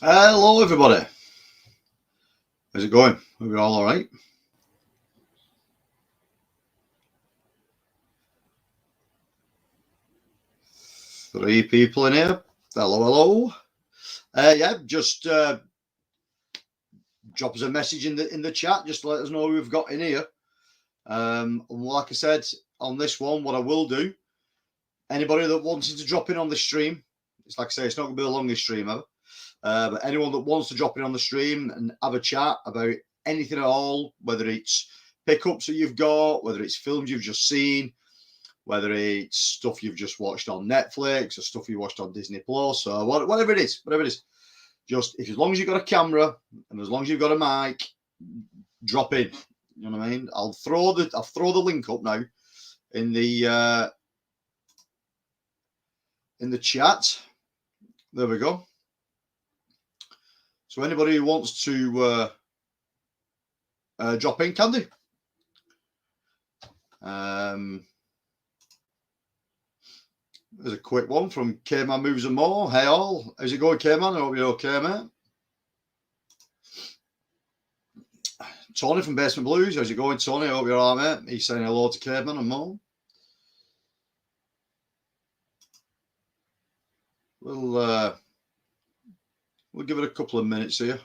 Hello, everybody. How's it going? Are we all right? Three people in here. Hello, hello. Yeah, just drop us a message in the chat. Just let us know who we've got in here. Like I said on this one, what I will do, anybody that wanted to drop in on the stream, it's like I say, it's not going to be the longest stream ever. But anyone that wants to drop in on the stream and have a chat about anything at all, whether it's pickups that you've got, whether it's films you've just seen, whether it's stuff you've just watched on Netflix or stuff you watched on Disney Plus or whatever it is, just as long as you've got a camera and as long as you've got a mic, drop in. You know what I mean? I'll throw the link up now in the chat. There we go. So anybody who wants to drop in, can do. There's a quick one from K-Man Moves and More. Hey all, how's it going, K-Man? I hope you're okay, mate. Tony from Basement Blues, how's it going, Tony? I hope you're all right, mate. He's saying hello to K-Man and More. We'll give it a couple of minutes here.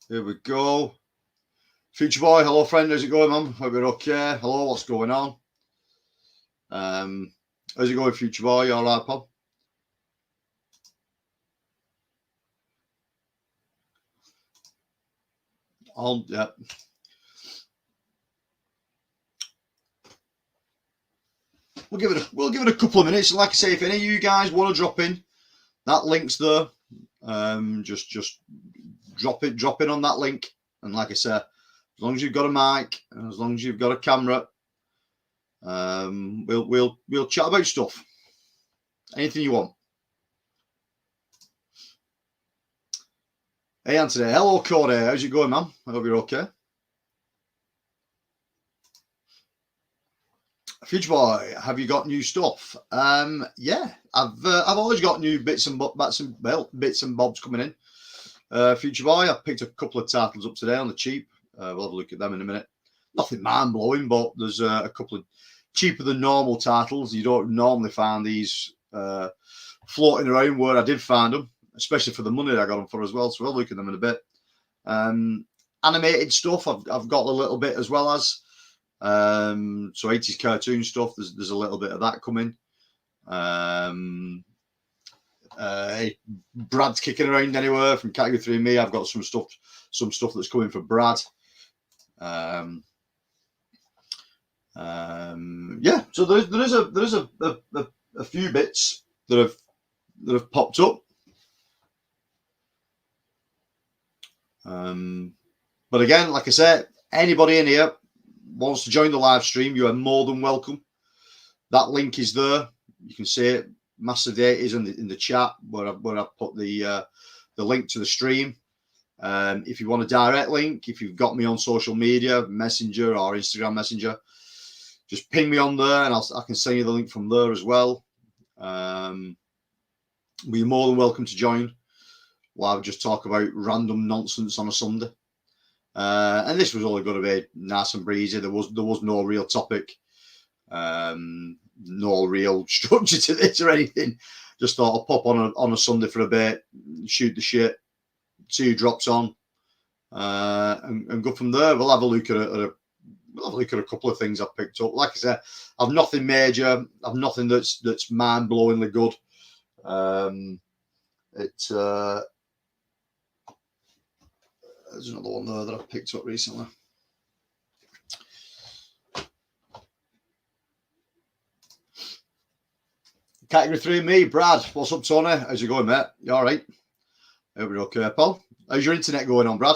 Here we go. Future Boy, hello friend, how's it going, man? Hope you're okay. Hello, what's going on? How's it going, Future Boy? You all right, pal? Yeah. We'll give it a couple of minutes. Like I say, if any of you guys want to drop in, that link's there. Just drop in on that link. And like I said, as long as you've got a mic and as long as you've got a camera, we'll chat about stuff. Anything you want. Hey Anthony, hello Cody, how's it going, man? I hope you're okay. Future Boy, have you got new stuff? Yeah, I've always got new bits and bobs coming in. Future Boy, I picked a couple of titles up today on the cheap. We'll have a look at them in a minute. Nothing mind blowing, but there's a couple of cheaper than normal titles. You don't normally find these floating around where I did find them, especially for the money that I got them for as well. So we'll look at them in a bit. Animated stuff, I've got a little bit as well as. So 80s cartoon stuff, there's a little bit of that coming. Brad's kicking around anywhere from category 3 me. I've got some stuff that's coming for Brad. Yeah, so there is a few bits that have popped up. But again, like I said, anybody in here wants to join the live stream, you are more than welcome. That link is there. You can see it massively. It is in the chat where I put the link to the stream. If you want a direct link, if you've got me on social media, Messenger or Instagram Messenger, just ping me on there and I can send you the link from there as well. We're more than welcome to join while we just talk about random nonsense on a Sunday. And this was only going to be nice and breezy. There was no real topic, no real structure to this or anything. Just thought I'll pop on a Sunday for a bit, shoot the shit, see who drops on, and go from there. We'll have a look at a couple of things I've picked up. Like I said, I've nothing major. I've nothing that's mind-blowingly good. There's another one there that I've picked up recently. Category 3 me, Brad. What's up, Tony? How's it going, mate? You all right? Hope you're okay, pal. How's your internet going on, Brad?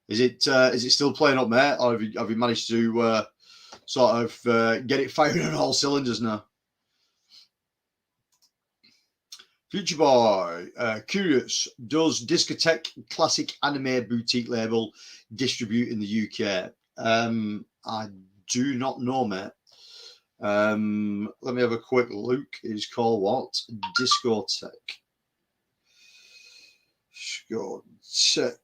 Is it still playing up, mate, or have you managed to sort of get it firing on all cylinders now? Future Boy, curious, does Discotheque Classic Anime Boutique label distribute in the UK? I do not know, mate. Let me have a quick look. It's called what? Discotheque. Just go check.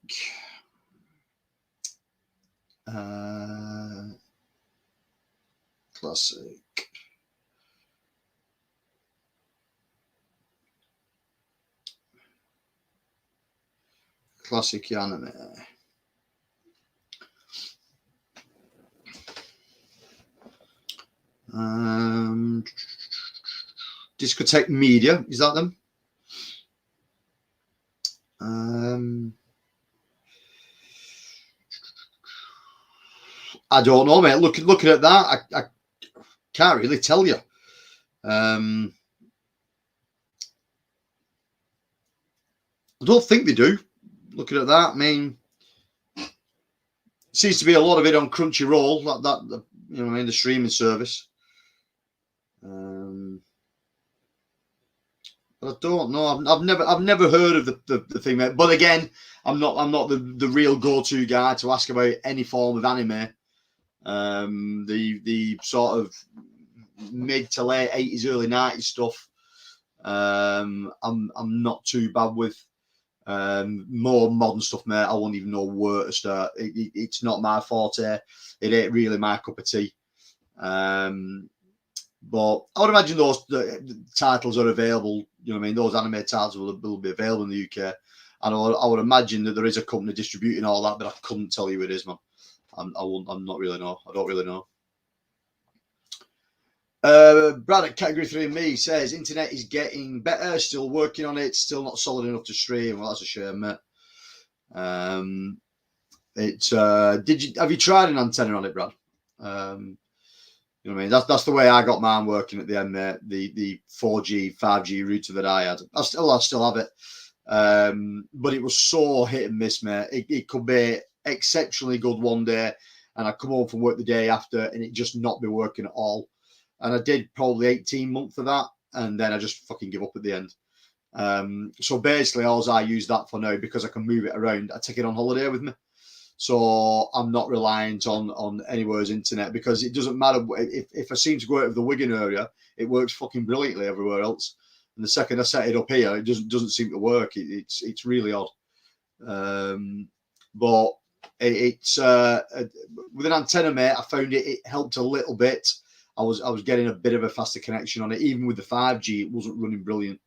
Classic. Classic anime. Discotheque Media, is that them? I don't know, mate. Looking at that, I can't really tell you. I don't think they do. Looking at that, I mean, seems to be a lot of it on Crunchyroll, that you know what I mean, the streaming service. But I don't know. I've never heard of the thing, mate. But again, I'm not the real go-to guy to ask about any form of anime. The sort of mid to late 80s, early 90s stuff. I'm not too bad with. More modern stuff, mate. I won't even know where to start. It's not my forte. It ain't really my cup of tea. But I would imagine those the titles are available. You know what I mean? Those anime titles will be available in the UK. And I would imagine that there is a company distributing all that, but I couldn't tell you who it is, man. I'm not really know. I don't really know. Brad at Category 3 Me says internet is getting better, still working on it, still not solid enough to stream. Well, that's a shame, mate. Have you tried an antenna on it, Brad? You know what I mean? That's the way I got mine working at the end, mate. The 4G, 5G router that I had. I still have it. But it was so hit and miss, mate. It could be exceptionally good one day, and I come home from work the day after, and it just not be working at all. And I did probably 18 months of that, and then I just fucking give up at the end. So basically, all I use that for now, because I can move it around, I take it on holiday with me. So I'm not reliant on anywhere's internet, because it doesn't matter if I seem to go out of the Wigan area, it works fucking brilliantly everywhere else. And the second I set it up here, it doesn't seem to work. It's really odd. But it's with an antenna, mate. I found it helped a little bit. I was getting a bit of a faster connection on it. Even with the 5G, it wasn't running brilliant.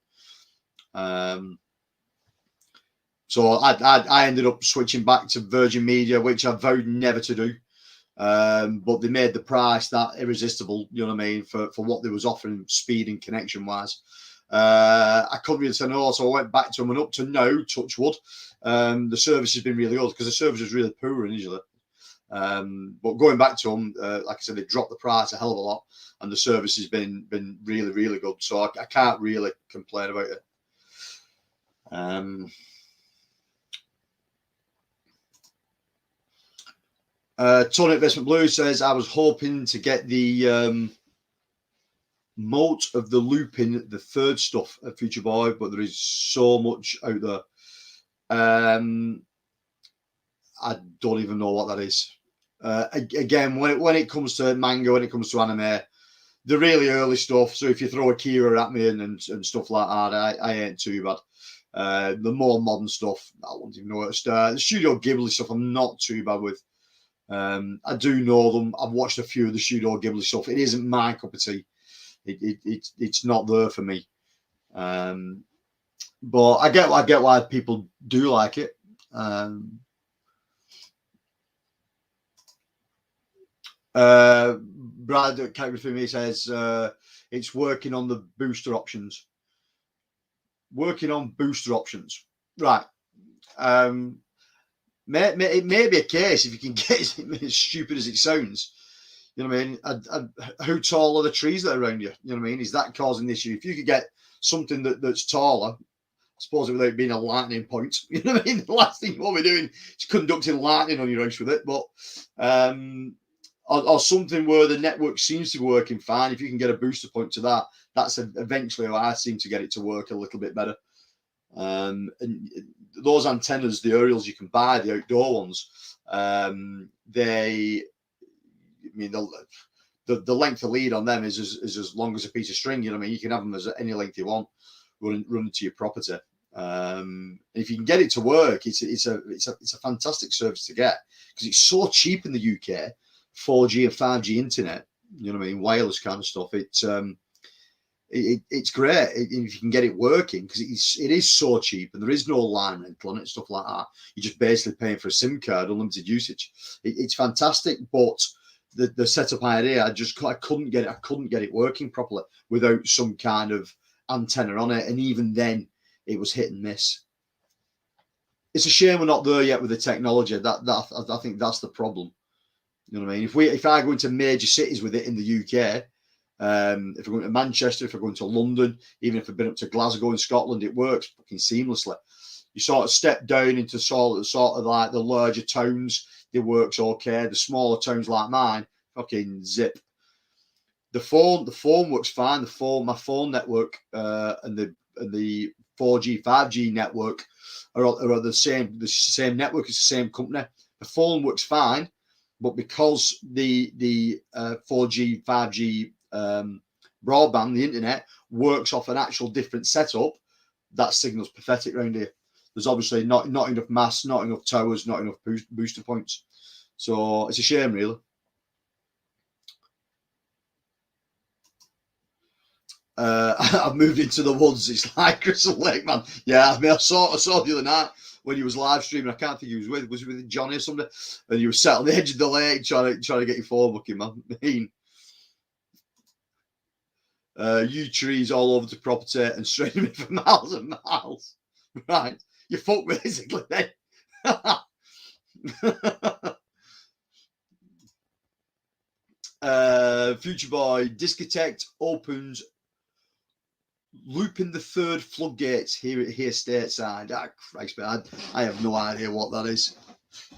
So I ended up switching back to Virgin Media, which I vowed never to do. But they made the price that irresistible, you know what I mean, for what they was offering, speed and connection wise. I couldn't really say no, so I went back to them, and up to now, touch wood, the service has been really good, because the service is really poor initially. But going back to them, like I said, they dropped the price a hell of a lot, and the service has been really, really good. So I can't really complain about it. Tony Investment Blue says, I was hoping to get the moat of the Lupin, the third stuff at Future Boy, but there is so much out there. I don't even know what that is. Again, when it comes to manga, when it comes to anime, the really early stuff. So if you throw Akira at me and stuff like that, I ain't too bad. The more modern stuff, I won't even know where to start. The Studio Ghibli stuff, I'm not too bad with. I do know them. I've watched a few of the Studio Ghibli stuff. It isn't my cup of tea. It's not there for me. But I get why people do like it. Brad at Category 3 Me says it's working on the booster options. Working on booster options, right? It may be a case, if you can get it, as stupid as it sounds. You know what I mean? How tall are the trees that are around you? You know what I mean? Is that causing the issue? If you could get something that's taller, I suppose it without being a lightning point, you know what I mean? The last thing you want to be doing is conducting lightning on your house with it. But or something where the network seems to be working fine. If you can get a booster point to that, that's eventually how I seem to get it to work a little bit better. And those antennas, the aerials you can buy, the outdoor ones, the length of lead on them is as long as a piece of string. You know what I mean? You can have them as any length you want running to your property. If you can get it to work, it's a fantastic service to get because it's so cheap in the UK. 4G and 5G internet, you know what I mean, wireless kind of stuff. It's great if you can get it working because it is so cheap and there is no line rental on it, stuff like that. You're just basically paying for a SIM card, unlimited usage. It's fantastic, but the setup idea, I couldn't get it working properly without some kind of antenna on it, and even then it was hit and miss. It's a shame we're not there yet with the technology. That I think that's the problem. You know what I mean? If I go into major cities with it in the UK, if we're going to Manchester, if we're going to London, even if I've been up to Glasgow in Scotland, it works fucking seamlessly. You sort of step down into sort of like the larger towns, it works okay. The smaller towns like mine, fucking zip. The phone works fine. My phone network and the 4G, 5G network are the same network. It's the same company. The phone works fine, but because the 4G, 5G broadband, the internet, works off an actual different setup, that signal's pathetic around here. There's obviously not enough masts, not enough towers, not enough booster points. So it's a shame, really. I've moved into the woods. It's like Crystal Lake, man. Yeah, I mean, I saw the other night when he was live streaming. I can't think he was with Johnny or something, and you were sat on the edge of the lake trying to get your phone booking, man. I mean, you trees all over the property and straining me for miles and miles. Right, you fuck basically then. Future Boy, Discotect opens looping the third floodgates here stateside. Ah, Christ, man, I have no idea what that is.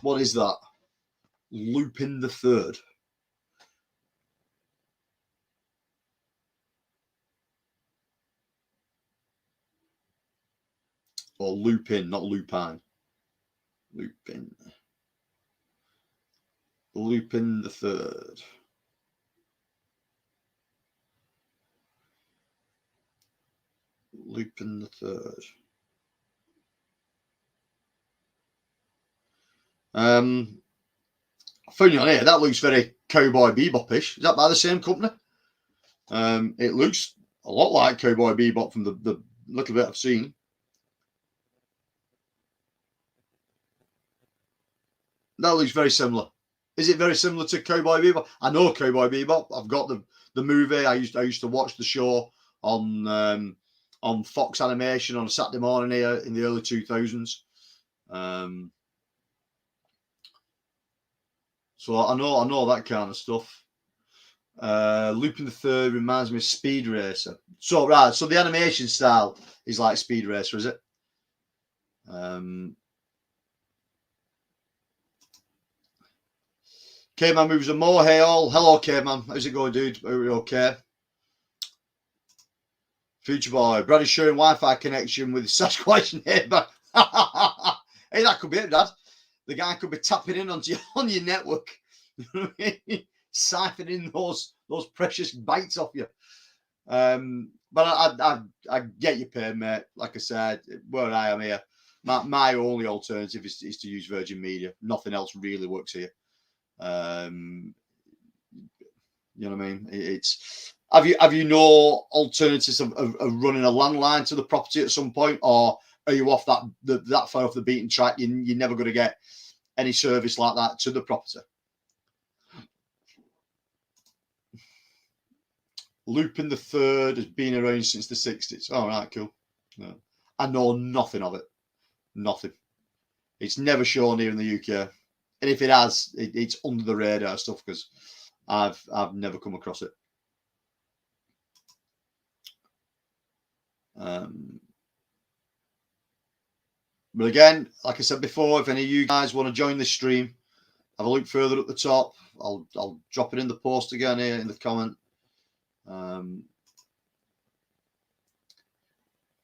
What is that? Looping the third. Or looping, not lupine. Looping. Looping the third. Looping the third. I found it on here. That looks very Cowboy Bebop-ish. Is that by the same company? It looks a lot like Cowboy Bebop from the little bit I've seen. That looks very similar. Is it very similar to Cowboy Bebop? I know Cowboy Bebop. I've got the movie. I used to watch the show on Fox Animation on a Saturday morning here in the early 2000s. So I know that kind of stuff. Looping the third reminds me of Speed Racer. So right, so the animation style is like Speed Racer, is it? K-Man moves a more. Hey all. Hello K-Man. How's it going, dude? Are we okay? Future Boy. Brad is showing Wi-Fi connection with Sasquatch neighbour. Hey, that could be it, Dad. The guy could be tapping in on your network. You know what I mean? Siphoning those precious bytes off you. But I get your pain, mate. Like I said, where I am here, my only alternative is to use Virgin Media. Nothing else really works here. You know what I mean? It's have you no alternatives of running a landline to the property at some point, or are you off that far off the beaten track? You're never going to get any service like that to the property. Looping the third has been around since the 60s. All right, cool. No. I know nothing of it. Nothing. It's never shown here in the UK. And if it has, it's under the radar stuff because I've never come across it. But again, like I said before, if any of you guys want to join the stream, have a look further at the top. I'll drop it in the post again here in the comment. If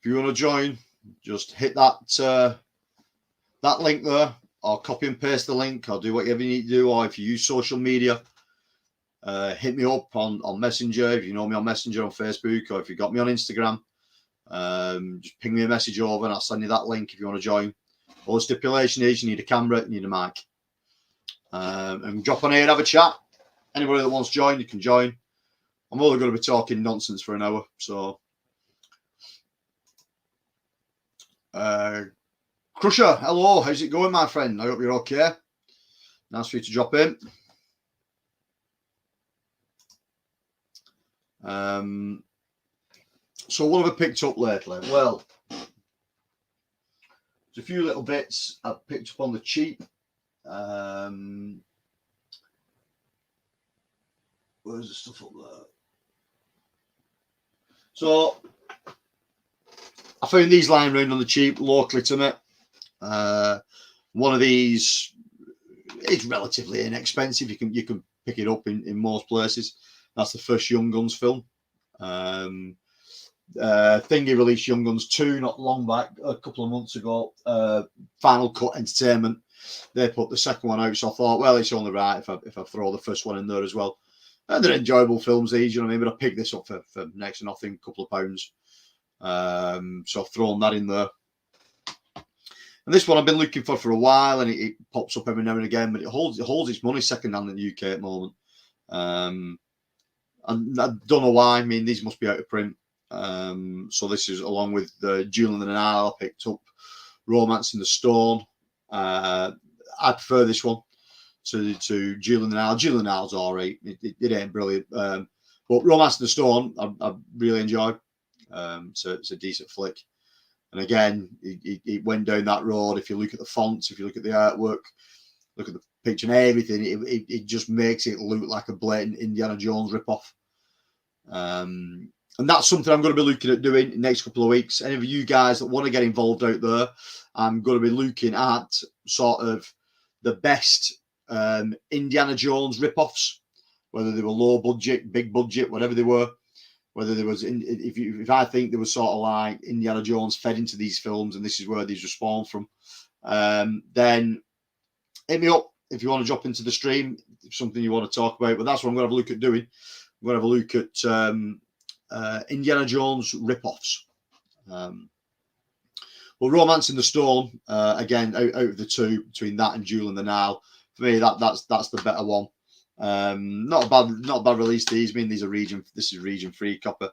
you want to join, just hit that link there, or copy and paste the link, or do whatever you need to do. Or if you use social media, hit me up on Messenger. If you know me on Messenger on Facebook, or if you got me on Instagram, just ping me a message over and I'll send you that link if you want to join. All the stipulation is you need a camera, you need a mic. And drop on here and have a chat. Anybody that wants to join, you can join. I'm only going to be talking nonsense for an hour. So, Crusher, hello. How's it going, my friend? I hope you're okay. Nice for you to drop in. So what have I picked up lately? Well, there's a few little bits I've picked up on the cheap. Where's the stuff up there? So I found these lying around on the cheap locally to me. One of these is relatively inexpensive. You can pick it up in most places. That's the first Young Guns film. Thingy released Young Guns 2 not long back, a couple of months ago. Final Cut Entertainment, they put the second one out, so I thought, well, it's only right if I throw the first one in there as well. And they're enjoyable films, these, you know what I mean? But I picked this up for next to nothing, a couple of pounds. So I've thrown that in there. And this one I've been looking for a while, and it pops up every now and again, but it holds its money second hand in the UK at the moment. And I don't know why. I mean, these must be out of print. So this is along with Julian and I picked up Romance in the Stone. I prefer this one to Julian and I. Julian and I's all right. It ain't brilliant. But Romance in the Stone, I really enjoy. So it's a decent flick. And again, it went down that road. If you look at the fonts, if you look at the artwork, look at the picture and everything, it just makes it look like a blatant Indiana Jones ripoff. And that's something I'm going to be looking at doing in the next couple of weeks. Any of you guys that want to get involved out there, I'm going to be looking at sort of the best Indiana Jones ripoffs, whether they were low budget, big budget, whatever they were. Whether there was, if I think there was sort of like Indiana Jones fed into these films and this is where these were spawned from, then hit me up if you want to drop into the stream, if something you want to talk about. But that's what I'm going to have a look at doing. I'm going to have a look at Indiana Jones ripoffs. Well, Romance in the Stone, again, out of the two, between that and Jewel in the Nile, for me, that's the better one. Not a bad release. These, I mean, these are this is region free copy,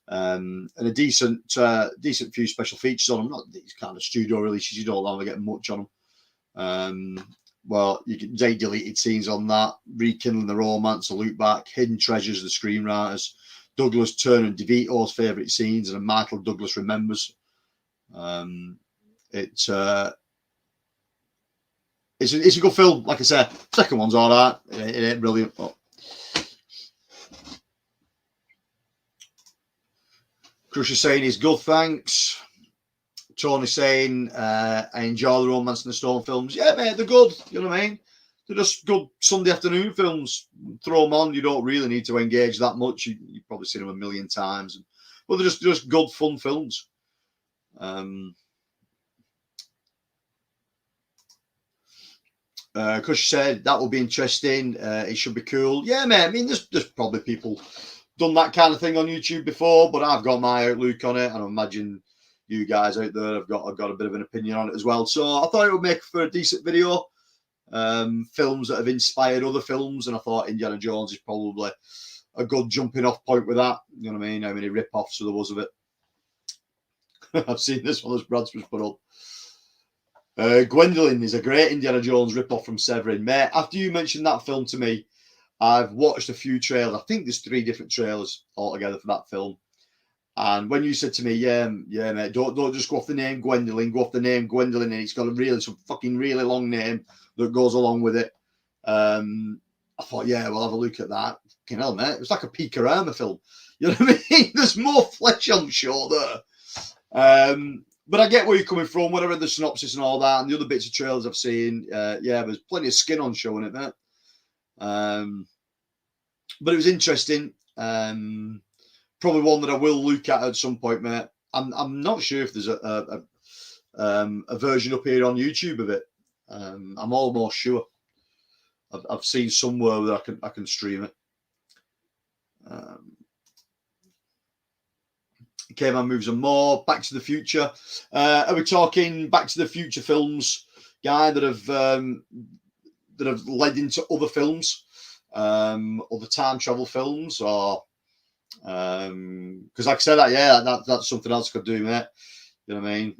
and a decent few special features on them. Not these kind of studio releases. You don't want to get much on them. Well, you can take deleted scenes on that, rekindling the romance, a look back, hidden treasures, the screenwriters, Douglas Turner and DeVito's favourite scenes, and Michael Douglas remembers. It's a good film. Like I said, second one's all right. It ain't brilliant, but Crusher saying he's good, thanks. Tony saying I enjoy the Romance in the Stone films. Yeah, mate, they're good. You know what I mean? They're just good Sunday afternoon films. Throw them on. You don't really need to engage that much. You've probably seen them a million times. But they're just good, fun films. Kush said that will be interesting. It should be cool. Yeah, mate. I mean, there's probably people done that kind of thing on YouTube before, but I've got my outlook on it, and I imagine you guys out there have got a bit of an opinion on it as well. So I thought it would make for a decent video. Films that have inspired other films, and I thought Indiana Jones is probably a good jumping off point with that. You know what I mean? How many rip-offs there was of it. I've seen this one as Brad's put up. Gwendolyn is a great Indiana Jones rip-off from Severin. Mate, after you mentioned that film to me, I've watched a few trailers. I think there's 3 different trailers altogether for that film. And when you said to me, yeah, mate, don't just go off the name Gwendolyn, go off the name Gwendolyn, and it's got some fucking really long name that goes along with it. I thought, yeah, we'll have a look at that. Fucking hell, mate, it was like a Peakorama film. You know what I mean? There's more flesh on the show there. But I get where you're coming from, whatever the synopsis and all that, and the other bits of trailers I've seen. Yeah, there's plenty of skin on showing it, mate. But it was interesting. Probably one that I will look at some point, mate. I'm not sure if there's a version up here on YouTube of it. I'm almost sure. I've seen somewhere that I can stream it. Caveman movies and more. Back to the Future. Are we talking Back to the Future films, guy, that have led into other films, other time travel films, or because like I said, that's something else I could do, mate. You know what I mean?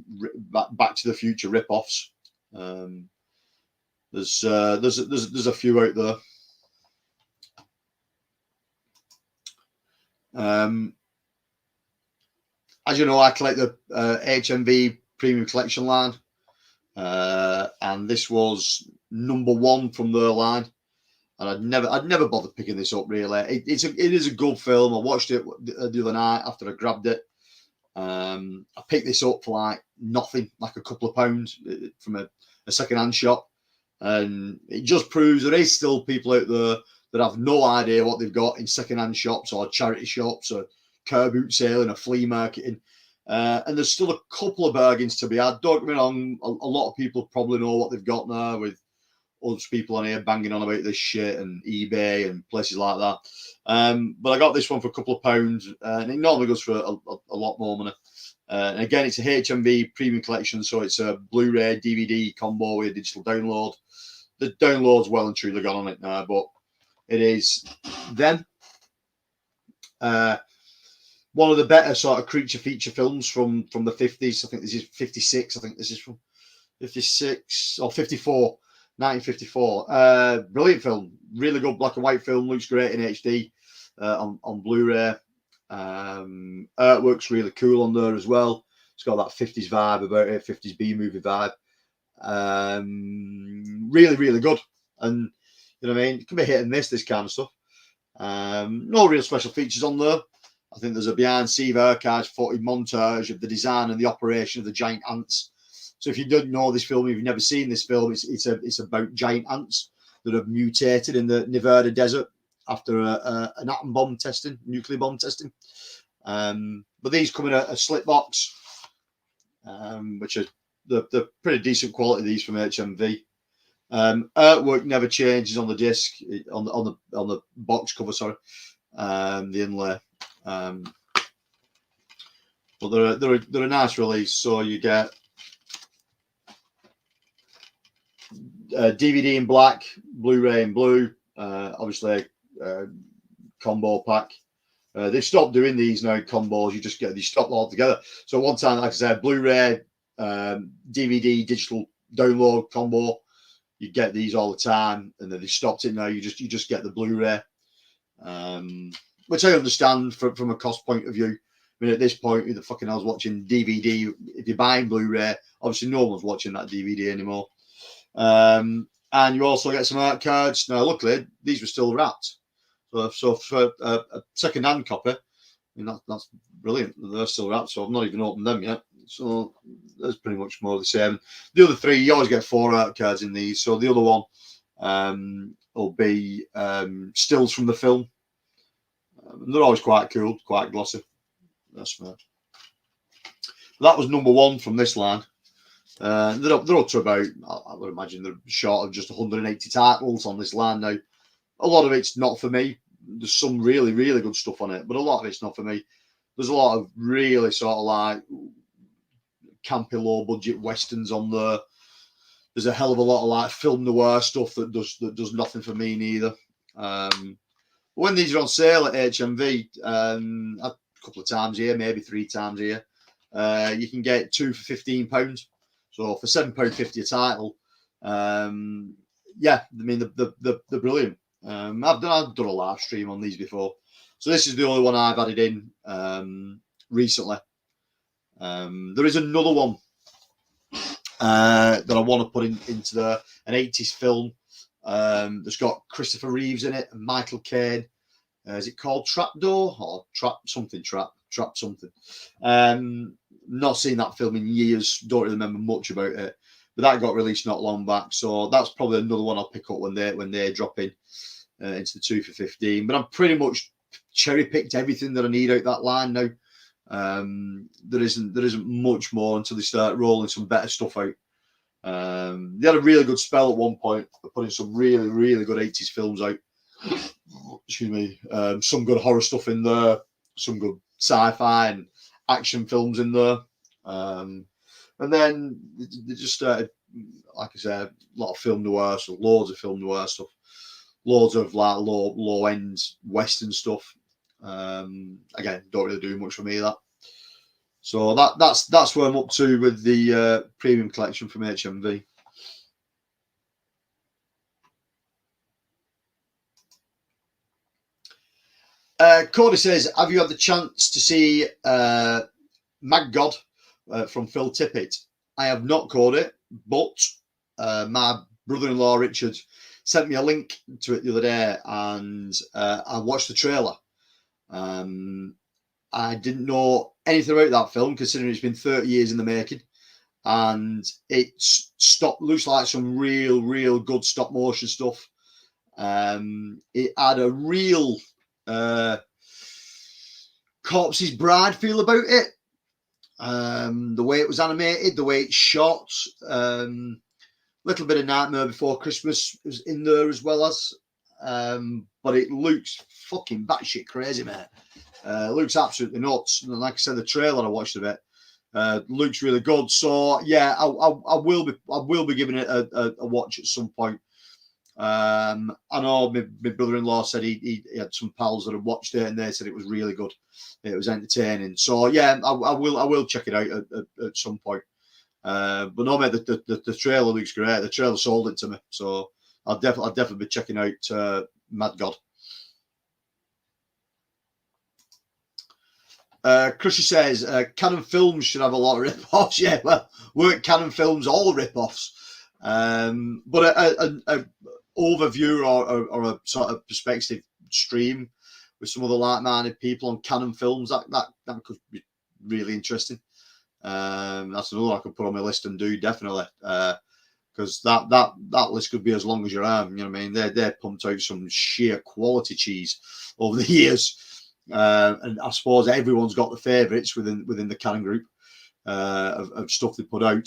Back to the Future rip-offs. There's a few out there. As you know, I collect the HMV Premium Collection line, and this was number 1 from their line. And I'd never bothered picking this up, really. It is a good film. I watched it the other night after I grabbed it. I picked this up for like nothing, like a couple of pounds from a second-hand shop. And it just proves there is still people out there that have no idea what they've got in second-hand shops or charity shops or car boot sale and a flea marketing. And there's still a couple of bargains to be had. Don't get me wrong, a lot of people probably know what they've got now, with other people on here banging on about this shit and eBay and places like that. But I got this one for a couple of pounds, and it normally goes for a lot more money. And again, it's a HMV Premium Collection, so it's a Blu-ray DVD combo with a digital download. The download's well and truly gone on it now, but it is then one of the better sort of creature feature films from the 50s. I think this is 56. I think this is from 56 or 54. 1954. Brilliant film, really good black and white film, looks great in HD on Blu-ray. Artwork's really cool on there as well. It's got that 50s vibe about it, 50s B-movie vibe. Really, really good. And you know what I mean, it can be hit and miss, this kind of stuff. No real special features on there. I think there's a behind scene archives footage montage of the design and the operation of the giant ants. So if you don't know this film, if you've never seen this film, it's about giant ants that have mutated in the Nevada desert after an atom bomb testing, nuclear bomb testing. But these come in a slip box, which are the pretty decent quality. These from HMV. Artwork never changes on the disc, on the box cover. Sorry, the inlay. But they're a nice release. So you get DVD in black, Blu-ray in blue, obviously combo pack. They've stopped doing these now, combos. You stop all together. So one time, like I said, Blu-ray, DVD, digital download combo. You get these all the time, and then they stopped it now. You just get the Blu-ray, which I understand from a cost point of view. I mean, at this point, who the fucking hell's watching DVD? If you're buying Blu-ray, obviously no one's watching that DVD anymore. And you also get some art cards. Now, luckily, these were still wrapped. So for a second-hand copy, I mean, that's brilliant. They're still wrapped, so I've not even opened them yet. So that's pretty much more the same. The other three, you always get 4 art cards in these. So the other one will be stills from the film. They're always quite cool, quite glossy. That's smart. That was number 1 from this line. They're up to about, I would imagine they're short of just 180 titles on this line now. A lot of it's not for me. There's some really, really good stuff on it, but a lot of it's not for me. There's a lot of really sort of like campy, low budget westerns on there. There's a hell of a lot of like film noir stuff that does nothing for me neither. When these are on sale at HMV, a couple of times a year, maybe 3 times a year, you can get 2 for £15. So for £7.50 a title, yeah, I mean they're brilliant. I've done a live stream on these before, so this is the only one I've added in recently. There is another one that I want to put into an 80s film that's got Christopher Reeves in it and Michael Caine. Is it called Trapdoor or Trap something? Not seen that film in years. Don't really remember much about it, but that got released not long back. So that's probably another one I'll pick up when they drop in into the 2 for 15. But I've pretty much cherry picked everything that I need out that line now. There isn't much more until they start rolling some better stuff out. They had a really good spell at one point of putting some really, really good 80s films out. Excuse me. Some good horror stuff in there, some good sci-fi and action films in there. And then they just started, like I said, a lot of film noir, so loads of film noir stuff, loads of like low end Western stuff. Again, don't really do much for me that. So that's where I'm up to with the premium collection from HMV. Cody says, have you had the chance to see Mag God from Phil Tippett? I have not, Cody, but my brother-in-law Richard sent me a link to it the other day, and I watched the trailer. I didn't know anything about that film, considering it's been 30 years in the making, and looks like some real good stop motion stuff. It had a real Corpse's Bride feel about it. The way it was animated, the way it's shot, little bit of Nightmare Before Christmas was in there as well as, but it looks fucking batshit crazy, mate. Looks absolutely nuts. And like I said, the trailer I watched of it looks really good. So yeah, I will be giving it a watch at some point. I know my brother-in-law said he had some pals that had watched it and they said it was really good. It was entertaining. So yeah, I will check it out at some point. But no, mate, the trailer looks great. The trailer sold it to me, so I'll definitely be checking out Mad God. Crushy says Canon Films should have a lot of rip-offs. Yeah, well, weren't Canon Films all rip-offs? But a overview or a sort of perspective stream with some other like-minded people on Canon Films that could be really interesting. That's another I could put on my list and do definitely, because that list could be as long as your arm. You know what I mean? They pumped out some sheer quality cheese over the years, and I suppose everyone's got the favourites within the Canon group of stuff they put out.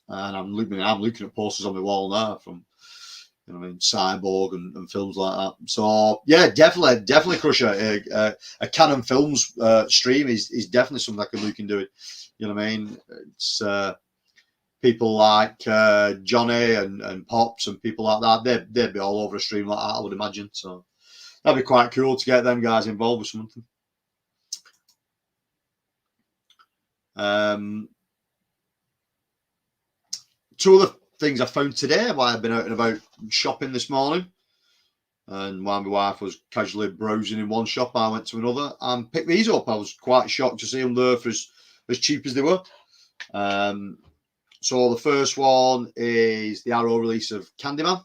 And I'm looking at posters on the wall now from, you know, I mean, Cyborg and films like that. So yeah, definitely Crusher. A Canon Films stream is definitely something I could look into it. You know what I mean? It's people like Johnny and Pops and people like that. They'd be all over a stream like that, I would imagine. So that'd be quite cool to get them guys involved with something. Two other things I found today while I've been out and about shopping this morning, and while my wife was casually browsing in one shop, I went to another and picked these up. I was quite shocked to see them there for as cheap as they were. So the first one is the Arrow release of Candyman.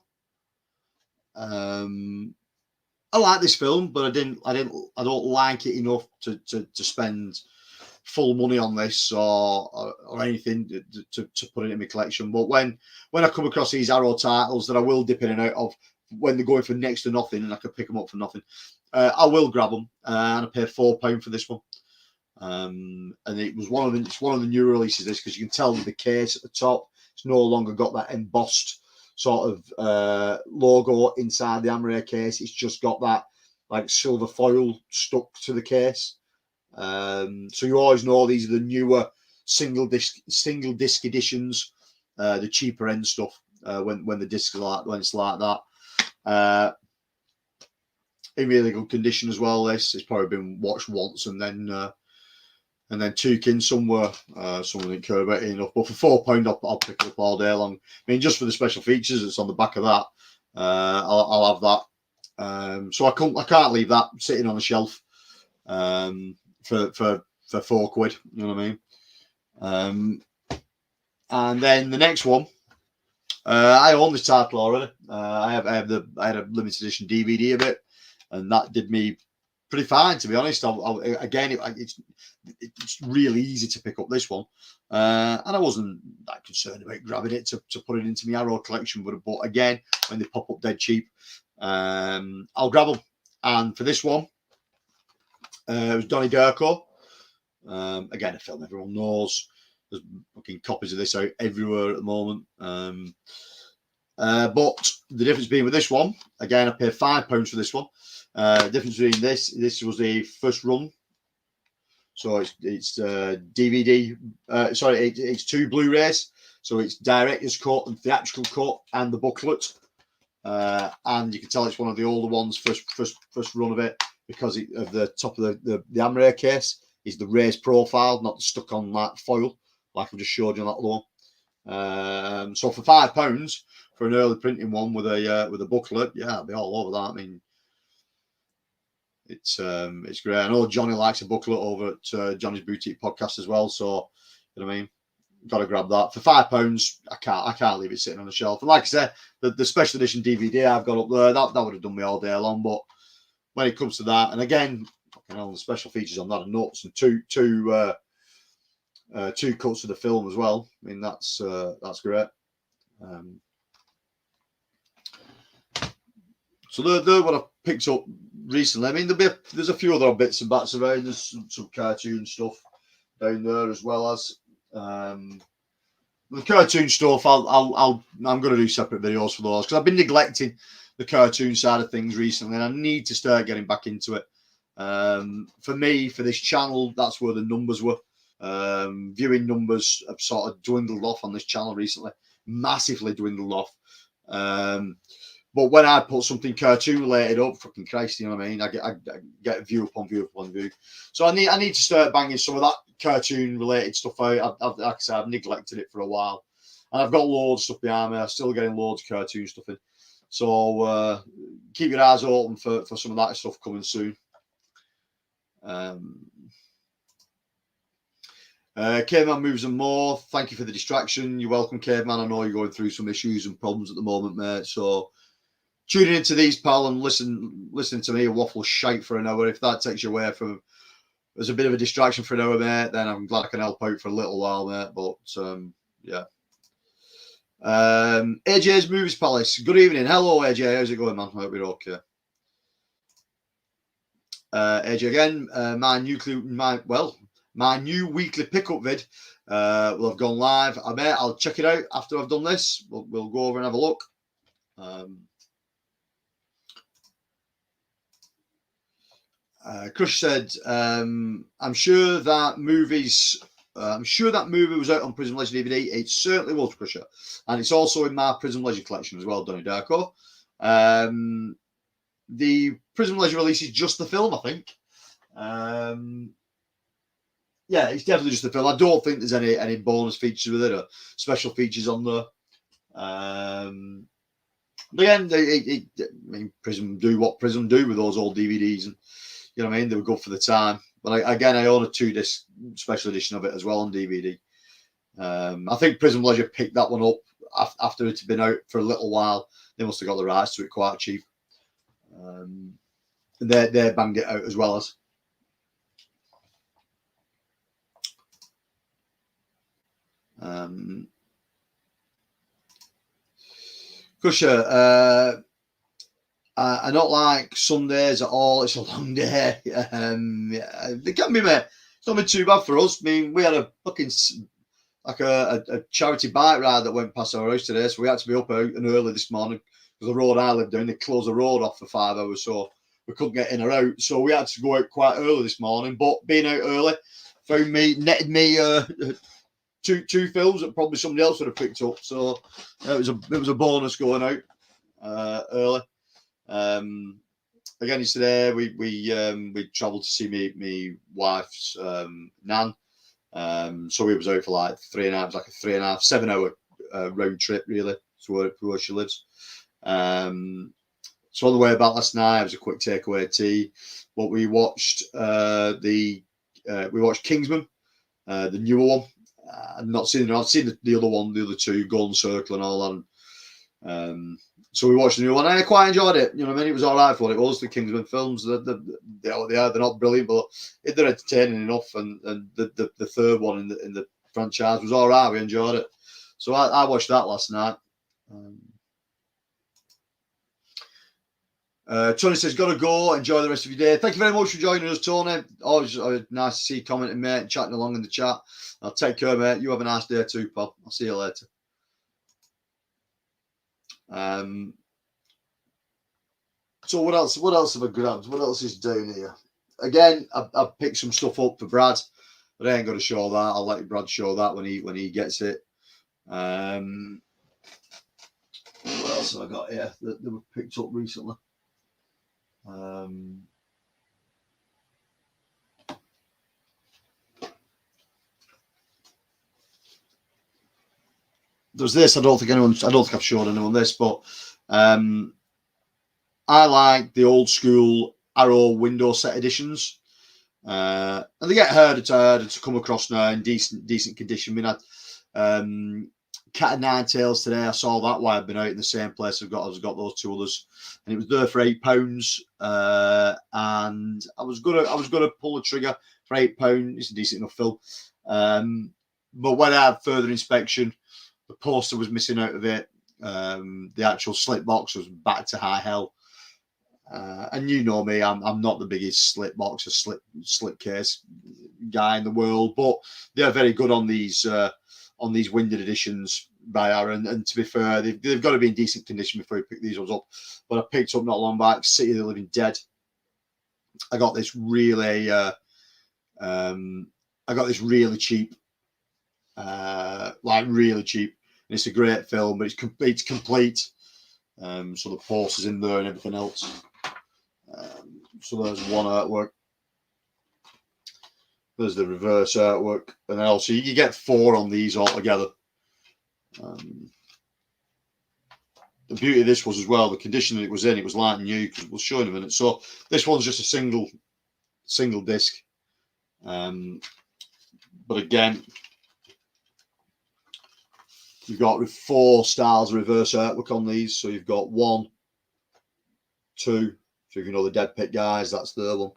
I like this film, but I don't like it enough to spend full money on this or anything to put it in my collection. But when I come across these Arrow titles that I will dip in and out of when they're going for next to nothing and I can pick them up for nothing, I will grab them, and I paid £4 for this one. And it was one of the new releases, this, because you can tell with the case at the top, it's no longer got that embossed sort of logo inside the Amaray case. It's just got that like silver foil stuck to the case. So you always know these are the newer single disc editions, the cheaper end stuff. When the discs are when it's like that, in really good condition as well. This it's probably been watched once and then took in somewhere. Someone didn't care about it enough, but for £4 I'll pick it up all day long. I mean, just for the special features that's on the back of that, I'll have that. So I can't leave that sitting on a shelf. For £4, you know what I mean? And then the next one, I own this title already. I had a limited edition DVD of it, and that did me pretty fine, to be honest. It's really easy to pick up this one, and I wasn't that concerned about grabbing it to put it into my Arrow collection. But again, when they pop up dead cheap, I'll grab them. And for this one, it was Donnie Darko. Again, a film everyone knows. There's fucking copies of this out everywhere at the moment. But the difference being with this one, again, I paid £5 for this one. The difference between this was the first run So it's DVD. Sorry, it's 2 Blu-rays. So it's director's cut and theatrical cut and the booklet. And you can tell it's one of the older ones, first run of it, because of the top of the Amaray case is the raised profile, not stuck on that foil like I've just showed you on that other one. So for £5 for an early printing one with a booklet, yeah, I'll be all over that. I mean, it's great. I know Johnny likes a booklet over at Johnny's Boutique Podcast as well, so you know what I mean. Got to grab that for £5. I can't leave it sitting on the shelf. And like I said, the special edition DVD I've got up there, that would have done me all day long. But when it comes to that, and again, you know, the special features on that are nuts, and two cuts of the film as well. I mean, that's great. So they're what I've picked up recently. I mean, there's a few other bits and bats around. There's some cartoon stuff down there as well as. The cartoon stuff, I'm going to do separate videos for those because I've been neglecting the cartoon side of things recently, and I need to start getting back into it. For me, for this channel, that's where the numbers were. Viewing numbers have sort of dwindled off on this channel recently, massively dwindled off. But when I put something cartoon related up, fucking Christ, you know what I mean? I get a view upon view upon view. So I need to start banging some of that cartoon related stuff out. Like I said, I've neglected it for a while, and I've got loads of stuff behind me. I'm still getting loads of cartoon stuff in. So keep your eyes open for some of that stuff coming soon. Caveman Moves and More. Thank you for the distraction. You're welcome, Caveman. I know you're going through some issues and problems at the moment, mate. So tuning into these, pal, and listening to me waffle shite for an hour. If that takes you away from as a bit of a distraction for an hour, mate, then I'm glad I can help out for a little while, mate. But yeah. AJ's Movies Palace. Good evening. Hello, AJ. How's it going, man? I hope you're okay. AJ again. My new weekly pickup vid will have gone live. I'll check it out after I've done this. We'll go over and have a look. Crush said, I'm sure that movie was out on Prism Legend DVD. It certainly was, Crusher. And it's also in my Prism Legend collection as well, Donnie Darko. The Prism Legend release is just the film, I think. Yeah, it's definitely just the film. I don't think there's any bonus features with it or special features on there. But again, I mean, Prism do what Prism do with those old DVDs, and you know what I mean. They were good for the time. But I own a 2-disc special edition of it as well on DVD. I think Prism Leisure picked that one up after it had been out for a little while. They must have got the rights to it quite cheap. They banged it out as well as. Kusha, I don't like Sundays at all. It's a long day. They can be, mate. It's not been too bad for us. I mean, we had a fucking a charity bike ride that went past our house today, so we had to be up out and early this morning because the road I lived down, they closed the road off for 5 hours, so we couldn't get in or out. So we had to go out quite early this morning. But being out early netted me two films that probably somebody else would have picked up. So it was a bonus going out early. Again, yesterday we travelled to see me wife's nan. So we was out for like 7 hour round trip really to where she lives. So on the way back last night, it was a quick takeaway tea. But we watched we watched Kingsman, the newer one. I've not seen it. I've seen the other one, the other two, Golden Circle and all that. So we watched the new one, and I quite enjoyed it. You know what I mean? It was all right for what it was. The Kingsman films, they're not brilliant, but they're entertaining enough. And the third one in the franchise was all right. We enjoyed it. So I watched that last night. Tony says, got to go. Enjoy the rest of your day. Thank you very much for joining us, Tony. Always nice to see you commenting, mate, and chatting along in the chat. I'll take care, mate. You have a nice day too, pal. I'll see you later. So what else have I grabbed? What else is down here? again, I've picked some stuff up for Brad, but I ain't going to show that. I'll let Brad show that when he gets it. What else have I got here that were picked up recently? There's this. I don't think I've shown anyone this, but I like the old school Arrow window set editions. And they get harder to come across now in decent condition. I mean, Cat of Nine Tails today. I saw that while I've been out in the same place. I've got those two others, and it was there for £8. And I was gonna pull the trigger for £8. It's a decent enough film. But when I had further inspection, the poster was missing out of it. The actual slip box was back to high hell. And you know me, I'm not the biggest slip box or slip case guy in the world, but they're very good on these winded editions by Aaron. And to be fair, they've got to be in decent condition before you pick these ones up. But I picked up not long back City of the Living Dead. I got this really cheap, really cheap. And it's a great film, but it's complete. So the posters in there and everything else. So there's one artwork. There's the reverse artwork, and then also you get 4 on these altogether. The beauty of this was as well the condition that it was in. It was like new, because we'll show in a minute. So this one's just a single disc. But again, you've got 4 styles of reverse artwork on these. So you've got 1, 2. So if you know the Dead Pit guys, that's the one.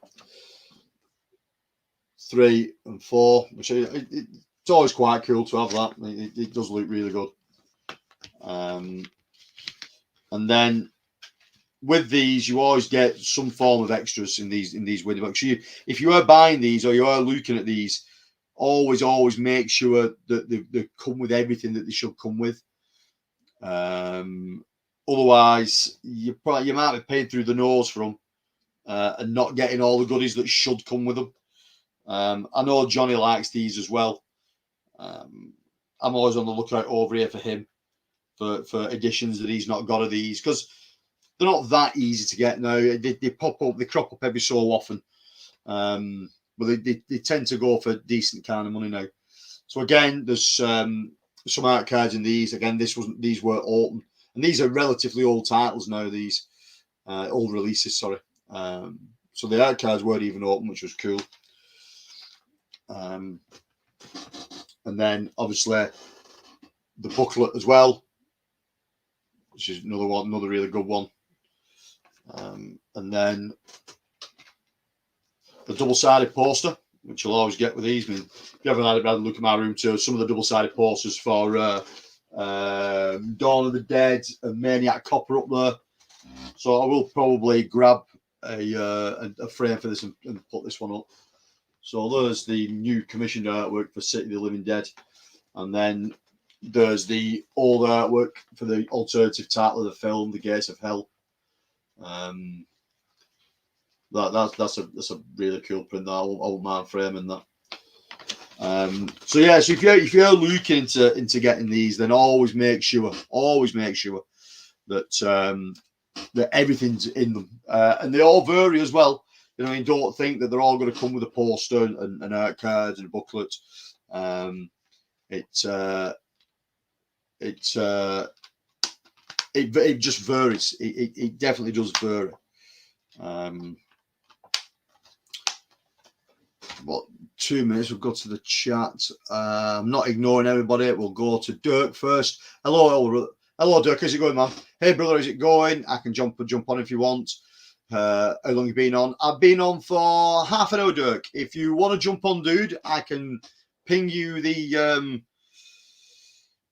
3 and 4, which it's always quite cool to have that. It does look really good. And then with these, you always get some form of extras in these window books. If you are buying these or you are looking at these, always make sure that they come with everything that they should come with. Otherwise, you might be paying through the nose for them and not getting all the goodies that should come with them. I know Johnny likes these as well. I'm always on the lookout over here for him for editions that he's not got of these, because they're not that easy to get now. They pop up, they crop up every so often, but they tend to go for decent kind of money now. So again, there's some art cards in these. Again, these were open. And these are relatively old titles now, these old releases, sorry. So the art cards weren't even open, which was cool. And then obviously the booklet as well, which is another really good one. And then the double-sided poster, which you'll always get with these. I mean, if you haven't had a look at my room too, some of the double-sided posters for Dawn of the Dead and Maniac Copper up there. So I will probably grab a frame for this and put this one up. So there's the new commissioned artwork for City of the Living Dead, and then there's the old artwork for the alternative title of the film, The Gates of Hell. That's a really cool print. I won't mind framing that. So yeah, so if you're looking into getting these, then always make sure that that everything's in them, and they all vary as well. You know, I mean, don't think that they're all going to come with a poster and art cards and a booklet. It just varies. It definitely does vary. What, 2 minutes? We'll go to the chat. I'm not ignoring everybody. We'll go to Dirk first. Hello, Dirk. How's it going, man? Hey, brother. How's it going? I can jump on if you want. How long you been on? I've been on for half an hour, Dirk. If you want to jump on, dude, I can ping you the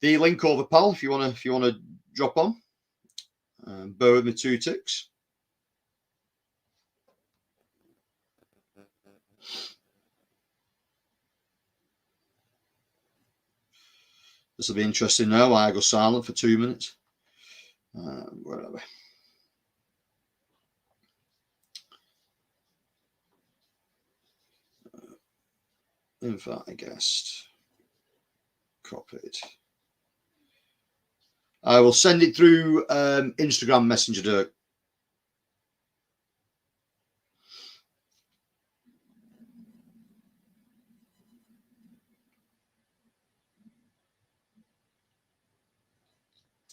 link over, pal. If you want to drop on. Bear with me 2 ticks. This will be interesting now. I go silent for 2 minutes. Where are we? Invite guest. Copied. I will send it through Instagram Messenger, Dirk.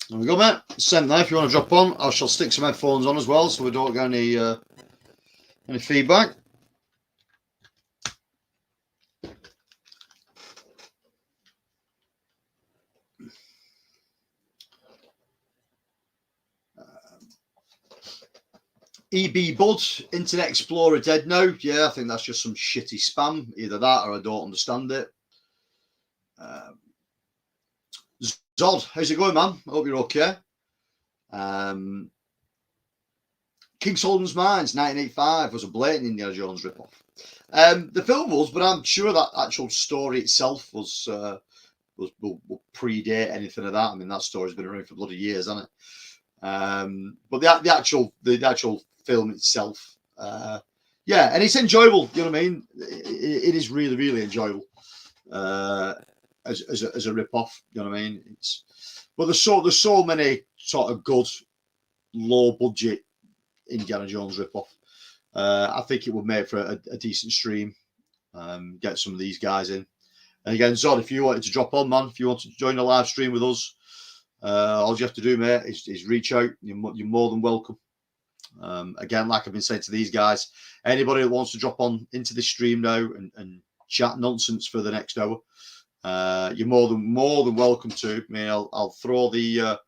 There we go, mate. Send that if you want to drop on. I shall stick some headphones on as well, so we don't get any feedback. EB Bud, Internet Explorer dead now. Yeah, I think that's just some shitty spam. Either that or I don't understand it. Zod, how's it going, man? I hope you're okay. King Solomon's Mines, 1985, was a blatant Indiana Jones ripoff. The film was, but I'm sure that actual story itself will predate anything of that. I mean, that story's been around for bloody years, hasn't it? But the actual film itself, yeah, and it's enjoyable. You know what I mean? It is really, really enjoyable as a rip-off. You know what I mean? But there's so many sort of good low budget Indiana Jones rip-off. I think it would make for a decent stream. Get some of these guys in. And again, Zod, if you wanted to drop on, man, if you want to join a live stream with us, all you have to do, mate, is reach out. You're more than welcome. Again, like I've been saying to these guys, anybody that wants to drop on into this stream now and chat nonsense for the next hour, you're more than welcome to. I mean, I'll throw the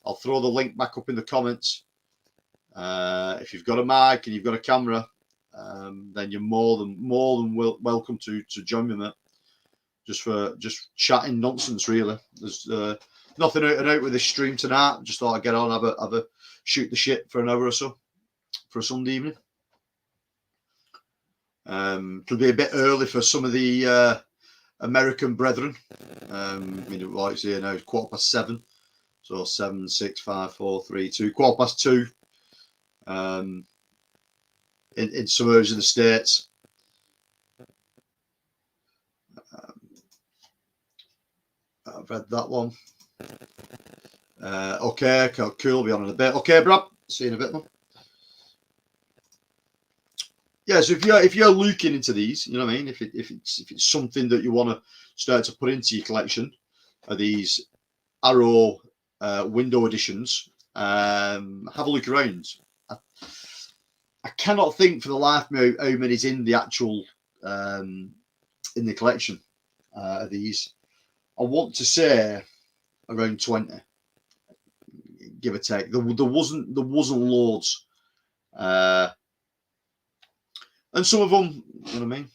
link back up in the comments. If you've got a mic and you've got a camera, then you're more than welcome to join me, mate. Just chatting nonsense, really. There's nothing out and out with this stream tonight. Just thought I'd get on, have a shoot the shit for an hour or so for a Sunday evening. It'll be a bit early for some of the American brethren. I mean, like it's here now, it's 7:15. So 7, 6, 5, 4, 3, 2, 2:15. In some areas of the States. I've read that one. Okay, cool. Be on in a bit. Okay, Brad. See you in a bit, man. Yeah, so if you're looking into these, you know what I mean. If it's something that you want to start to put into your collection, are these Arrow window editions? Have a look around. I cannot think for the life of me how many's in the actual in the collection of these. I want to say around 20, give or take. There wasn't loads, and some of them, you know what I mean,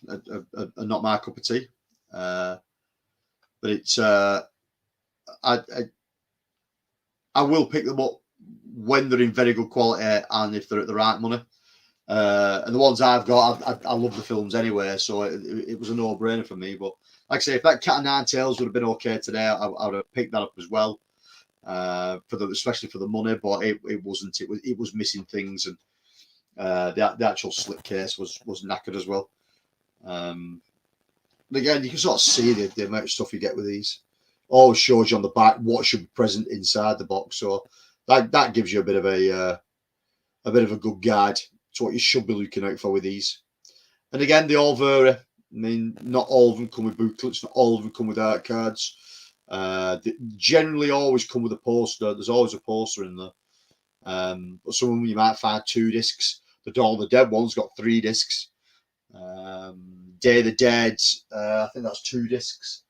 are not my cup of tea. But it's I will pick them up when they're in very good quality and if they're at the right money. And the ones I've got, I love the films anyway, so it was a no-brainer for me. But like I say, if that Cat and Nine Tails would have been okay today, I would have picked that up as well, especially for the money. But it wasn't. It was missing things, and the actual slip case was knackered as well. But again, you can sort of see the amount of stuff you get with these. Always shows you on the back what should be present inside the box, so that gives you a bit of a good guide to what you should be looking out for with these. And again, they all vary. I mean, not all of them come with booklets, not all of them come with art cards. They generally always come with a poster. There's always a poster in there. But some of them you might find 2 discs. The Dawn of the Dead one's got 3 discs. Day of the Dead, I think that's 2 discs.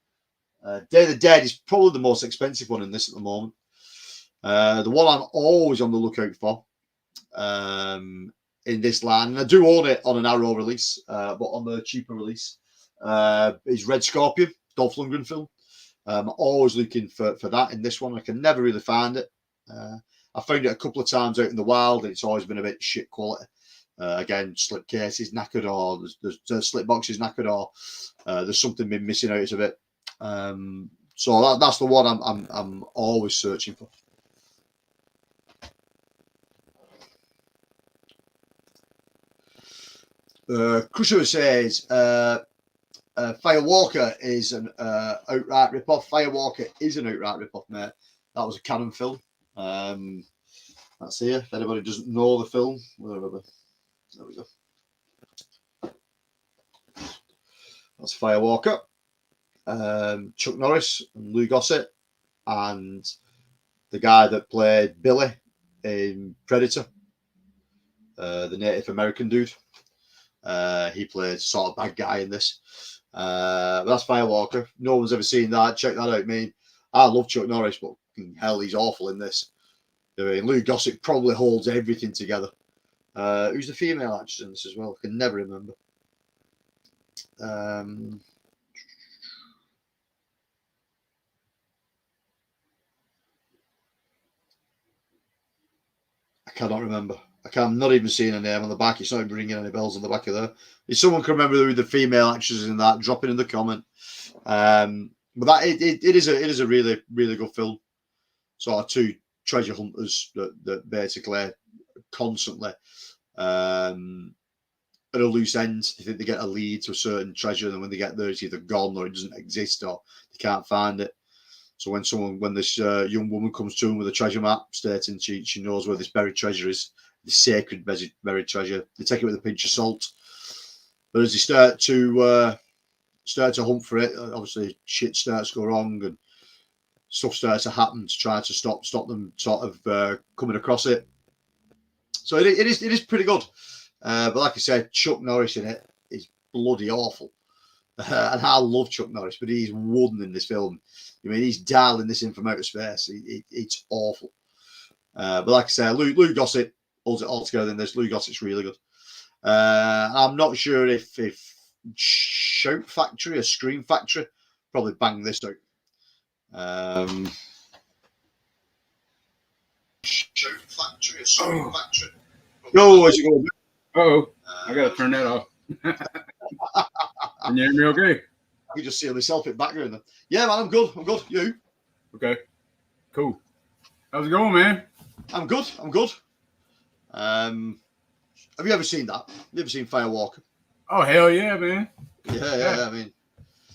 Day of the Dead is probably the most expensive one in this at the moment. The one I'm always on the lookout for in this line, and I do own it on an Arrow release, but on the cheaper release, is Red Scorpion, Dolph Lundgren film. I'm always looking for that in this one. I can never really find it. I found it a couple of times out in the wild, and it's always been a bit shit quality. Again, slip cases knackered, or there's slip boxes knackered, or there's something been missing out of it. So that's the one I'm always searching for. Crusher says, Firewalker is an outright ripoff. Firewalker is an outright ripoff, mate. That was a canon film. That's here. If anybody doesn't know the film, there we go. That's Firewalker. Chuck Norris and Lou Gossett, and the guy that played Billy in Predator, the Native American dude. He played sort of bad guy in this. But that's Firewalker. No one's ever seen that. Check that out. I mean, I love Chuck Norris, but hell, he's awful in this. I mean, Lou Gossett probably holds everything together. Who's the female actress in this as well? I can never remember. I cannot remember. I'm not even seeing a name on the back. It's not even ringing any bells on the back of there. If someone can remember who the female actress is in that, drop it in the comment. But that it is a really, really good film. Sort of two treasure hunters that basically constantly at a loose end. They think they get a lead to a certain treasure, and then when they get there, it's either gone or it doesn't exist or they can't find it. So when this young woman comes to him with a treasure map stating she knows where this buried treasure is, the sacred buried treasure, they take it with a pinch of salt. But as they start to hunt for it, obviously shit starts to go wrong and stuff starts to happen to try to stop them sort of coming across it. So it is pretty good. But like I said, Chuck Norris in it is bloody awful. And I love Chuck Norris, but he's wooden in this film. I mean, he's dialing this in from outer space. It's awful. But like I said, Lou Gossett holds it all together in this. Lou Gossett's really good. I'm not sure if Shout Factory or Scream Factory probably banged this out. Shout Factory or Scream Factory. No, where's it going? I gotta turn that off. Can you hear me okay? You just see myself in background then. Yeah, man, I'm good. You? Okay. Cool. How's it going, man? I'm good. Have you ever seen that? Have you ever seen Firewalker? Oh, hell yeah, man. Yeah. I mean,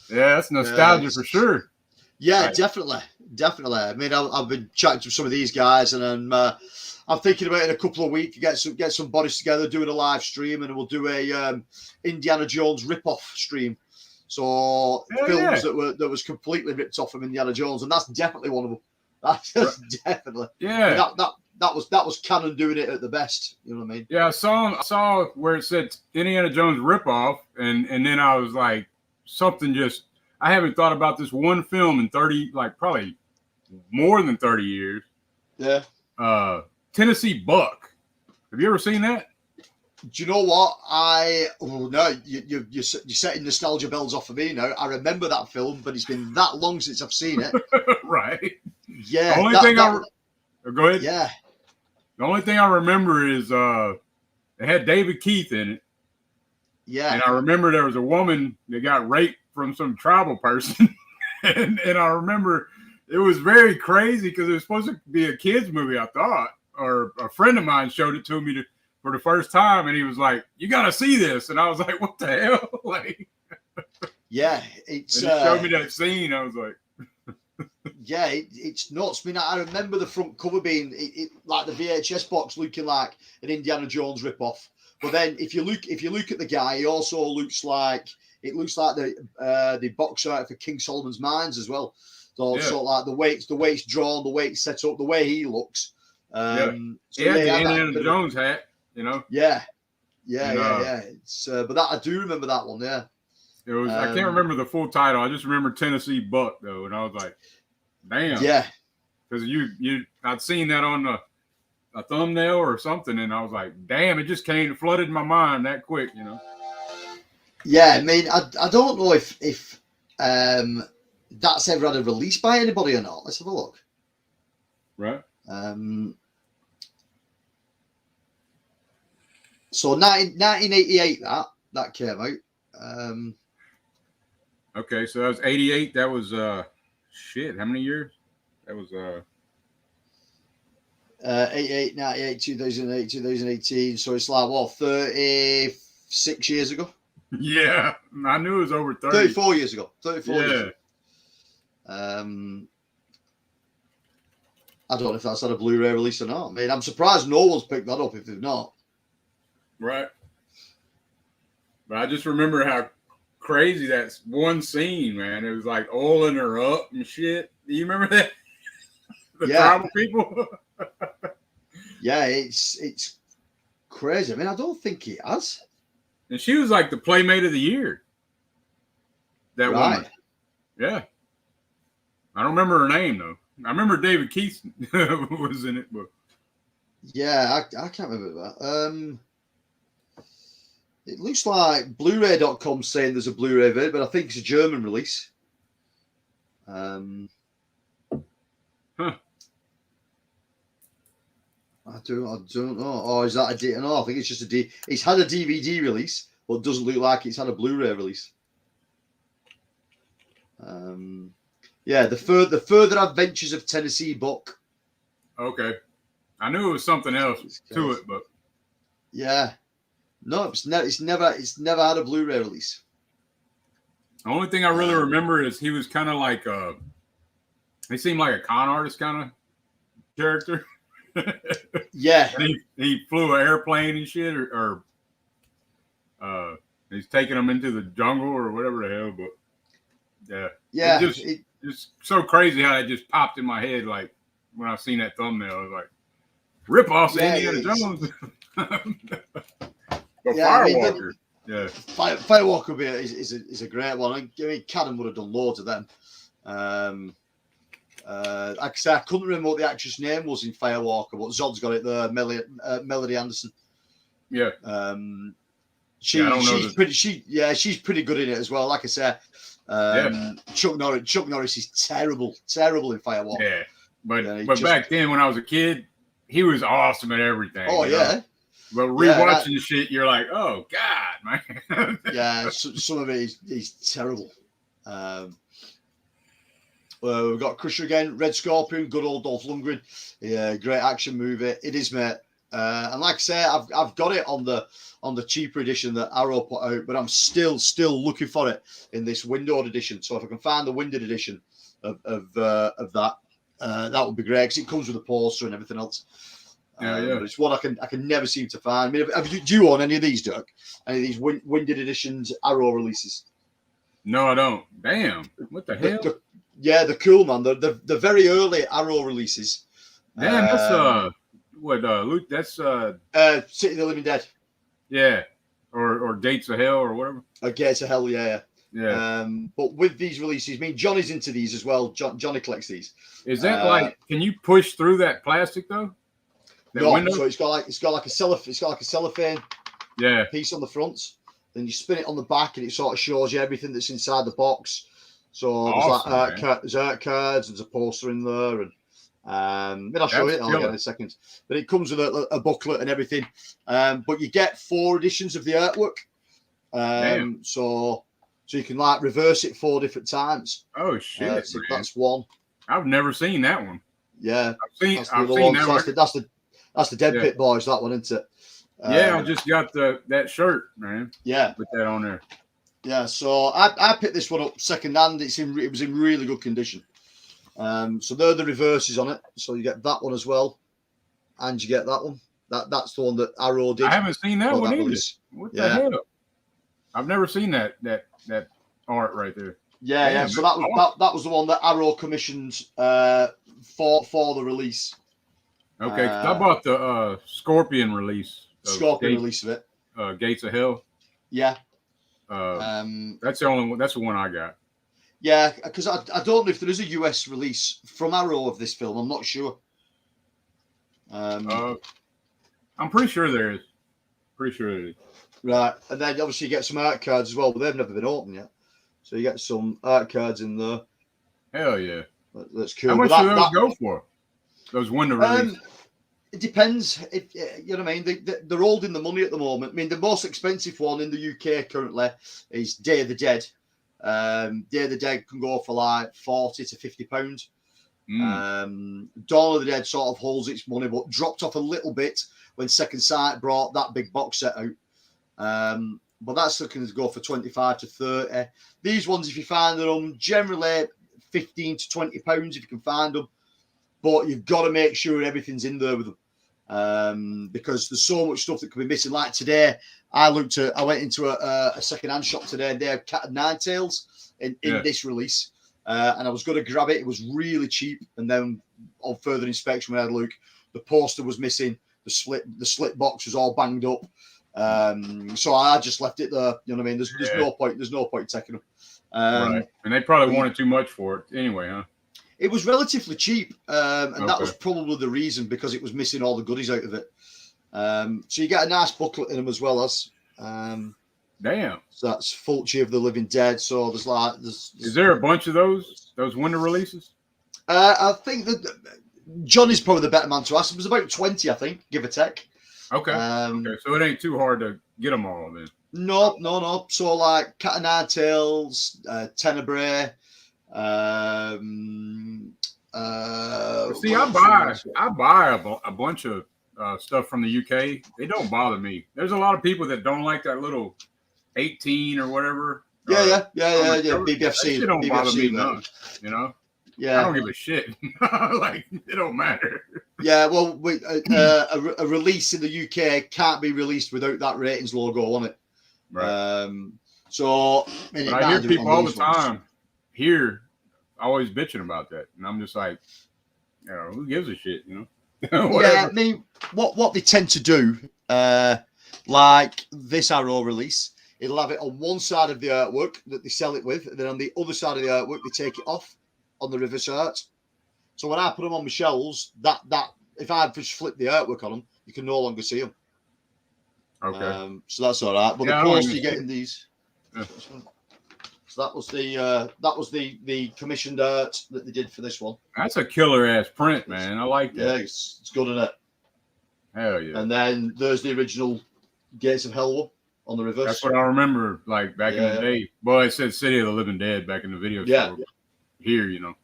yeah, that's nostalgia for sure. Yeah, right. Definitely. I mean, I've been chatting to some of these guys, and I'm thinking about it in a couple of weeks. Get some bodies together, doing a live stream, and we'll do a Indiana Jones rip-off stream. So films that was completely ripped off from Indiana Jones, and that's definitely one of them. That's definitely. Yeah. That was canon doing it at the best. You know what I mean? Yeah, I saw where it said Indiana Jones ripoff, and then I was like, something just. I haven't thought about this one film in probably more than 30 years. Yeah. Tennessee Buck. Have you ever seen that? Do you know what? You're setting nostalgia bells off for me now. I remember that film, but it's been that long since I've seen it. Right. Yeah. The only thing go ahead. Yeah. The only thing I remember is it had David Keith in it. Yeah. And I remember there was a woman that got raped from some tribal person. and I remember it was very crazy because it was supposed to be a kid's movie, I thought. Or a friend of mine showed it to me for the first time, and he was like, "You got to see this," and I was like, "What the hell?" Like, yeah, it's. And he showed me that scene. I was like, "Yeah, it's nuts." I mean, I remember the front cover being like the VHS box looking like an Indiana Jones ripoff. But then, if you look at the guy, he also looks like the box art for King Solomon's Mines as well. So, so like the weight's drawn, the weight's set up, the way he looks. So the Indiana Jones hat, you know. Yeah. It's but that I do remember that one. Yeah, it was. I can't remember the full title. I just remember Tennessee Buck though, and I was like, "Damn." Yeah, because I'd seen that on a thumbnail or something, and I was like, "Damn!" It just flooded my mind that quick, you know. Yeah, I mean, I don't know if that's ever had a release by anybody or not. Let's have a look. Right. So 1988 that came out. Okay, so that was 88. That was shit. How many years? That was 88, 98, 2008, 2018. So it's like 36 years ago. Yeah, I knew it was over 30. 34 years ago. 34 years ago. I don't know if that's had a Blu-ray release or not. I mean, I'm surprised no one's picked that up if they've not. Right. But I just remember how crazy that one scene, man. It was like oiling her up and shit. Do you remember that? The tribal people? Yeah, it's crazy. I mean, I don't think he has. And she was like the Playmate of the Year. That woman. Yeah. I don't remember her name, though. I remember David Keith was in it, but yeah, I can't remember that. It looks like Blu-ray.com saying there's a Blu-ray version, but I think it's a German release. I don't know. Oh, is that a D? No, I think it's just a D. It's had a DVD release, but it doesn't look like it's had a Blu-ray release. Yeah, the Further Adventures of Tennessee Buck. Okay, I knew it was something else to it, but yeah, no, it's never had a Blu-ray release. The only thing I really remember is he was kind of like he seemed like a con artist kind of character. Yeah, and he flew an airplane and shit, or he's taking them into the jungle or whatever the hell. But yeah, it's so crazy how it just popped in my head. Like when I seen that thumbnail, I was like, "Rip off Indiana Jones." Firewalker. Firewalker is a great one. I mean, Cannon would have done loads of them. Like I said, I couldn't remember what the actress' name was in Firewalker, but Zod's got it there. Melody Anderson. Yeah. She's pretty good in it as well. Like I said, Chuck Norris is terrible in Firewalker. Yeah, but back then when I was a kid, he was awesome at everything. Oh yeah. But rewatching the shit, you're like, oh God, man. Yeah, some of it is terrible. We've got Crusher again, Red Scorpion, good old Dolph Lundgren. Yeah, great action movie. It is, mate. And like I say, I've got it on the cheaper edition that Arrow put out, but I'm still looking for it in this windowed edition. So if I can find the windowed edition of that, that would be great because it comes with a poster and everything else. But it's one I can never seem to find. I mean, do you own any of these, Dirk? Any of these winded editions Arrow releases? No, I don't. Damn, what the hell? They're cool, man. The very early Arrow releases. Damn, that's Luke. That's City of the Living Dead. Yeah, or Gates of Hell or whatever. Gates of Hell, yeah. Yeah. But with these releases, I mean, Johnny's into these as well. Johnny collects these. Is that like? Can you push through that plastic though? No, so it's got like a cellophane piece on the front. Then you spin it on the back, and it sort of shows you everything that's inside the box. So there's art cards, there's a poster in there, and I'll show you it again in a second. But it comes with a booklet and everything. But you get 4 editions of the artwork. So you can like reverse it 4 different times. Oh shit! So that's one. I've never seen that one. Yeah, I've seen that one. That's the Dead Pit Boys, that one, isn't it? I just got that shirt, man. Yeah, with that on there. Yeah, so I picked this one up second hand. It was in really good condition. So they're the reverses on it. So you get that one as well, and you get that one. That's the one that Arrow did. I haven't seen that one either. What the hell? I've never seen that art right there. Yeah, yeah. So that was the one that Arrow commissioned for the release. Okay, I bought the Scorpion release. Release of it. Gates of Hell. Yeah. That's the only one. That's the one I got. Yeah, because I don't know if there is a US release from Arrow of this film. I'm not sure. I'm pretty sure there is. Pretty sure there is. Right, and then obviously you get some art cards as well, but they've never been opened yet. So you get some art cards in there. Hell yeah. That's cool. How much do those go for? Those window releases? It depends. You know what I mean? They're holding the money at the moment. I mean, the most expensive one in the UK currently is Day of the Dead. Day of the Dead can go for like £40 to £50. Dawn of the Dead sort of holds its money, but dropped off a little bit when Second Sight brought that big box set out. but that's looking to go for 25 to 30. These ones, if you find them, generally 15 to 20 pounds if you can find them. But you've got to make sure everything's in there with them, because there's so much stuff that could be missing. Like today, I went into a second-hand shop today, and they had cat and nine tails in this release, and I was going to grab it. It was really cheap, and then on further inspection, when I had a look, the poster was missing. The slit box was all banged up. So I just left it there. You know what I mean? There's no point. There's no point taking them. Right, and they probably wanted too much for it anyway, huh? It was relatively cheap, and that was probably the reason, because it was missing all the goodies out of it. So you get a nice booklet in them as well as. Damn. So that's Fulci of the Living Dead. So there's Is there a bunch of those winter releases? I think that John is probably the better man to ask. It was about 20, I think, give or take. Okay. Okay, so it ain't too hard to get them all then. No. So like Cat and Nine Tails, Tenebrae. See, I buy a bunch of stuff from the UK. They don't bother me. There's a lot of people that don't like that little 18 or whatever. Yeah. BBFC. That shit don't bother me none. You know. Yeah. I don't give a shit. Like, it don't matter. Yeah, well, a release in the UK can't be released without that ratings logo on it. Right. So I hear people all the time here always bitching about that, and I'm just like, you know, who gives a shit, you know? Yeah, I mean, what they tend to do, like this Arrow release, it'll have it on one side of the artwork that they sell it with, and then on the other side of the artwork they take it off on the reverse art. So when I put them on my shelves, that if I just flip the artwork on them, you can no longer see them. Okay. So that's all right. But the poster you get in these. Yeah. So that was the commissioned art that they did for this one. That's a killer ass print, man. I like that. Yeah, it's good, isn't it? Hell yeah. And then there's the original Gates of Hell one on the reverse. That's what I remember, like back in the day. Well, it said City of the Living Dead back in the video store. Here, you know.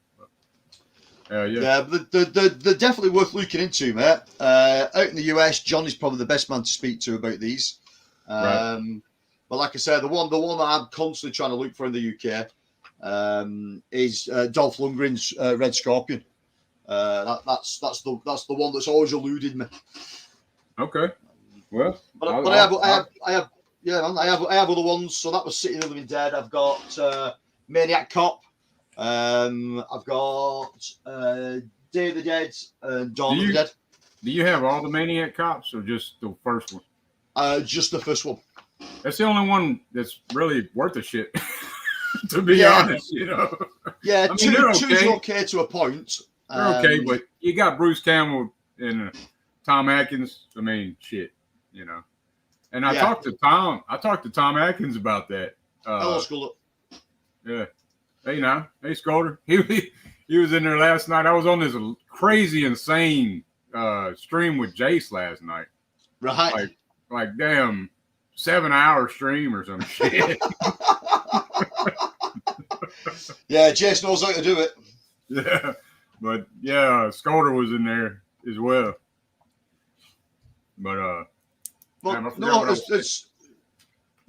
But they're definitely worth looking into, mate. Out in the US, John is probably the best man to speak to about these. Right. But like I said, the one that I'm constantly trying to look for in the UK is Dolph Lundgren's Red Scorpion. That's the one that's always eluded me. Okay. Well, I have other ones. So that was City of the Living Dead. I've got Maniac Cop. I've got Day of the Dead and Dawn of the Dead. Do you have all the Maniac Cops or just the first one? Just the first one. That's the only one that's really worth a shit, to be honest, you know. Yeah, I mean, two's okay to a point. They're okay, but you got Bruce Campbell and Tom Atkins. I mean, shit, you know. And I talked to Tom Atkins about that. Hello, Scully. Yeah. Hey, now. Hey, Scolder. He was in there last night. I was on this crazy, insane stream with Jace last night. Right. Like damn, 7-hour stream or some shit. Yeah, Jace knows how to do it. Yeah. But, yeah, Scolder was in there as well. But,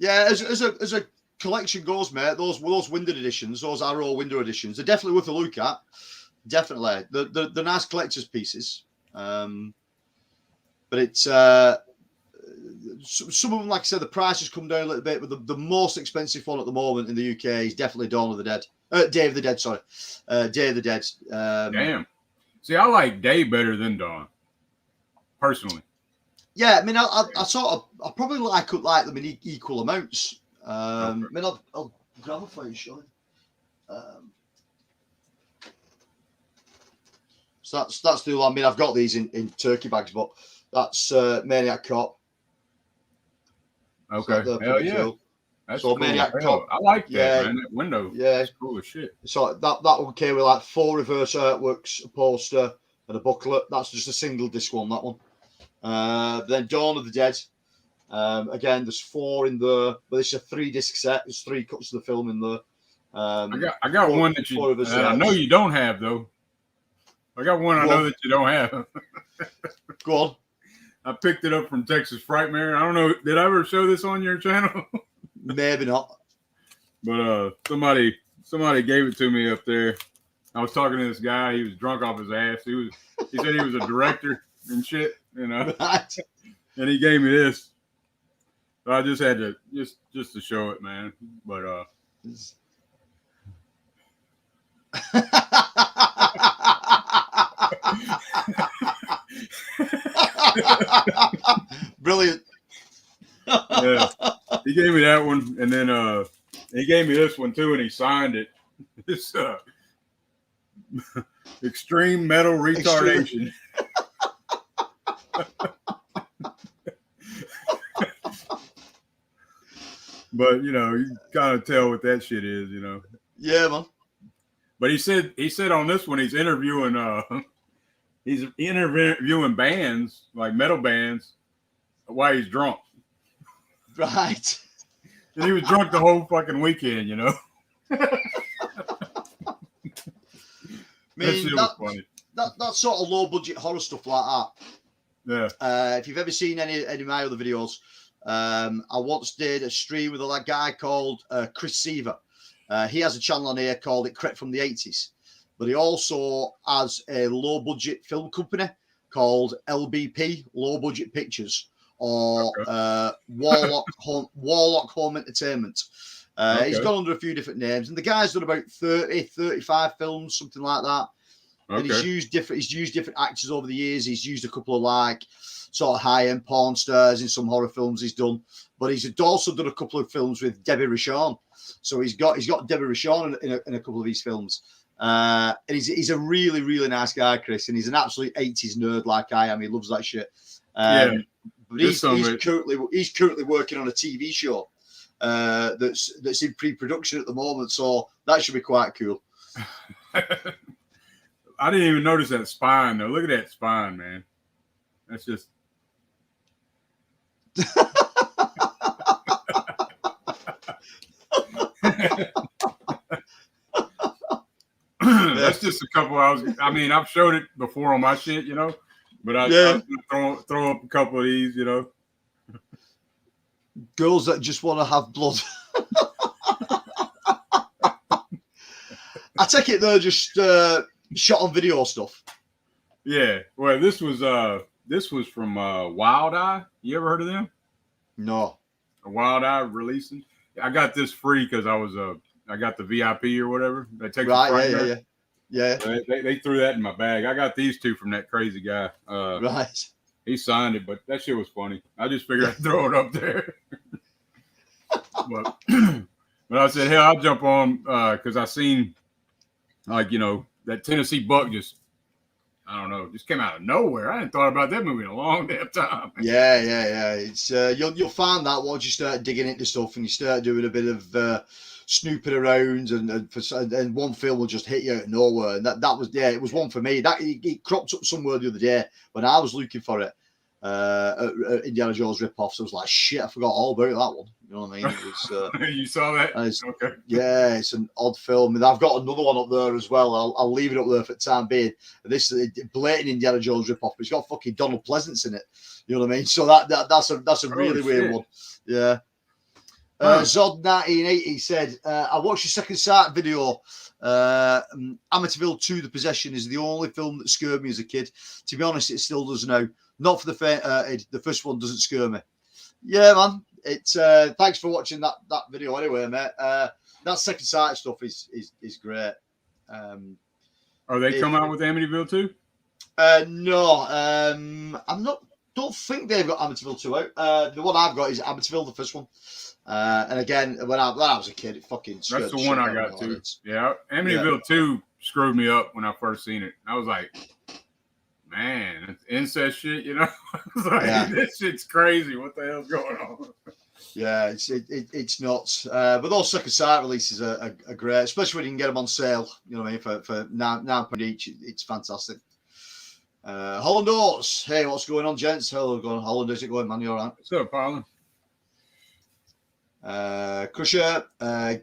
as a collection goes, mate, those window editions, those Arrow window editions, they're definitely worth a look at. Definitely. They're nice collector's pieces. But it's some of them, like I said, the price has come down a little bit, but the most expensive one at the moment in the UK is definitely Dawn of the Dead. Day of the Dead, sorry. Day of the Dead. Damn. See, I like Day better than Dawn, personally. Yeah, I mean, I probably like them in equal amounts. I mean, I'll grab a for you, Sean. So that's the one. I mean, I've got these in turkey bags, but that's Maniac Cop. Okay. Hell yeah. Cool. That's so cool. Maniac Cop. I like that, man. That window. Yeah. That's cool as shit. So that one came with like 4 reverse artworks, a poster, and a booklet. That's just a single disc one, that one. Then Dawn of the Dead. Again, there's 4 in there, but it's a 3-disc set. There's 3 cuts of the film in there. I got one that I know you don't have though. I got one I know that you don't have. Go on. I picked it up from Texas Frightmare. I don't know. Did I ever show this on your channel? Maybe not. But somebody gave it to me up there. I was talking to this guy. He was drunk off his ass. He said he was a director and shit, you know. Right. And he gave me this. So I just had to just to show it, man. But Brilliant. Yeah, he gave me that one, and then he gave me this one too, and he signed it. It's extreme metal retardation. But you know, you kind of tell what that shit is, you know. Yeah, man. But he said on this one he's interviewing bands, like metal bands, while he's drunk. Right. And he was drunk the whole fucking weekend, you know. I mean, that shit was funny. That sort of low budget horror stuff like that. Yeah. If you've ever seen any of my other videos, I once did a stream with a guy called Chris Seaver. He has a channel on here called It Crept from the 80s, but he also has a low budget film company called LBP, Low Budget Pictures, or Warlock Home Entertainment. He's gone under a few different names, and the guy's done about 30, 35 films, something like that. And he's used different actors over the years. He's used a couple of like sort of high-end porn stars in some horror films he's done, but he's also done a couple of films with Debbie Rochon. So he's got Debbie Rochon in a couple of these films. And he's a really, really nice guy, Chris, and he's an absolute 80s nerd like I am. He loves that shit. But he's currently working on a TV show that's in pre-production at the moment, so that should be quite cool. I didn't even notice that spine though. Look at that spine, man. That's just that's just a couple hours. I mean, I've showed it before on my shit, you know, but I was gonna throw up a couple of these, you know. Girls that just want to have blood. I take it they're just shot on video stuff. Yeah. Well, this was from Wild Eye. You ever heard of them? No. Wild Eye releasing. I got this free because I got the VIP or whatever. They take Yeah. They threw that in my bag. I got these two from that crazy guy. Right. He signed it, but that shit was funny. I just figured I'd throw it up there. but I said, hell, I'll jump on because I seen like, you know, that Tennessee Buck just came out of nowhere. I hadn't thought about that movie in a long damn time. Yeah. It's you'll find that once you start digging into stuff and you start doing a bit of snooping around, and one film will just hit you out of nowhere. And that was it was one for me. That it cropped up somewhere the other day when I was looking for it. Indiana Jones ripoff. So I was like, shit, I forgot all about that one. You know what I mean? It was, you saw that? Okay. Yeah, it's an odd film. And I've got another one up there as well. I'll leave it up there for the time being. This is a blatant Indiana Jones ripoff, but it's got fucking Donald Pleasance in it. You know what I mean? So that's a really weird one. Yeah. Zod 1980 said, I watched your second sight video. Amityville 2 The Possession is the only film that scared me as a kid. To be honest, it still does now. Not for the faint-hearted. The first one doesn't scare me. Yeah, man. It's thanks for watching that video anyway, mate. That second sight stuff is great. Are they come out with Amityville 2? No. Don't think they've got Amityville 2 out. The one I've got is Amityville, the first one. And again, when I was a kid, it fucking scared. That's the one I got too. Yeah, Amityville 2 screwed me up when I first seen it. I was like, man, it's incest shit, you know? I was like, this shit's crazy. What the hell's going on? Yeah, it's nuts. But those second sight releases are great, especially when you can get them on sale. You know what I mean? For £9 each, it's fantastic. Holland Oats, hey, what's going on, gents? Hello, Holland. How's it going, man? You all right? What's up, Harlan? Crusher,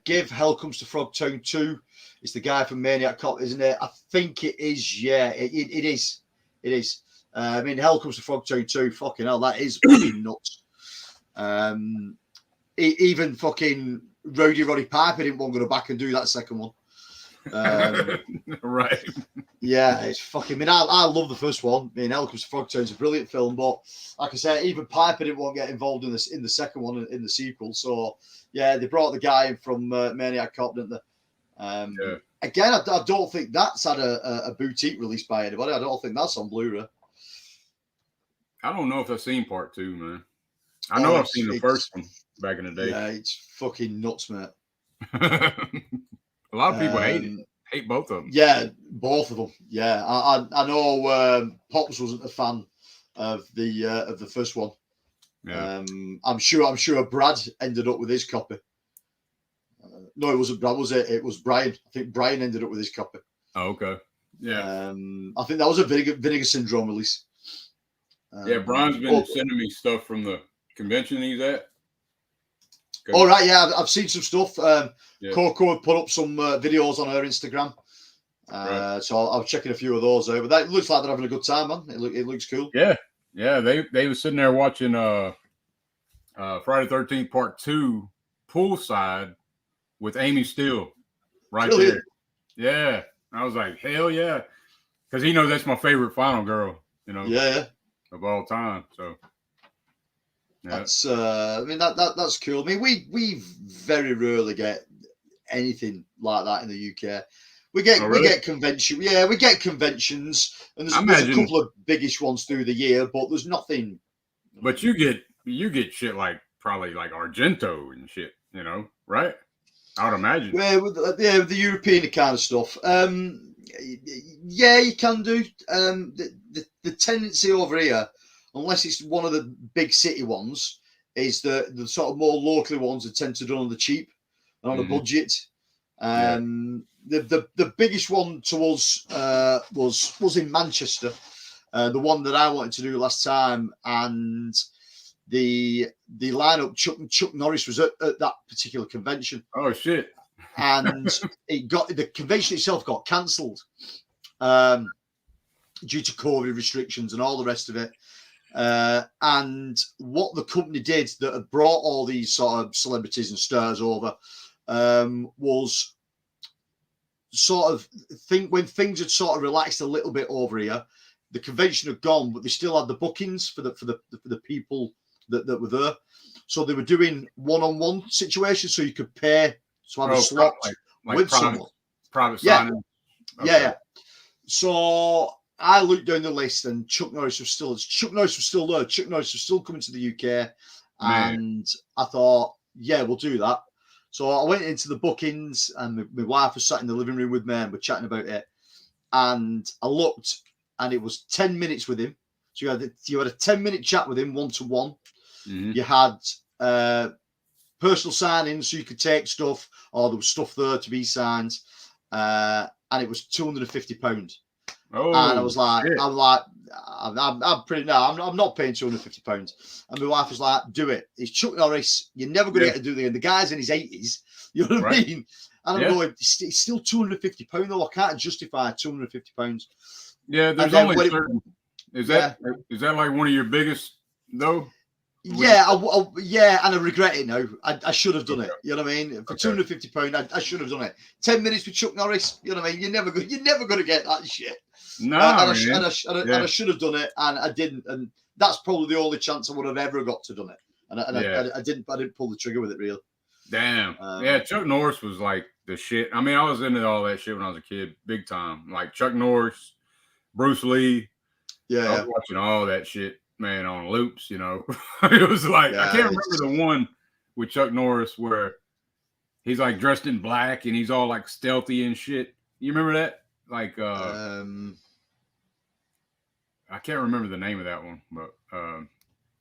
Give Hell Comes to Frogtown 2. It's the guy from Maniac Cop, isn't it? I think it is. Yeah, it is. It is. I mean, Hell Comes to Frogtown 2, fucking hell, that is fucking nuts. Even fucking Roddy Piper didn't want to go back and do that second one. Right. Yeah, it's fucking. I mean, I love the first one. I mean, Hell Comes to Frogtown's a brilliant film, but like I said, even Piper didn't want to get involved in this in the second one in the sequel. So yeah, they brought the guy in from Maniac Cop, didn't they? Again, I don't think that's had a boutique release by anybody. I don't think that's on Blu-ray. I don't know if I've seen part 2, man. I know I've seen the first one back in the day. Yeah, it's fucking nuts, mate. A lot of people hate it. Hate both of them. Yeah, both of them. Yeah, I know Pops wasn't a fan of the first one. Yeah. I'm sure Brad ended up with his copy. No, it wasn't Brad, was it? It was Brian. I think Brian ended up with his copy. Oh, okay. Yeah. I think that was a Vinegar Syndrome release. Yeah, Brian's been sending me stuff from the convention he's at. All right, yeah, I've seen some stuff. Coco had put up some videos on her Instagram. Right. So I was checking a few of those over. That looks like they're having a good time, man. It looks cool. Yeah. They were sitting there watching Friday the 13th Part 2 poolside with Amy Steele right there. Yeah. I was like, hell yeah. Because he knows that's my favorite final girl, Yeah. Of all time. So yeah. That's I mean that's cool. I mean we very rarely get anything like that in the UK. We get convention. Yeah, we get conventions, and there's a couple of biggish ones through the year, but there's nothing. But you get shit like probably like Argento and shit, right? I would imagine. Well, with the European kind of stuff. Yeah, you can do. The tendency over here, unless it's one of the big city ones, is the sort of more locally ones that tend to do on the cheap and on a budget. The biggest one to us was in Manchester, the one that I wanted to do last time, and the lineup Chuck Norris was at that particular convention. Oh shit! And the convention itself got cancelled due to COVID restrictions and all the rest of it. And what the company did that had brought all these sort of celebrities and stars over was sort of when things had sort of relaxed a little bit over here, the convention had gone, but they still had the bookings for the people that were there. So they were doing one-on-one situations, so you could pay to have a slot like with someone. Private signing. Okay. Yeah. So I looked down the list, and Chuck Norris was still there. Chuck Norris was still coming to the UK, and I thought, yeah, we'll do that. So I went into the bookings, and my wife was sat in the living room with me, and we're chatting about it. And I looked, and it was 10 minutes with him. So you had a 10-minute chat with him, one-to-one. Mm-hmm. You had personal signings, so you could take stuff, or there was stuff there to be signed, and it was £250. Oh, and I was like, shit. I'm not paying £250. And my wife was like, do it. It's Chuck Norris. You're never going to get to do it. And the guy's in his 80s. You know what I mean? And I'm going, it's still £250 though. I can't justify £250. Yeah, there's only certain. Is that like one of your biggest though? Yeah, and I regret it now. I should have done it. You know what I mean? For £250, I should have done it. 10 minutes with Chuck Norris. You know what I mean? You're never going to get that shit. No, and I should have done it, and I didn't. And that's probably the only chance I would have ever got to done it. And I didn't pull the trigger with it, really. Damn. Chuck Norris was like the shit. I mean, I was into all that shit when I was a kid, big time. Like Chuck Norris, Bruce Lee. Yeah, I was watching all that shit, man, on loops. It was like I can't remember the one with Chuck Norris where he's like dressed in black and he's all like stealthy and shit. You remember that? Like, I can't remember the name of that one, but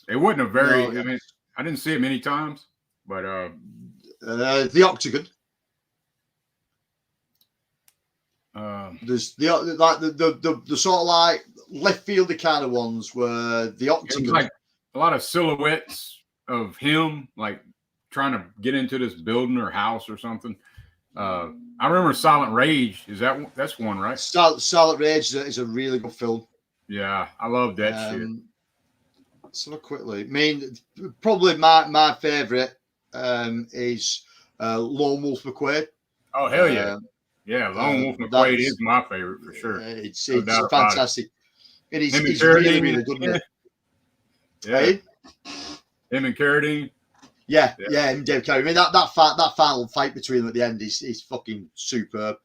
it wasn't a very. I mean, I didn't see it many times, but the Octagon. There's the sort of like left fieldy kind of ones where the Octagon, like a lot of silhouettes of him, like trying to get into this building or house or something. I remember Silent Rage. That's one, right? Silent Rage is a really good film. Yeah, I love that shit. So quickly, I mean, probably my favourite is Lone Wolf McQuaid. Oh hell yeah, yeah. Lone Wolf McQuaid is my favorite for sure. It's No doubt about fantastic. And Him and he's really, Carradine, really good in it. yeah. Hey? Him and Carradine. Yeah, and Dave Carey. I mean, that final fight between them at the end is fucking superb. I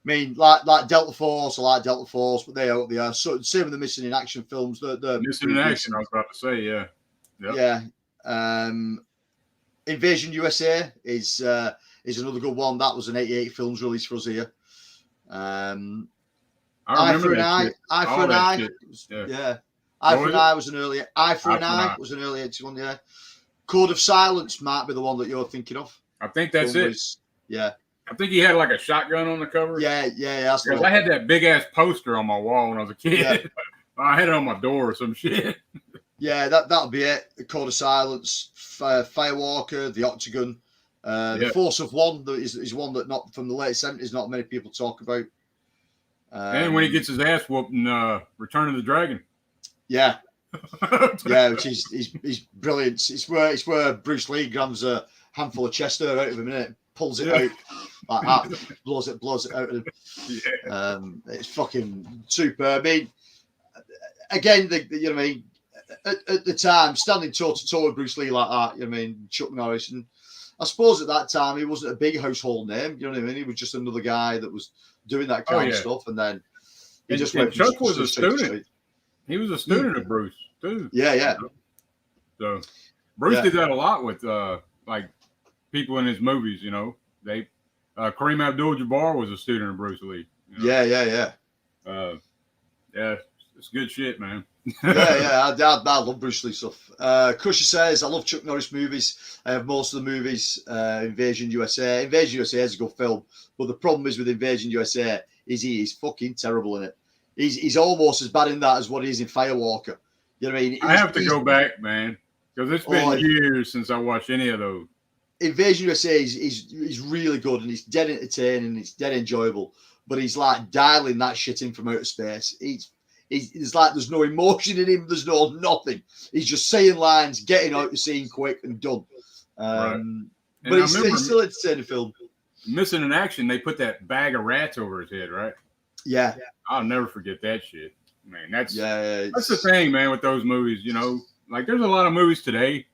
mean, like Delta Force, I like Delta Force, but they are so same with the missing in action films. They're Missing in action. I was about to say, yeah, yep. Yeah. Invasion USA is another good one. That was an '88 films release for us here. I remember Eye for an Eye. Yeah. Eye for an Eye was an early. Eye for an Eye was an early '81. Yeah. Code of Silence might be the one that you're thinking of. I think that's it. Yeah. I think he had like a shotgun on the cover. Yeah. That's the one. I had that big ass poster on my wall when I was a kid. Yeah. I had it on my door or some shit. Yeah, that'll be it. The Code of Silence, Firewalker, The Octagon, The Force of One is one that not from the late '70s. Not many people talk about. And when he gets his ass whooped in Return of the Dragon. Yeah. Yeah, which is brilliant. It's where Bruce Lee grabs a handful of chest hair out of him, and pulls it out like that, blows it out of him. Yeah. It's fucking superb. I mean, again, you know what I mean. At the time, standing toe to toe with Bruce Lee like that, you know what I mean, Chuck Norris, and I suppose at that time he wasn't a big household name. You know what I mean? He was just another guy that was doing that kind of stuff, and then he just went. Chuck was a student. He was a student of Bruce too. Yeah. So Bruce did that a lot with like people in his movies. You know, Kareem Abdul-Jabbar was a student of Bruce Lee. You know? Yeah. It's good shit, man. I love Bruce Lee stuff. Crusher says, I love Chuck Norris movies. I have most of the movies. Invasion USA. Invasion USA is a good film, but the problem is with Invasion USA is he is fucking terrible in it. He's almost as bad in that as what he is in Firewalker. You know what I mean? I have to go back, man, because it's been years since I watched any of those. Invasion USA is really good, and it's dead entertaining, and it's dead enjoyable. But he's like dialing that shit in from outer space. It's like there's no emotion in him. There's no nothing. He's just saying lines, getting out the scene quick and done. Right. But he's still entertaining film. Missing in Action, they put that bag of rats over his head, right? Yeah. I'll never forget that shit. Man, that's the thing, man, with those movies, you know. Like, there's a lot of movies today.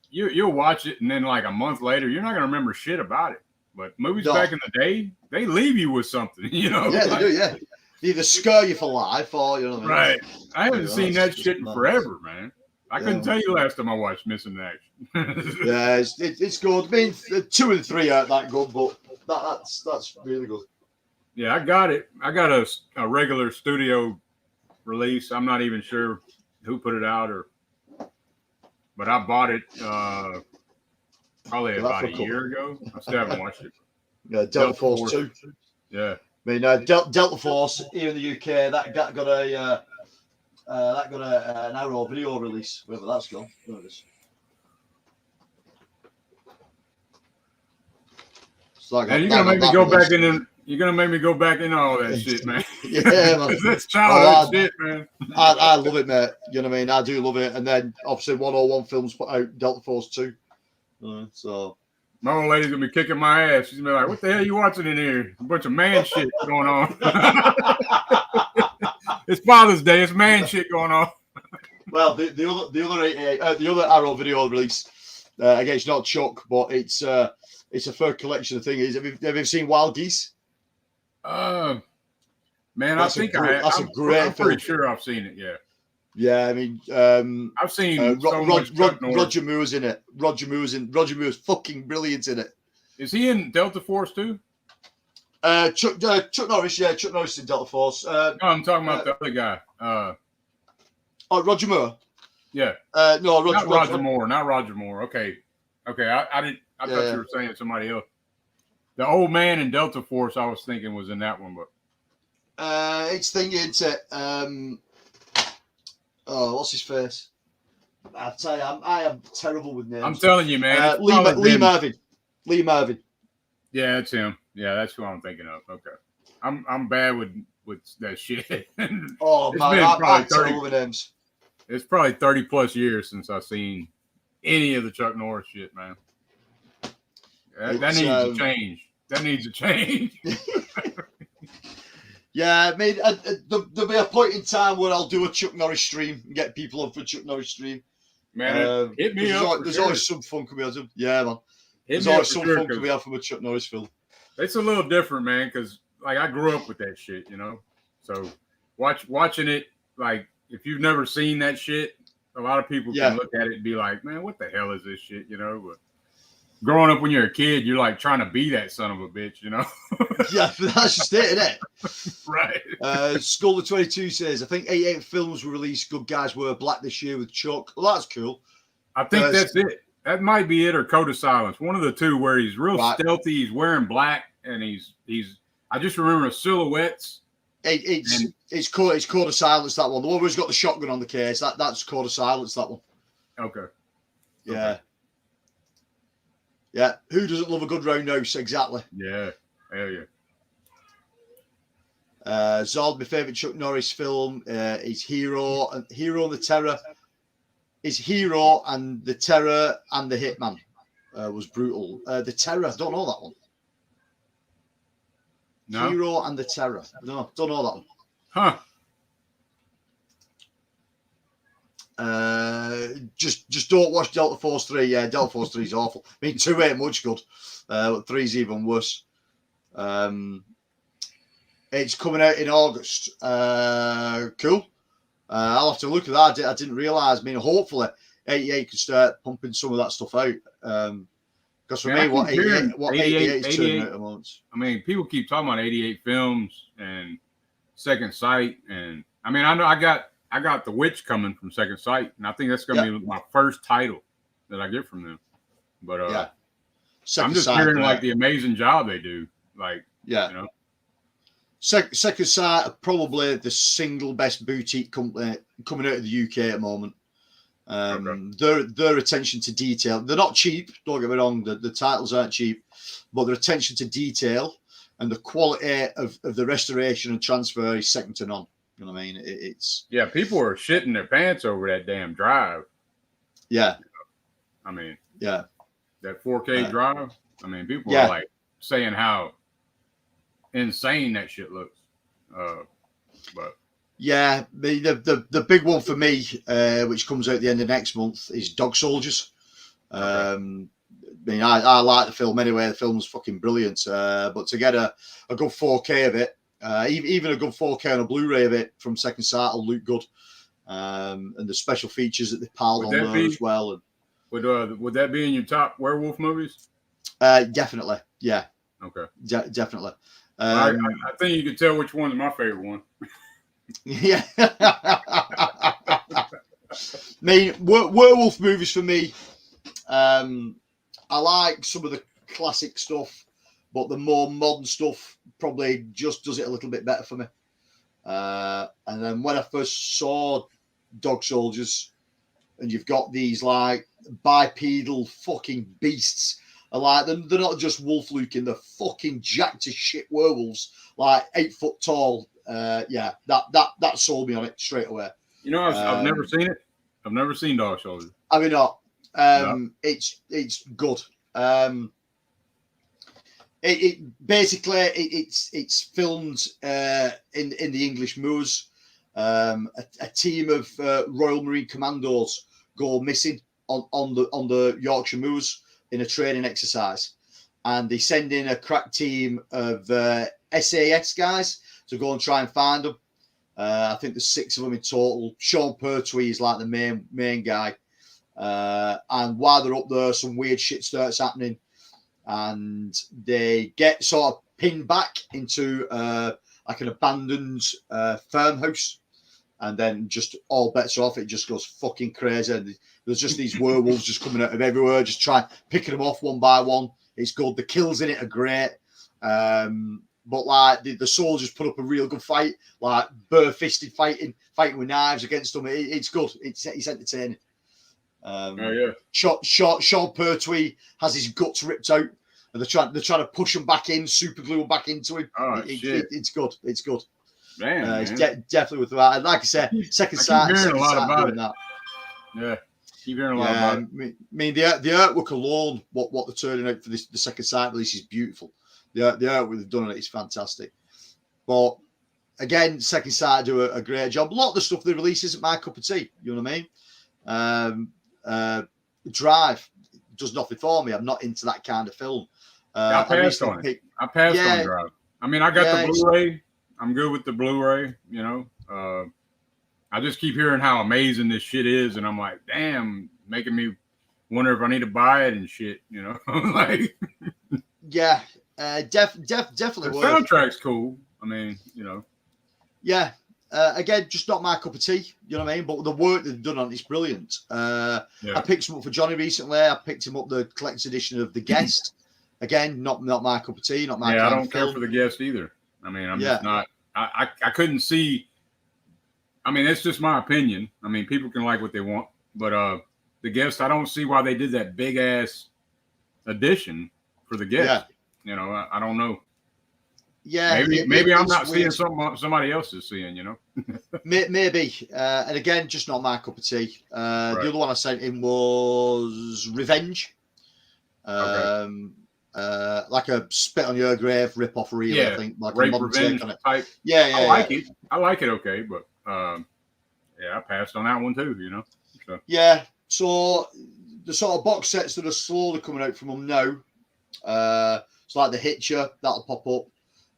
You'll watch it, and then like a month later, you're not going to remember shit about it. But movies back in the day, they leave you with something, you know? Yeah, they do, yeah. They either scare you for life or, you know what I mean? Right. I haven't seen that shit in forever, man. I couldn't tell you last time I watched Missing in Action. Yeah, it's good. I mean, 2 and 3 aren't that good, but that's really good. Yeah, I got it. I got a regular studio release. I'm not even sure who put it out, but I bought it probably about a year ago. I still haven't watched it. Yeah, Delta Force 2. Yeah. I mean, Delta Force here in the UK that got an Arrow video release. Wherever that's gone. There it is. So you're gonna make me go back in and you're gonna make me go back into all that shit, man. Yeah, man. That's childhood shit, man. I love it, mate. You know what I mean? I do love it. And then obviously 101 Films put out Delta Force 2. So my old lady's gonna be kicking my ass. She's gonna be like, "What the hell are you watching in here? A bunch of man shit going on." It's Father's Day. It's man shit going on. Well, the other Arrow video release, again, it's not Chuck, but it's a third collection of things. Have you seen Wild Geese? Man, That's I'm pretty sure I've seen it. Yeah. Yeah, I mean, I've seen Roger Moore's in it. Roger Moore's fucking brilliant in it. Is he in Delta Force too? Chuck Norris, Chuck Norris in Delta Force. No, I'm talking about the other guy. Roger Moore. Yeah. No, Roger Moore. Not Roger Moore. Okay. I thought you were saying somebody else. The old man in Delta Force, I was thinking was in that one, but it's thinking it's what's his face? I tell you, I am terrible with names. I'm telling you, man. Lee Marvin. Yeah, that's him. Yeah, that's who I'm thinking of. Okay, I'm bad with with that shit. And Oh it's man, been probably I'm terrible with names. It's probably 30 plus years since I've seen any of the Chuck Norris shit, man. That needs to change. That needs to change. Yeah, I mean, there'll be a point in time where I'll do a Chuck Norris stream and get people on for a Chuck Norris stream. Man, hit me up. There's always some fun coming out of it. Yeah, man. There's always some fun coming out from a Chuck Norris film. It's a little different, man, because like I grew up with that shit, you know. So watching it, like if you've never seen that shit, a lot of people can look at it and be like, man, what the hell is this shit, you know? But growing up when you're a kid, you're like trying to be that son of a bitch, you know? Yeah, that's just it, isn't it? Right. Skull 22 says, I think 88 films were released. Good Guys Wear Black this year with Chuck. Well, that's cool. I think that's it. That might be it, or Code of Silence. One of the two, where he's real stealthy. He's wearing black, and he's. I just remember silhouettes. It's Code of Silence, that one. The one who's got the shotgun on the case. That's Code of Silence, that one. Okay. Yeah. Okay. Yeah. Who doesn't love a good roundhouse? Exactly. Yeah. Hell yeah. Zod, my favourite Chuck Norris film is Hero and the Terror. Is Hero and the Terror and the Hitman was brutal. The Terror, I don't know that one. No. Hero and the Terror. No, don't know that one. Huh. Just don't watch Delta Force 3. Yeah, Delta Force 3 is awful. I mean, 2 ain't much good. 3's even worse. It's coming out in August. Cool. I'll have to look at that. I didn't realise. I mean, hopefully 88 can start pumping some of that stuff out. Because for me, what 88 is turning out at the moment. I mean, people keep talking about 88 films and Second Sight, and I mean, I know I got The Witch coming from Second Sight, and I think that's going to be my first title that I get from them. But I'm just hearing like the amazing job they do. Like, you know. Second Sight are probably the single best boutique company coming out of the UK at the moment. Their attention to detail, they're not cheap, don't get me wrong, the titles aren't cheap, but their attention to detail and the quality of the restoration and transfer is second to none. You know what I mean? It's people are shitting their pants over that damn drive. Yeah. I mean, that 4K drive. I mean, people are like saying how insane that shit looks. But yeah, the big one for me, which comes out the end of next month, is Dog Soldiers. I mean, I like the film anyway. The film's fucking brilliant. But to get a good 4K of it, even a good 4K on a Blu-ray of it from Second Sight will look good. And the special features that they piled on there as well. And would that be in your top werewolf movies? Definitely, yeah. Okay, definitely. I think you can tell which one's my favorite one. Yeah. I mean, werewolf movies for me, I like some of the classic stuff, but the more modern stuff probably just does it a little bit better for me. And then when I first saw Dog Soldiers, and you've got these like bipedal fucking beasts, I like them. They're not just wolf looking; they're fucking jacked as shit werewolves, like 8 foot tall. That sold me on it straight away. You know, I've never seen it. I've never seen Dog Soldiers. I mean, not. No. It's good. It's filmed in the English moors. A team of Royal Marine Commandos go missing on the Yorkshire moors in a training exercise, and they send in a crack team of SAS guys to go and try and find them. I think there's 6 of them in total. Sean Pertwee is like the main guy. And while they're up there, some weird shit starts happening, and they get sort of pinned back into like an abandoned farmhouse, and then just all bets are off. It just goes fucking crazy. And there's just these werewolves just coming out of everywhere, just picking them off one by one. It's good. The kills in it are great. But like the soldiers put up a real good fight, like bare-fisted fighting with knives against them. It's good. It's entertaining. Sean Pertwee has his guts ripped out, and they're trying to push him back in, super glue him back into him. It's good. It's good. Damn, It's man. definitely with that. Like I said, second keep sight hearing a lot doing about it. that. Yeah, keep hearing a lot about it. I mean, the artwork alone, what they're turning out for the second sight release is beautiful. The artwork they've done on it is fantastic. But again, second sight do a great job. A lot of the stuff they release isn't my cup of tea. You know what I mean? Drive does nothing for me. I'm not into that kind of film. I passed on it. I passed on Drive. I mean, I got the Blu-ray. I'm good with the Blu-ray. You know, I just keep hearing how amazing this shit is, and I'm like, damn, making me wonder if I need to buy it and shit. You know, like, yeah, definitely. The soundtrack's cool. I mean, you know, yeah. Again, just not my cup of tea. You know what I mean? But the work they've done on it's brilliant. I picked some up for Johnny recently. I picked him up the collector's edition of The Guest. Again, not my cup of tea. Not my. I don't care for The Guest either. I mean, I'm just not. I couldn't see. I mean, it's just my opinion. I mean, people can like what they want, but The Guest, I don't see why they did that big ass edition for The Guest. You know, I don't know. Yeah, maybe I'm not seeing something somebody else is seeing. You know, maybe. And again, just not my cup of tea. The other one I sent in was Revenge. Like a spit on your grave rip off reel. I think like rape a revenge on it. Type. I like it. I like it. Okay, but I passed on that one too. You know. So. Yeah. So the sort of box sets that are slowly coming out from them now. It's like The Hitcher that'll pop up.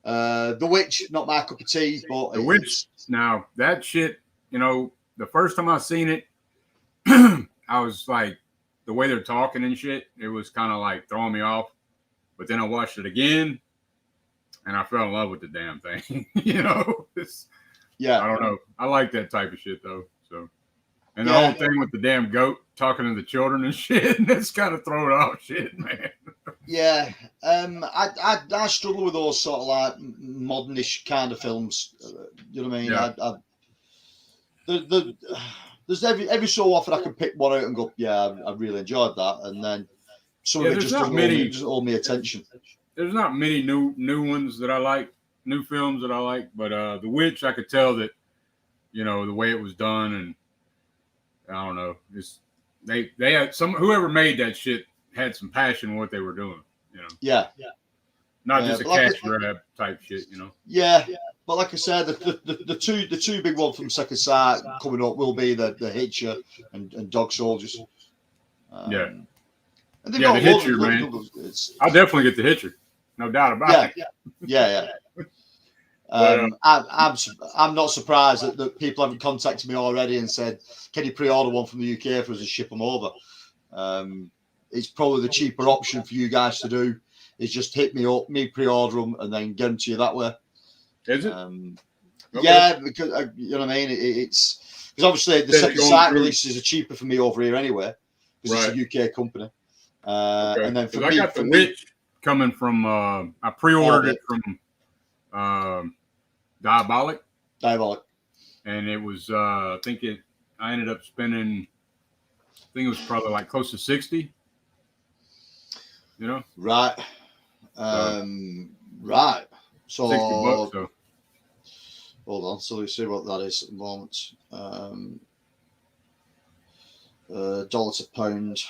The Witch, not my cup of tea, but The Witch. Now that shit, you know, the first time I seen it, I was like, the way they're talking and shit, it was kind of like throwing me off. But then I watched it again, and I fell in love with the damn thing. You know, I don't know. I like that type of shit though. So, and the whole thing with the damn goat talking to the children and shit, that's kind of throwing off shit, man. Yeah, I struggle with those sort of like modernish kind of films. You know what I mean? Yeah. There's every so often I can pick one out and go, yeah, I really enjoyed that, and then some of it just doesn't hold me attention. There's not many new ones that I like, new films that I like, but The Witch, I could tell that, you know, the way it was done, and I don't know, they had whoever made that shit had some passion in what they were doing, you know. Yeah. Not just a cash grab type shit, you know. Yeah. But like I said, the two big ones from second sight coming up will be the Hitcher and Dog Soldiers. And the Hitcher, man. I'll definitely get the Hitcher, no doubt about it. Yeah. I'm not surprised that people haven't contacted me already and said, "Can you pre-order one from the UK for us and ship them over?" It's probably the cheaper option for you guys to do. Is just hit me up, me pre-order them, and then get them to you that way. Is it? Yeah, because you know what I mean. It's because obviously the second sight releases are cheaper for me over here anyway, because it's a UK company. And then for me, I got the Witch coming from. I pre-ordered it from Diabolic, and it was. I ended up spending. I think it was probably like close to 60. You know. Right. Right. So $60. So. Hold on. So let's see what that is at the moment. Dollar to pound.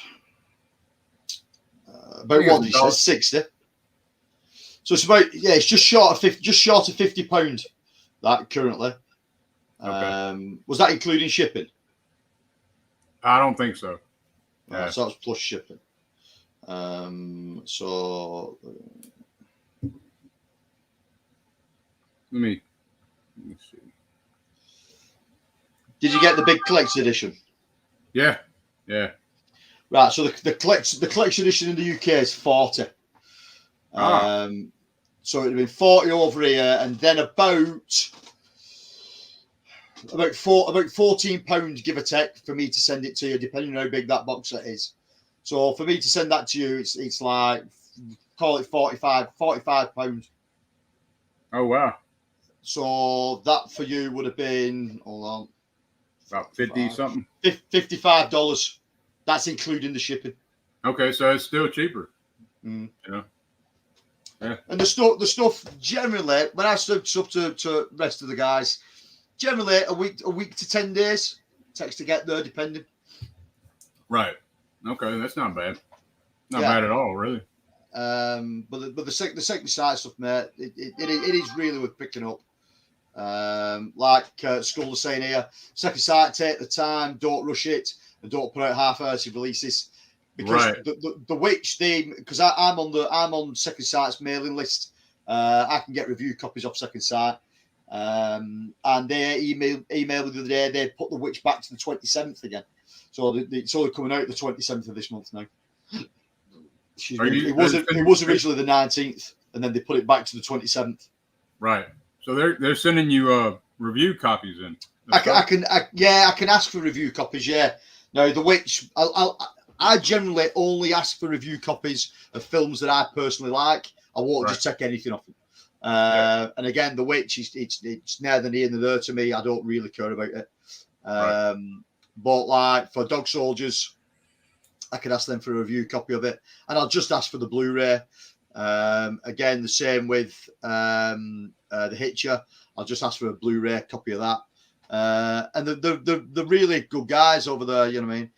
About what did you say? 60. So it's about it's just short of 50. Just short of £50. That currently. Okay. Was that including shipping? I don't think so. So that's plus shipping. So let me see. Did you get the big collector's edition? Yeah. Right. So the collector's edition in the UK is 40. So it'd have been 40 over here, and then about £14, give or take, for me to send it to you, depending on how big that box set is. So for me to send that to you, it's like, call it £45. Oh wow! So that for you would have been, hold on, about 50 something. $55. That's including the shipping. Okay, so it's still cheaper. You know. Yeah. And the stuff generally, when I send stuff to rest of the guys, generally a week to 10 days takes to get there, depending. Right. Okay, that's not bad. Not bad at all, really. But the second side stuff, mate, it is really worth picking up. Like Skull was saying here, second sight, take the time, don't rush it, and don't put out half-hearted releases. Because the Witch theme, because I'm on Second Sight's mailing list. I can get review copies of Second Sight. And they emailed me the other day. They put the Witch back to the 27th again, so it's only coming out the 27th of this month now. It was originally the 19th, and then they put it back to the 27th. Right. So they're sending you review copies in. I can ask for review copies. Yeah. Now the Witch, I generally only ask for review copies of films that I personally like. I won't just take anything off them. And again, the Witch it's neither near nor there to me. I don't really care about it. But like for Dog Soldiers, I can ask them for a review copy of it, and I'll just ask for the Blu-ray. Again, the same with the Hitcher. I'll just ask for a Blu-ray copy of that. And the really good guys over there, you know what I mean?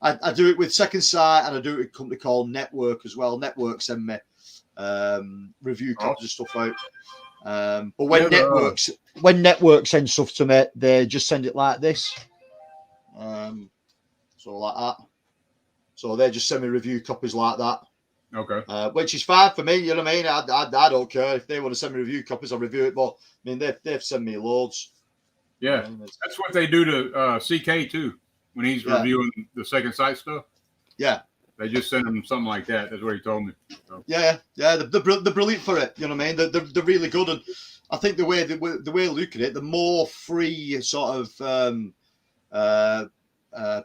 I do it with Second Sight, and I do it with a company called Network as well. Network send me review copies of stuff out. But when Network sends stuff to me, they just send it like this. So like that. So they just send me review copies like that. Okay. Which is fine for me, you know what I mean? I don't care. If they want to send me review copies, I'll review it. But I mean, they've sent me loads. Yeah, that's what they do to CK too when he's reviewing the Second Sight stuff. Yeah, they just send him something like that. That's what he told me. So. Yeah, they're brilliant for it. You know what I mean? They're really good, and I think the way I look at it, the more free sort of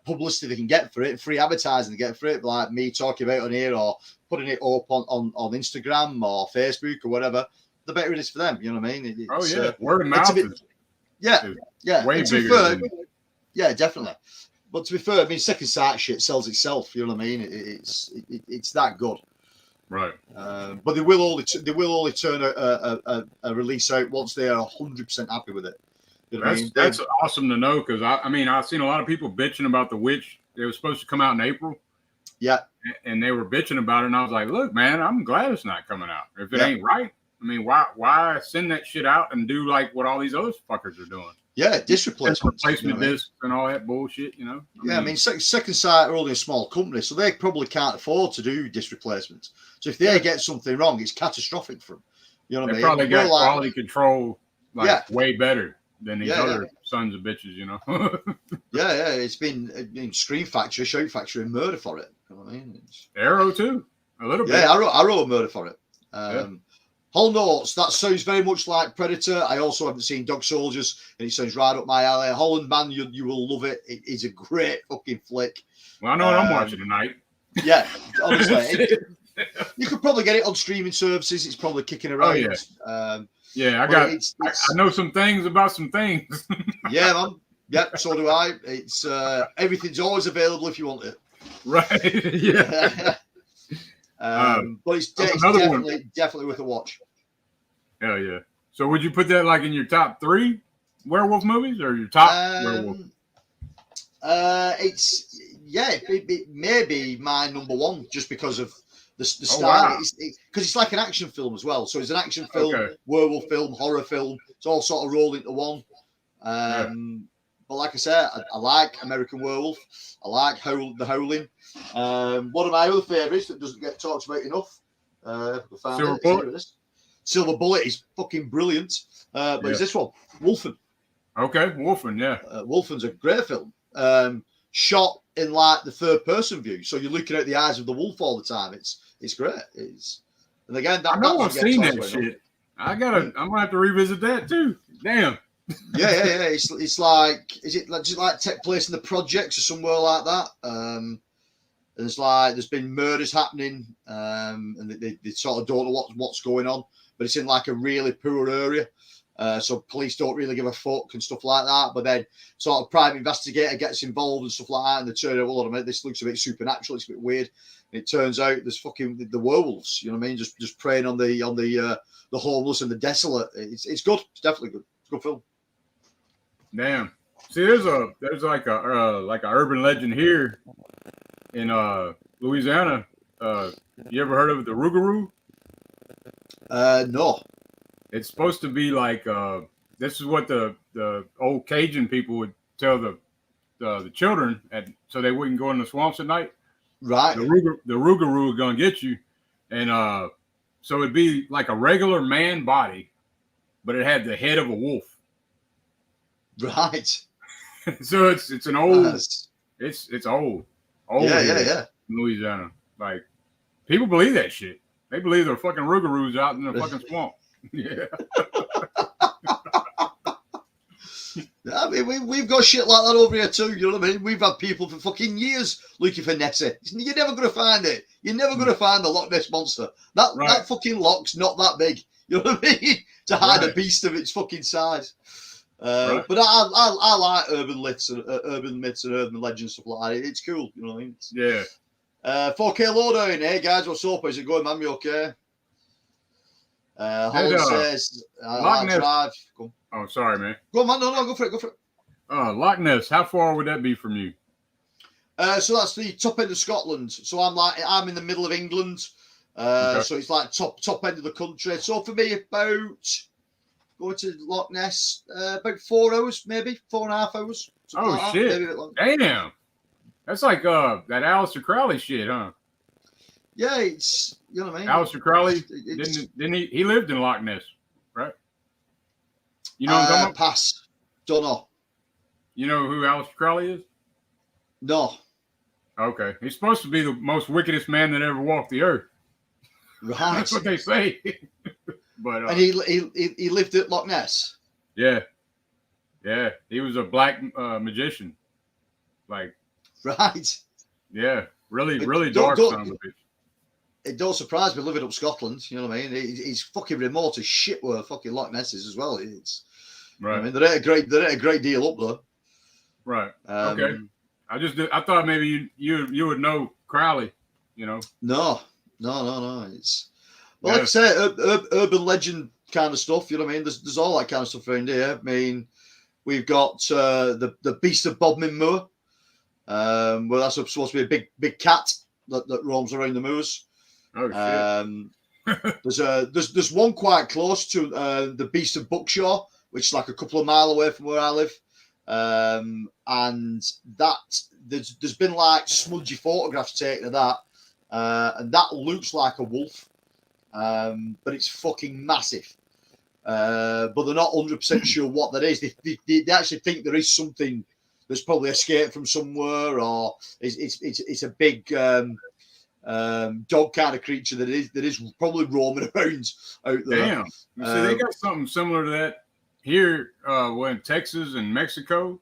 publicity they can get for it, free advertising they get for it, like me talking about it on here or putting it up on Instagram or Facebook or whatever, the better it is for them. You know what I mean? Word of mouth. Way bigger. Yeah, definitely. But to be fair, I mean, Second Sight shit sells itself. You know what I mean? It's that good. Right. But they will only turn a release out once they are 100% happy with it. You know that's awesome to know, because I've seen a lot of people bitching about The Witch. It was supposed to come out in April. Yeah. And they were bitching about it, and I was like, look, man, I'm glad it's not coming out. If it ain't right, I mean, why send that shit out and do like what all these other fuckers are doing? Yeah, disc replacement discs and all that bullshit, you know? I mean, Second Sight are only a small company, so they probably can't afford to do disc replacements. So if they get something wrong, it's catastrophic for them. You know what I mean? They probably got quality control way better than these other sons of bitches, you know? It's been Scream Factory, Shout Factory, and Murder for it. You know what I mean? Arrow too, a little bit. Yeah, Arrow and Murder for it. Whole Notes, that sounds very much like Predator. I also haven't seen Dog Soldiers, and it sounds right up my alley. Holland, man, you will love it. It is a great fucking flick. Well, I know what I'm watching tonight. Yeah, honestly. You could probably get it on streaming services. It's probably kicking around. Oh, yeah. I know some things about some things. Yeah, man. Yep, so do I. It's everything's always available if you want it. Right. Yeah. But it's definitely worth a watch. Hell yeah. So would you put that like in your top 3 werewolf movies, or your top werewolf? It may be my number 1, just because of the style. Wow. Because it's like an action film as well. So it's an action film, werewolf film, horror film. It's all sort of rolled into one. But like I said, I like American Werewolf. I like The Howling. One of my other favourites that doesn't get talked about enough. Silver Bullet. Silver Bullet is fucking brilliant. But it's this one, Wolfen. Okay, Wolfen, yeah. Wolfen's a great film. Shot in like the third person view. So you're looking at the eyes of the wolf all the time. It's great. And again, I know I've seen that shit. I'm gonna have to revisit that too. Damn. Yeah. It's like, is it just like take place in the projects or somewhere like that? And it's like there's been murders happening, and they sort of don't know what's going on, but it's in like a really poor area. So police don't really give a fuck and stuff like that. But then sort of private investigator gets involved and stuff like that, and they turn out, well, this looks a bit supernatural, it's a bit weird. And it turns out there's fucking the werewolves, you know what I mean? Just preying on the homeless and the desolate. It's good. It's definitely good. It's a good film. Damn. See, there's like a urban legend here in Louisiana. You ever heard of the Rougarou? No. It's supposed to be like this is what the old Cajun people would tell the children so they wouldn't go in the swamps at night. Right. The Rougarou are gonna get you, and so it'd be like a regular man body, but it had the head of a wolf. Right. So it's an old. Nice. It's old. Yeah. In Louisiana, like people believe that shit. They believe there are fucking Rougarous out in the fucking swamp. Yeah. I mean, we've got shit like that over here too. You know what I mean? We've had people for fucking years looking for Nessie. You're never going to find it. You're never going to find the Loch Ness monster. That fucking loch's not that big. You know what I mean? To hide a beast of its fucking size. But I like urban myths and urban legends, stuff like that. It's cool. You know what I mean? Yeah. 4K lowdown. Hey guys, what's up? How's it going, man? You okay? Holland says, I drive. Go. Oh, sorry, man. Go on, man. No, go for it. Loch Ness. How far would that be from you? So that's the top end of Scotland. So I'm in the middle of England. So it's like top end of the country. So for me, about going to Loch Ness, about 4 hours, maybe 4.5 hours. Oh like shit! Maybe a bit longer. Damn, that's like that Aleister Crowley shit, huh? Yeah, it's, you know what I mean. Aleister Crowley didn't he? He lived in Loch Ness, right? You know what I'm talking about? Pass. Don't know. You know who Aleister Crowley is? No. Okay, he's supposed to be the most wickedest man that ever walked the earth. Right. That's what they say. But and he lived at Loch Ness. Yeah, he was a black magician. Like, right. Yeah, really dark son of a bitch. It don't surprise me living up Scotland. You know what I mean? It's fucking remote as shit where fucking Loch Ness is as well. It's right. I mean, there ain't a great deal up there. Right. Okay. I thought maybe you would know Crowley. You know. No. It's like I say, urban legend kind of stuff. You know what I mean? There's all that kind of stuff around here. I mean, we've got the Beast of Bodmin Moor. Well, that's supposed to be a big cat that roams around the moors. Oh shit! There's one quite close to the Beast of Buckshaw, which is like a couple of miles away from where I live, and that there's been like smudgy photographs taken of that, and that looks like a wolf, but it's fucking massive. But they're not 100% sure what that is. They actually think there is something that's probably escaped from somewhere, or it's a big dog kind of creature that is probably roaming around out there. Damn. You see, they got something similar to that here, in Texas and Mexico,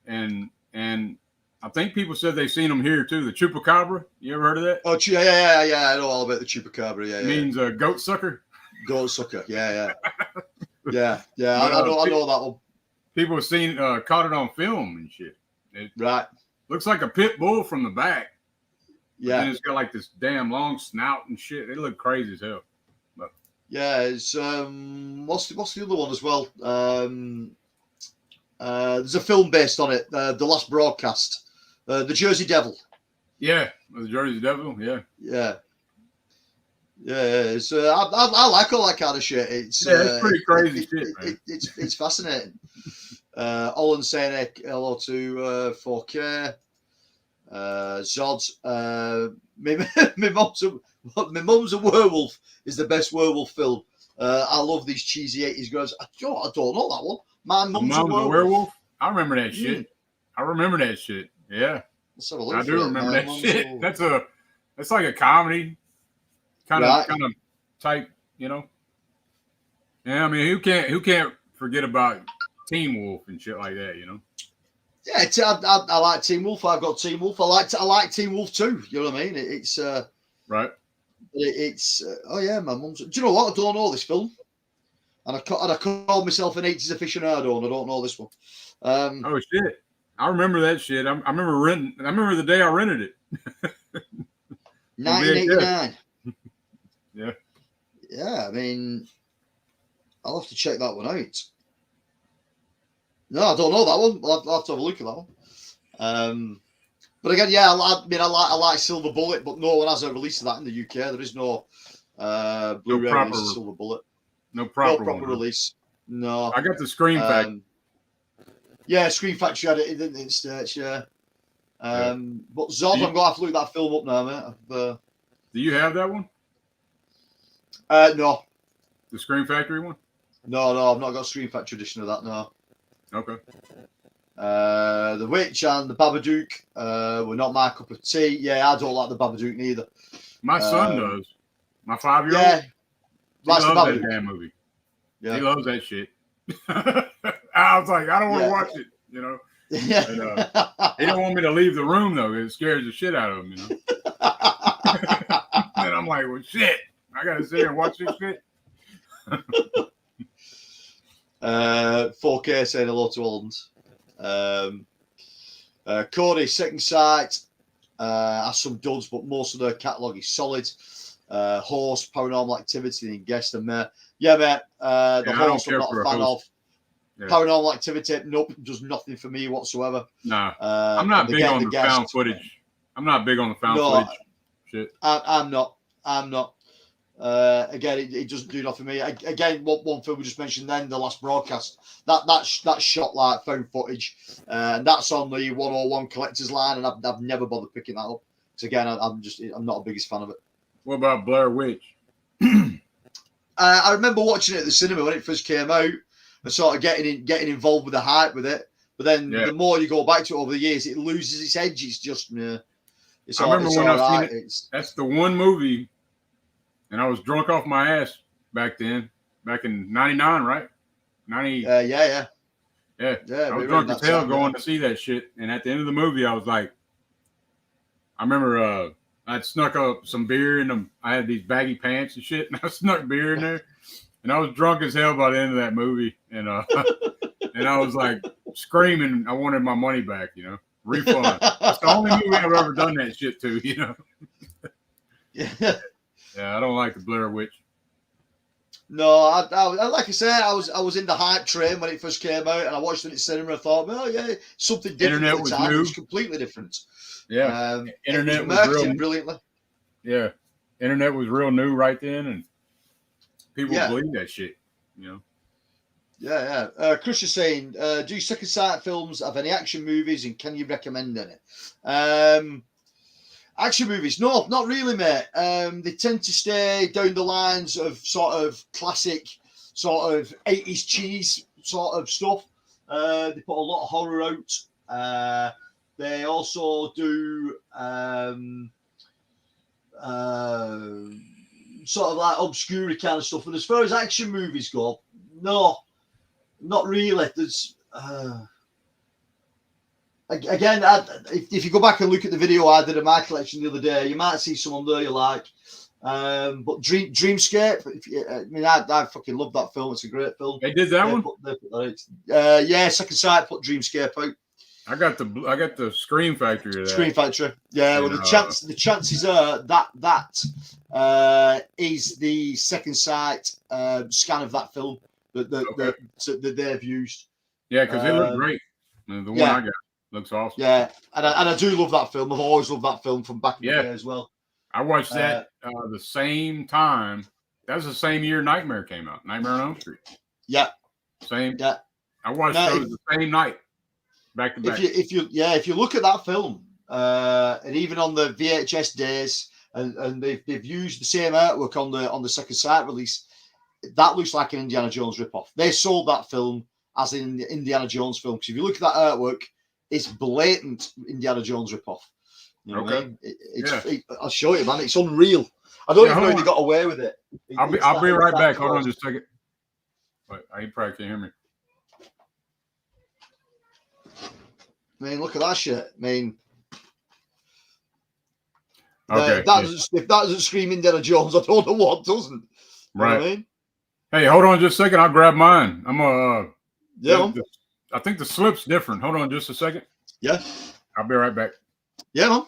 and I think people said they've seen them here too. The chupacabra. You ever heard of that? Oh, yeah. I know all about the chupacabra. Yeah, it means goat sucker. Goat sucker. Yeah. I know that one. People have seen caught it on film and shit. Right. Looks like a pit bull from the back. Yeah. And it's got like this damn long snout and shit. They look crazy as hell. But. Yeah, it's what's the other one as well? There's a film based on it, The Last Broadcast. The Jersey Devil. Yeah, the Jersey Devil, Yeah. It's I like all that kind of shit. It's pretty crazy shit, man. It's fascinating. Olin saying hello to 4K. Zod. My mum's a werewolf is the best werewolf film. I love these cheesy 80s girls. I don't know that one. My mum's a werewolf. I remember that shit. I remember that shit. Yeah. Let's have a look. I do remember that shit. That's like a comedy kind of type, you know. Yeah, I mean, who can't forget about Teen Wolf and shit like that, you know? Yeah, I like Teen Wolf. I've got Teen Wolf. I like Teen Wolf too. You know what I mean? It's right. It's oh yeah, my mum's. Do you know what? I don't know this film. And I called myself an 80s aficionado, and I don't know this one. Oh shit! I remember that shit. I remember the day I rented it. 1989. Yeah. Yeah, I mean, I'll have to check that one out. No, I don't know that one. I'll have to have a look at that one. But again, yeah, I like Silver Bullet, but no one has a release of that in the UK. There is no Blu-ray release of Silver Bullet. No proper release. No. I got the Scream Factory. Yeah, Scream Factory had it in States, yeah. But Zod, I'm going to have to look that film up now, mate. Do you have that one? No. The Scream Factory one? No, I've not got a Scream Factory edition of that, no. Okay. The Witch and the Babadook were not my cup of tea. Yeah, I don't like the Babadook neither. My son does. My 5-year-old. Yeah. He loves that damn movie. Yeah. He loves that shit. I was like, I don't want to watch it, you know. Yeah. And, he don't want me to leave the room though. It scares the shit out of him, you know. And I'm like, well, shit. I gotta sit here and watch this shit. 4K saying hello to Holland. Cody, Second Sight has some duds, but most of their catalogue is solid. Horse, Paranormal Activity, and Guest and Mare. Yeah, mate. The Horse I'm not a fan of. Yeah. Paranormal Activity, nope, does nothing for me whatsoever. Nah, I'm not big on the found footage. I'm not big on the found footage shit. I'm not. Again, it doesn't do nothing for me. Again, one film we just mentioned then, the last broadcast, that's shot like found footage, and that's on the 101 collector's line, and I've never bothered picking that up. Because again, I'm not the biggest fan of it. What about Blair Witch? I remember watching it at the cinema when it first came out, and sort of getting involved with the hype with it. But then the more you go back to it over the years, it loses its edge. It's just, it's I remember when I've seen it. That's the one movie. And I was drunk off my ass back then, back in 99, right? 90. Yeah. I was drunk as hell going to see that shit. And at the end of the movie, I was like, I remember I'd snuck up some beer in them. I had these baggy pants and shit, and I snuck beer in there. And I was drunk as hell by the end of that movie. And and I was like screaming, I wanted my money back, you know, refund. That's the only movie I've ever done that shit to, you know. Yeah. Yeah, I don't like the Blair Witch. No, I like I say, I was in the hype train when it first came out, and I watched it at cinema. I thought, well, yeah, something different. Internet at the was time. new. It was completely different. Yeah, Internet was real brilliantly. Yeah, Internet was real new right then, and people believe that shit. You know. Yeah. Chris is saying, do Second Sight films have any action movies, and can you recommend any? Action movies? No, not really, mate. They tend to stay down the lines of sort of classic, sort of 80s cheese sort of stuff. They put a lot of horror out. They also do sort of like obscure kind of stuff. And as far as action movies go, no, not really. There's again, if you go back and look at the video I did of my collection the other day, you might see someone there you like. But Dreamscape, I fucking love that film. It's a great film. They did that one? Yeah, Second Sight put Dreamscape out. I got the Scream Factory of that. Scream Factory. Yeah, well, the chances are that is the Second Sight scan of that film that they've used. Yeah, because it looked great. The one I got looks awesome. Yeah, and I do love that film. I've always loved that film from back in the day as well. I watched that the same time. That was the same year Nightmare came out. Nightmare on Elm Street. Yeah. Same. Yeah. I watched those the same night. Back to back. If you look at that film, and even on the VHS days, and they've used the same artwork on the Second Sight release, that looks like an Indiana Jones ripoff. They sold that film as in the Indiana Jones film. Because if you look at that artwork, it's blatant Indiana Jones ripoff. You know what I mean? I'll show you, man. It's unreal. I don't even know if they got away with it. I'll be right back. Hold on just a second. But I probably can't hear me. I mean, look at that shit. I mean, if that doesn't scream Indiana Jones, I don't know what doesn't. Right. You know what I mean? Hey, hold on just a second. I'll grab mine. I'm Yeah, I think the slip's different. Hold on just a second. yeah, I'll be right back. yeah, man.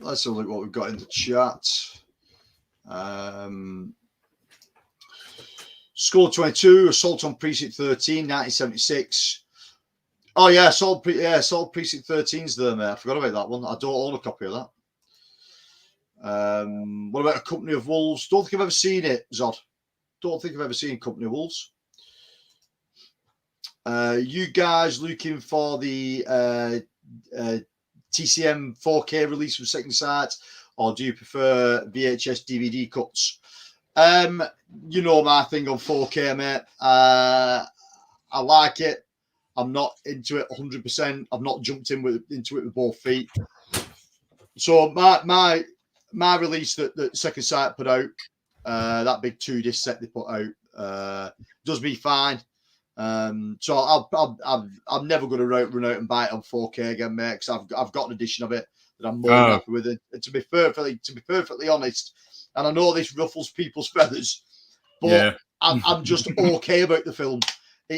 Let's have a look what we've got in the chat. Score 22, Assault on Precinct 13, 1976. Oh yeah, Assault Precinct 13's there, mate. I forgot about that one. I don't own a copy of that. What about A Company of Wolves? Don't think I've ever seen it, Zod. Don't think I've ever seen Company of Wolves. You guys looking for the TCM 4K release from Second Sight, or do you prefer VHS DVD cuts? You know my thing on 4K, mate. I like it. I'm not into it 100%. I've not jumped into it with both feet. So my release that Second Sight put out, that big 2-disc set they put out, does me fine. So I'm never going to run out and buy it on 4K again, mate, because I've got an edition of it that I'm more than happy with it. And to be perfectly honest, and I know this ruffles people's feathers, but I'm just okay about the film.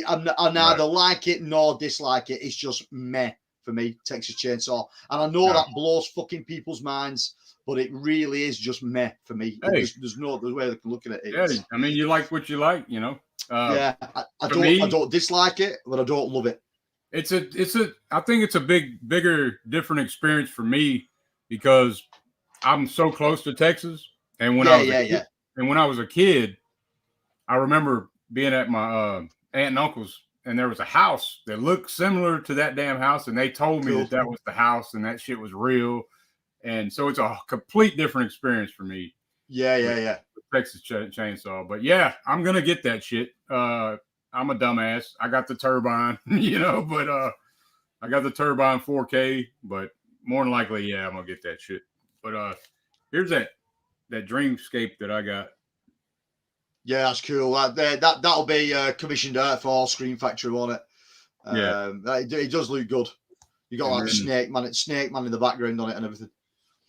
I neither like it nor dislike it. It's just meh for me, Texas Chainsaw. And I know that blows fucking people's minds, but it really is just meh for me. Hey. There's no other way they can look at it. Yeah, I mean, you like what you like, you know. I don't dislike it, but I don't love it. I think it's a bigger, different experience for me because I'm so close to Texas. And when I was a kid, I remember being at my aunt and uncle's, and there was a house that looked similar to that damn house, and they told me that was the house, and that shit was real. And so it's a complete different experience for me. Yeah. Texas Chainsaw, but yeah, I'm gonna get that shit. I'm a dumbass. I got the turbine, you know, but I got the turbine 4K. But more than likely, yeah, I'm gonna get that shit. But here's that Dreamscape that I got. Yeah, that's cool. That'll be commissioned out for Screen Factory, won't it? It does look good. You got like Snake Man in the background on it and everything.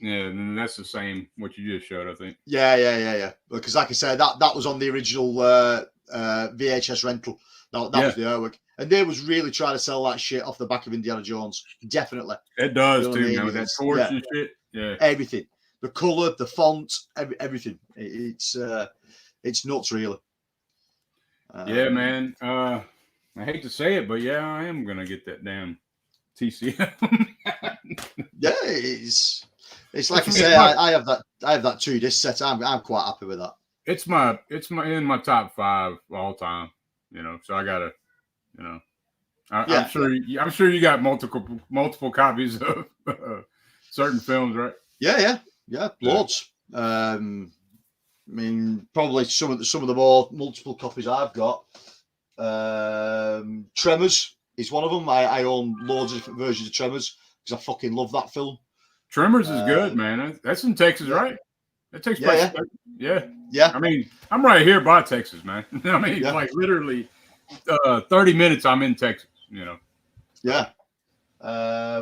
Yeah, and that's the same what you just showed, I think. Yeah. Because like I said, that was on the original VHS rental. That was the artwork. And they was really trying to sell that shit off the back of Indiana Jones. Definitely. It does, you know, too, man. With that torch and shit. Yeah. Everything. The colour, the font, everything. It's nuts, really. Yeah, man. I hate to say it, but yeah, I am going to get that damn TCM. Yeah, it's like I say, I have that 2-disc set. I'm quite happy with that. It's in my top 5 all time, you know. So I gotta, you know, I'm sure you got multiple copies of certain films, right? Yeah, loads. I mean, probably some of the more multiple copies I've got. Tremors is one of them. I own loads of different versions of Tremors because I fucking love that film. Tremors is good, man. That's in Texas, right? That takes place. Yeah. I mean, I'm right here by Texas, man. I mean, like literally 30 minutes I'm in Texas, you know. Yeah.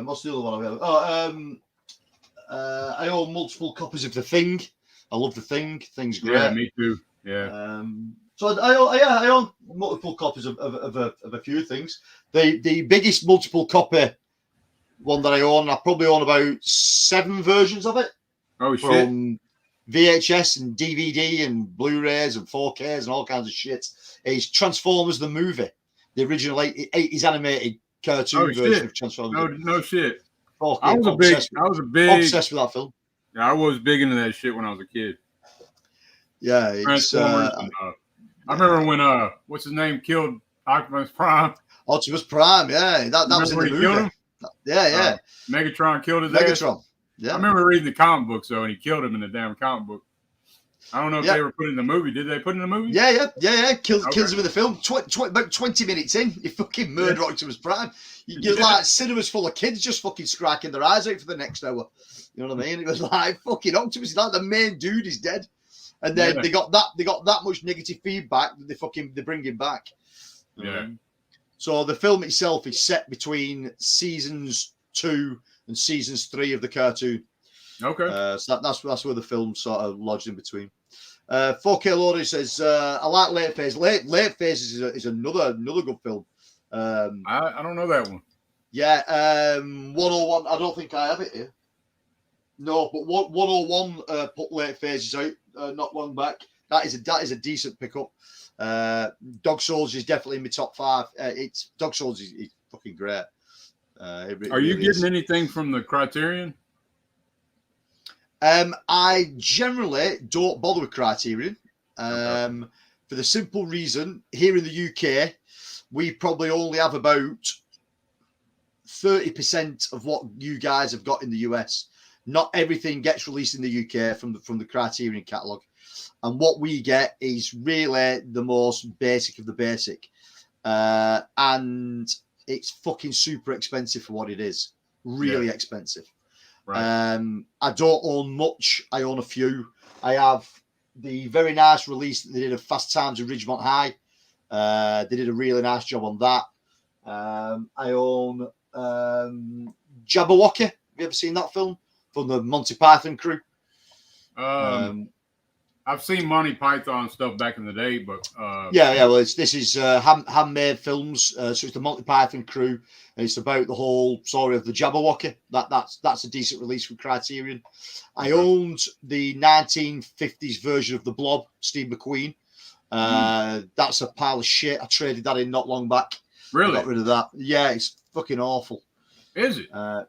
What's the other one I have? I own multiple copies of The Thing. I love The Thing. Thing's great. Yeah, me too. Yeah. So I own multiple copies of a few things. The biggest multiple copy one that I own, I probably own about 7 versions of it. Oh shit! From VHS and DVD and Blu-rays and 4Ks and all kinds of shit. It's Transformers the movie, the original 80s animated cartoon version of Transformers. No shit. 4K. I was obsessed with that film. Yeah, I was big into that shit when I was a kid. Yeah, it's. I remember when what's his name killed Optimus Prime. Optimus Prime, yeah, that was in the movie. Killed him? Yeah. Megatron killed his Megatron. ass. Yeah. I remember reading the comic book, and he killed him in the damn comic book. I don't know if they ever put it in the movie. Did they put it in the movie? Yeah. Kills him in the film. About 20 minutes in, you fucking murder Optimus Prime. You're like cinemas full of kids just fucking striking their eyes out for the next hour. You know what I mean? It was like fucking Optimus, like the main dude is dead. And then they got that much negative feedback that they bring him back. Yeah. So the film itself is set between seasons 2 and seasons 3 of the cartoon. Okay. So that's where the film sort of lodged in between. 4K Loader says, I like Late Phase. Late Phases is another good film. I don't know that one. Yeah, 101. I don't think I have it here. No, but 101 put Late Phases out not long back. That is a decent pickup. Dog Souls is definitely in my top 5. It's Dog Souls is fucking great. Are you getting anything from the Criterion? I generally don't bother with Criterion. Okay. For the simple reason, here in the UK, we probably only have about 30% of what you guys have got in the US. Not everything gets released in the UK from the Criterion catalogue. And what we get is really the most basic of the basic. And it's fucking super expensive for what it is. Really expensive. Right. I don't own much. I own a few. I have the very nice release that they did of Fast Times at Ridgemont High. They did a really nice job on that. I own Jabberwocky. Have you ever seen that film? From the Monty Python crew. I've seen Monty Python stuff back in the day, but well, this is handmade films. So it's the Monty Python crew, and it's about the whole story of the Jabberwocky. That's a decent release from Criterion. I owned the 1950s version of The Blob, Steve McQueen. That's a pile of shit. I traded that in not long back. Really? I got rid of that. Yeah, it's fucking awful. Is it?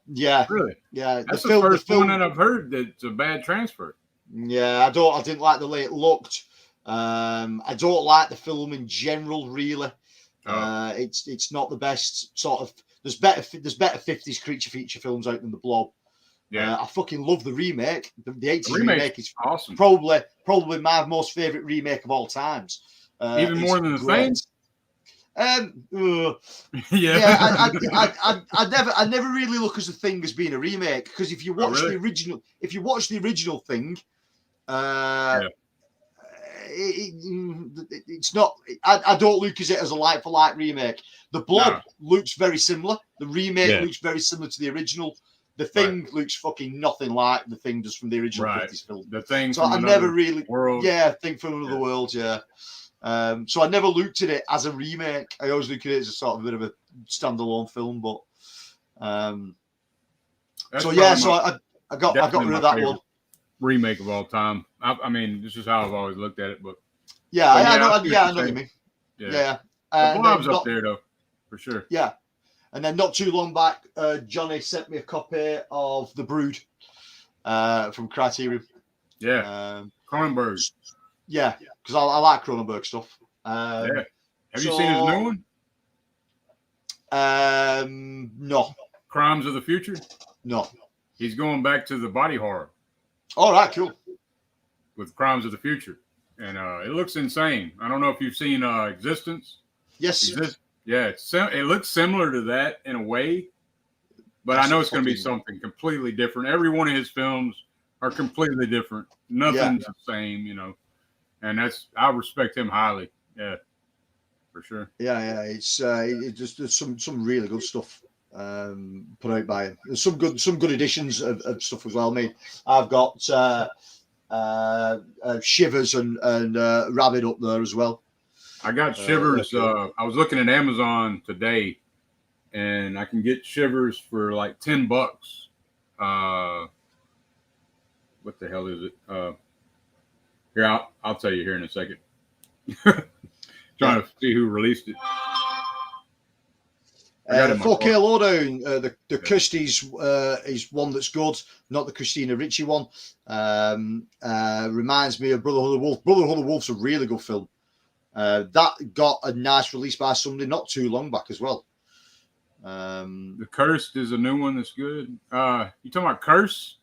Yeah. Really? Yeah. That's the first one that I've heard that's a bad transfer. Yeah, I didn't like the way it looked. I don't like the film in general, really. It's not the best sort of. There's better 50s creature feature films out than The Blob. Yeah, I fucking love the remake. The 80s remake is awesome. Probably my most favorite remake of all times. Even more than The Thing. I never really look at The Thing as being a remake, because if you watch the original Thing, it's not. I don't look at it as a like for like remake. The Blob looks very similar. The remake looks very similar to the original. The Thing looks fucking nothing like The Thing does from the original 50s film. The Thing. So I never really. World. Yeah, Thing from Another World. Yeah. So I never looked at it as a remake. I always look at it as a sort of a bit of a standalone film. But I got rid of that one. Remake of all time. I mean, this is how I've always looked at it. But I know what you mean. Yeah. The Blob's up there though, for sure. Yeah. And then not too long back, Johnny sent me a copy of The Brood from Criterion. Yeah. Cronenberg. Yeah, because I like Cronenberg stuff. Have you seen his new one? No. Crimes of the Future? No. He's going back to the body horror. All right, cool. With Crimes of the Future. And it looks insane. I don't know if you've seen Existence. Yes. It looks similar to that in a way, but I know it's going to be something completely different. Every one of his films are completely different. Nothing's the same, you know. And I respect him highly. Yeah, for sure. Yeah. It's there's some really good stuff put out by him. There's some good editions of stuff as well. I mean, I've got Shivers and Rabbit up there as well. I got Shivers. I was looking at Amazon today, and I can get Shivers for like $10. What the hell is it? Here, I'll tell you here in a second. Trying to see who released it. 4K Lowdown, the Kirsty's is one that's good, not the Christina Ricci one. Reminds me of Brotherhood of the Wolf. Brotherhood of the Wolf's a really good film. That got a nice release by somebody not too long back as well. The Cursed is a new one that's good. You talking about Curse?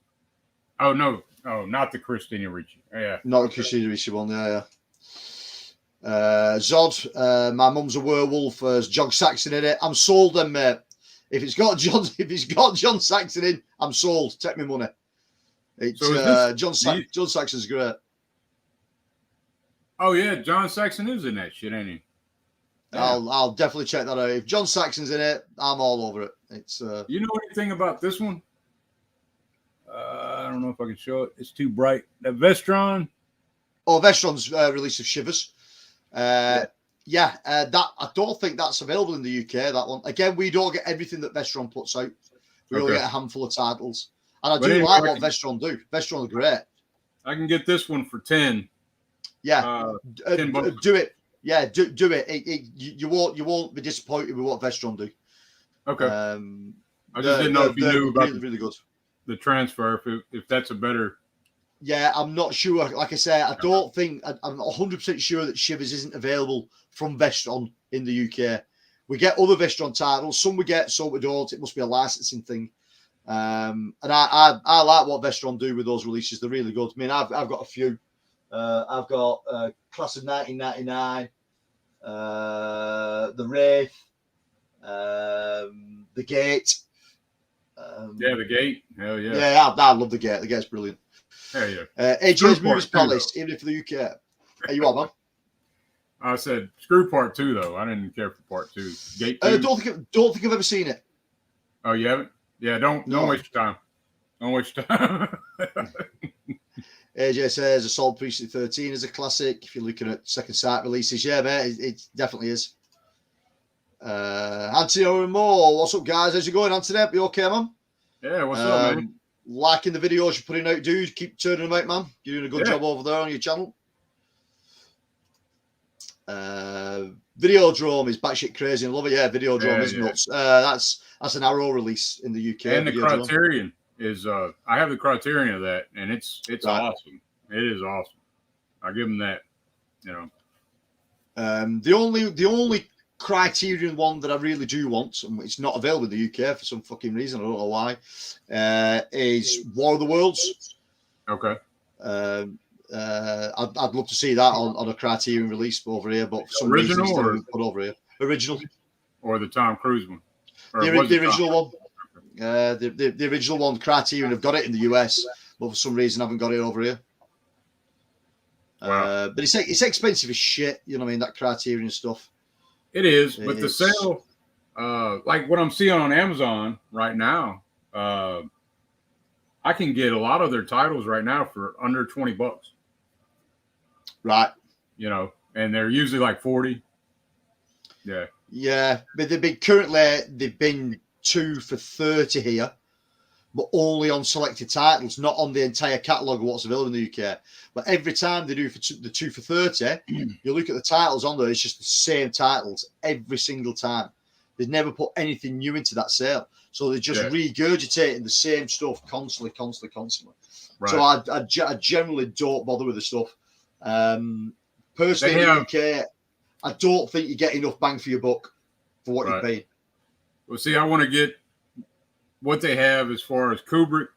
Oh no, not the Christina Ricci. Yeah, not the Christina Ricci one. Yeah. Zod, My Mum's a Werewolf. There's John Saxon in it. I'm sold, then, mate. If it's got John Saxon in, I'm sold. Take me money. It's John Saxon's great. Oh yeah, John Saxon is in that shit, ain't he? Yeah. I'll definitely check that out. If John Saxon's in it, I'm all over it. It's you know anything about this one? I don't know if I can show it. It's too bright. That Vestron. Oh, Vestron's release of Shivers. That I don't think that's available in the UK. That one again, we don't get everything that Vestron puts out. We only get a handful of titles, and I do like what Vestron do. Vestron are great. I can get this one for 10. Yeah, $10. Do it. Yeah, do it. You won't be disappointed with what Vestron do. Okay. I just didn't know if you knew about really good. The transfer, if that's a better. Yeah, I'm not sure. Like I say, I don't think I'm 100% sure that Shivers isn't available from Vestron in the UK. We get other Vestron titles. Some we get, some we don't. It must be a licensing thing. And I like what Vestron do with those releases. They're really good. I mean, I've got a few. I've got Class of 1999, The Wraith, The Gate. The Gate. Hell yeah. Yeah, I love The Gate. The Gate's brilliant. Hell yeah. AJ's Movies Palace, even for the UK. You what, man? I said screw part 2 though. I didn't care for part 2. Gate 2. Don't think I've ever seen it. Oh, you haven't? Yeah, don't waste your time. Don't waste your time. AJ says Assault Precinct 13 is a classic. If you're looking at second sight releases, yeah, mate, it definitely is. Anthony Owen Moore, what's up, guys? How's it going, Anthony? You okay, man? Yeah, what's up, man? Liking the videos you're putting out, dude. Keep turning them out, man. You're doing a good job over there on your channel. Videodrome is batshit crazy. I love it. Yeah, Videodrome is nuts. That's an Arrow release in the UK. And the Criterion is I have the Criterion of that, and it's awesome. It is awesome. I give them that. You know, the only Criterion one that I really do want, and it's not available in the UK for some fucking reason, I don't know why, is War of the Worlds. Okay. I'd love to see that on a Criterion release over here, but for some reason it's not put over here. Original. Or the Tom Cruise one. The original one. The original one, Criterion have got it in the US, but for some reason haven't got it over here. Wow. But it's expensive as shit, you know what I mean, that Criterion stuff. It is, but the sale, like what I'm seeing on Amazon right now, I can get a lot of their titles right now for under $20. Right. You know, and they're usually like 40. Yeah. Yeah, but they've been 2 for 30 here, but only on selected titles, not on the entire catalogue of what's available in the UK. But every time they do the 2 for 30, you look at the titles on there, it's just the same titles every single time. They never put anything new into that sale. So they're just regurgitating the same stuff constantly. Right. So I generally don't bother with the stuff. Personally, in the UK, I don't think you get enough bang for your buck for what you're paying. Well, see, I want to get what they have as far as Kubrick,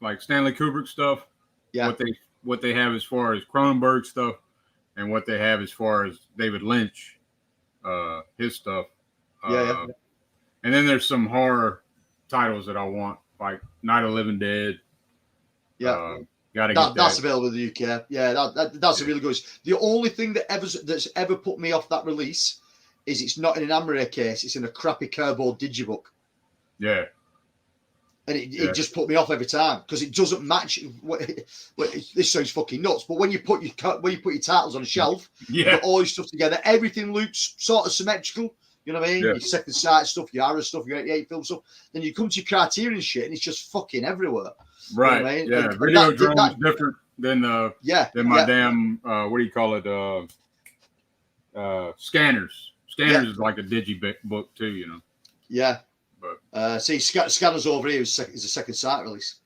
like Stanley Kubrick stuff. Yeah. What they have as far as Cronenberg stuff, and what they have as far as David Lynch, his stuff. And then there's some horror titles that I want, like Night of the Living Dead. Yeah. Gotta get that. That's available in the UK. Yeah, that's a really good. The only thing that's ever put me off that release is it's not in an Amaray case. It's in a crappy cardboard digibook. Yeah. And it just put me off every time because it doesn't match. This sounds fucking nuts, but when you put your titles on a shelf, you put all your stuff together, everything looks sort of symmetrical. You know what I mean? Yeah. Your second sight stuff, your horror stuff, your 88 film stuff. Then you come to your Criterion shit, and it's just fucking everywhere. Right. You know what I mean? Yeah. Videodrome is different than my damn what do you call it? Scanners. Scanners is like a digibook too, you know. Yeah. But see, Scanners over here is a second sight release.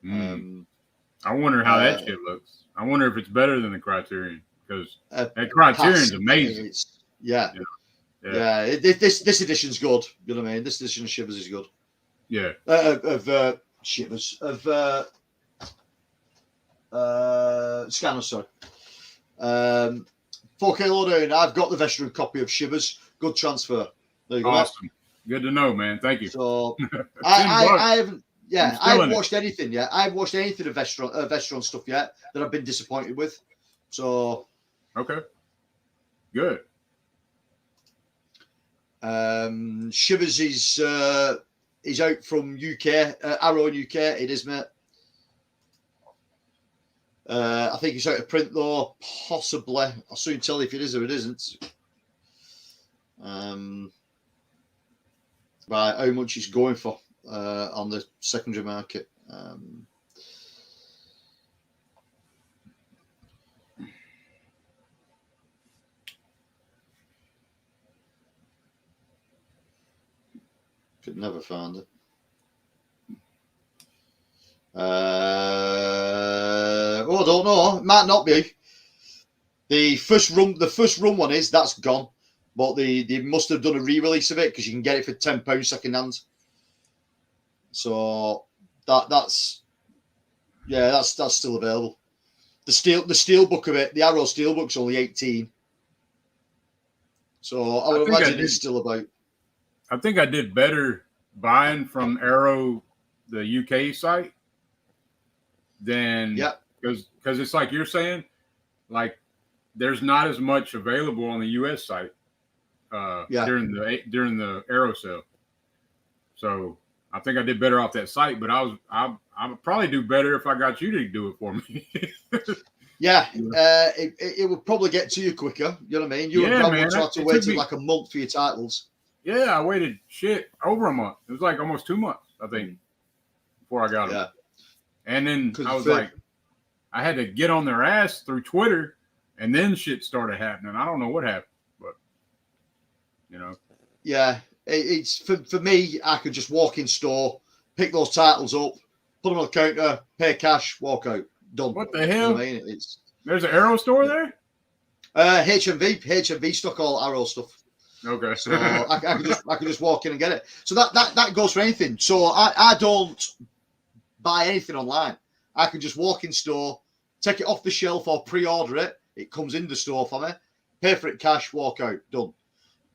I wonder how that shit looks. I wonder if it's better than the Criterion because that Criterion's amazing. This edition's good. You know what I mean? This edition of Shivers is good. Yeah. Shivers of Scanners. Sorry. 4K Lowdown. I've got the Vestron copy of Shivers. Good transfer. There you go. Awesome. Good to know, man. Thank you. So I haven't. Yeah, I haven't watched anything yet. I haven't watched anything of Vestron stuff yet that I've been disappointed with. So okay, good. Shivers is out from UK. Arrow in UK. It is, mate. I think it's out of print though, possibly. I'll soon tell you if it is or it isn't. By how much it's going for on the secondary market. Could never find it. I don't know. It might not be. The first run one that's gone, but they must have done a re-release of it because you can get it for £10 second hand. So that's still available. The steel book of it, the Arrow steel book's only 18. So I would imagine it's still about. I think I did better buying from Arrow, the UK site, than because it's like you're saying, like there's not as much available on the US site during the Arrow sale. So I think I did better off that site, but I would probably do better if I got you to do it for me. It would probably get to you quicker. You know what I mean? You would have to wait like a month for your titles. Yeah, I waited over a month. It was like almost 2 months, I think, before I got them. And then I was like, I had to get on their ass through Twitter, and then shit started happening. I don't know what happened, but Yeah, it's for me. I could just walk in store, pick those titles up, put them on the counter, pay cash, walk out, done. What the hell? You know what I mean? There's an Arrow store there. HMV stock all Arrow stuff. Okay, so I could just walk in and get it. So that goes for anything. So I don't buy anything online. I can just walk in store, take it off the shelf or pre-order it. It comes in the store for me. Pay for it cash, walk out, done.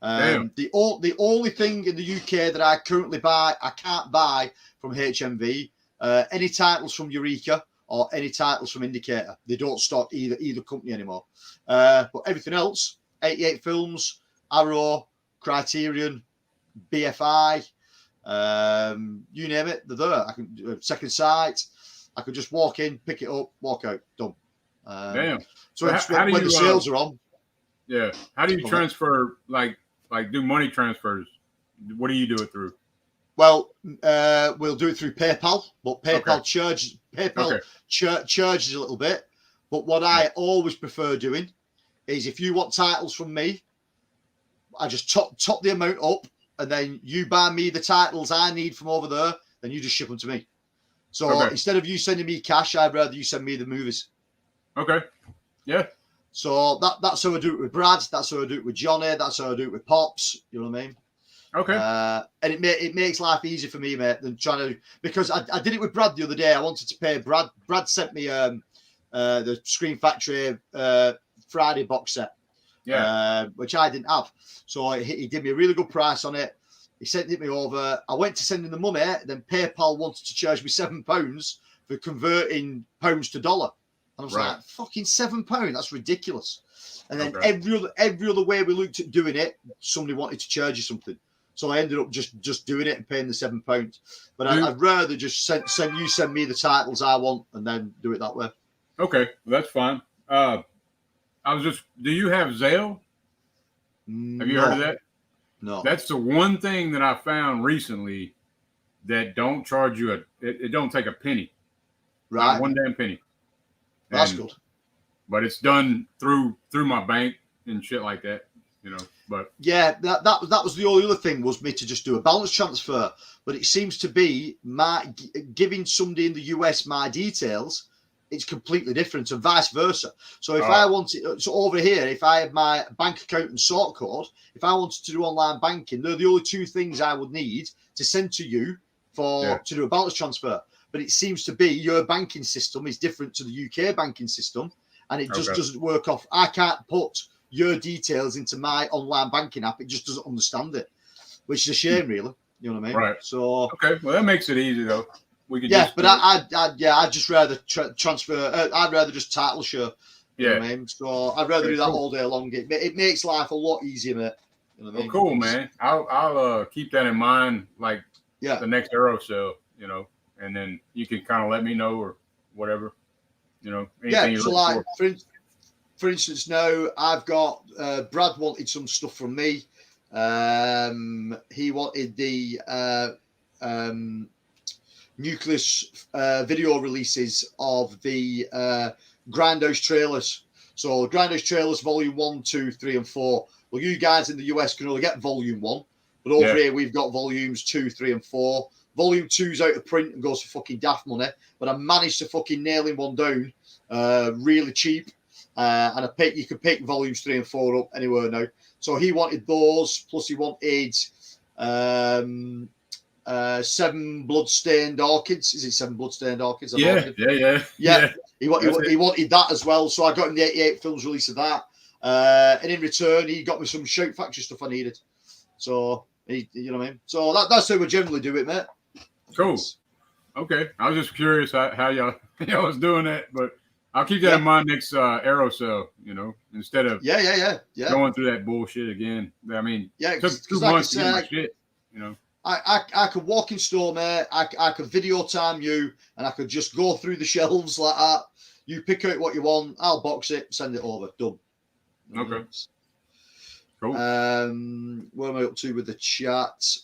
The only thing in the UK that I currently buy, I can't buy from HMV. Any titles from Eureka or any titles from Indicator. They don't stock either company anymore. But everything else, 88 Films, Arrow, Criterion, BFI, you name it, they're there. I can Second Sight. I could just walk in, pick it up, walk out, done. So when the sales are on. Yeah. How do you transfer, like do money transfers? What do you do it through? Well, we'll do it through PayPal, but PayPal charges a little bit. But what I always prefer doing is if you want titles from me, I just top the amount up, and then you buy me the titles I need from over there, then you just ship them to me. So instead of you sending me cash, I'd rather you send me the movies. Okay. Yeah. So that's how I do it with Brad. That's how I do it with Johnny. That's how I do it with Pops. You know what I mean? Okay. And it makes life easier for me, mate, than trying to, because I did it with Brad the other day. I wanted to pay Brad. Brad sent me the Screen Factory Friday box set, which I didn't have. So he did me a really good price on it. He sent it me over. I went to send him the money. Then PayPal wanted to charge me £7 for converting pounds to dollar. And I was like, fucking £7? That's ridiculous. And then every other way we looked at doing it, somebody wanted to charge you something. So I ended up just doing it and paying the £7. But I'd rather just send me the titles I want and then do it that way. Okay, well, that's fine. Do you have Zelle? Have you heard of that? No. That's the one thing that I found recently that don't charge you it don't take a penny. Right. Not one damn penny. That's good. But it's done through my bank and shit like that, But yeah, that was the only other thing was me to just do a balance transfer. But it seems to be giving somebody in the US my details, it's completely different, and vice versa. So if I wanted, so over here, if I had my bank account and sort code, if I wanted to do online banking, they're the only two things I would need to send to you to do a balance transfer. But it seems to be your banking system is different to the UK banking system, and it just doesn't work off. I can't put your details into my online banking app. It just doesn't understand it, which is a shame, really. You know what I mean? Right. So well, that makes it easy though. We could I'd just rather transfer. I'd rather just title share. You know what I mean? So I'd rather do that all day long. It makes life a lot easier, mate. You know what I mean? Cool, man. I'll keep that in mind. Like the next Arrow sale, and then you can kind of let me know or whatever. You know, Yeah, anything you're so looking like for. For instance, now I've got Brad wanted some stuff from me. He wanted the Nucleus video releases of the Grindhouse trailers. So Grindhouse trailers, volume 1, 2, 3, and 4. Well, you guys in the US can only get volume 1, but over here we've got volumes 2, 3, and 4. Volume 2's out of print and goes for fucking daft money, but I managed to fucking nail him one down really cheap. And you can pick volumes 3 and 4 up anywhere now. So he wanted those, plus he wanted 7 blood-stained orchids. Is it 7 blood-stained orchids? Yeah. He wanted that as well. So I got him the 88 films release of that. And in return, he got me some Shout Factory stuff I needed. So, you know what I mean? So that's how we generally do it, mate. Cool. Okay. I was just curious how y'all was doing that, but I'll keep that in mind next Aerosol, you know, instead of going through that bullshit again. I mean, it took 2 months to get my shit, you know. I could walk in store, mate. I could video time you, and I could just go through the shelves like that. You pick out what you want. I'll box it, send it over. Done. Okay. Cool. What am I up to with the chat?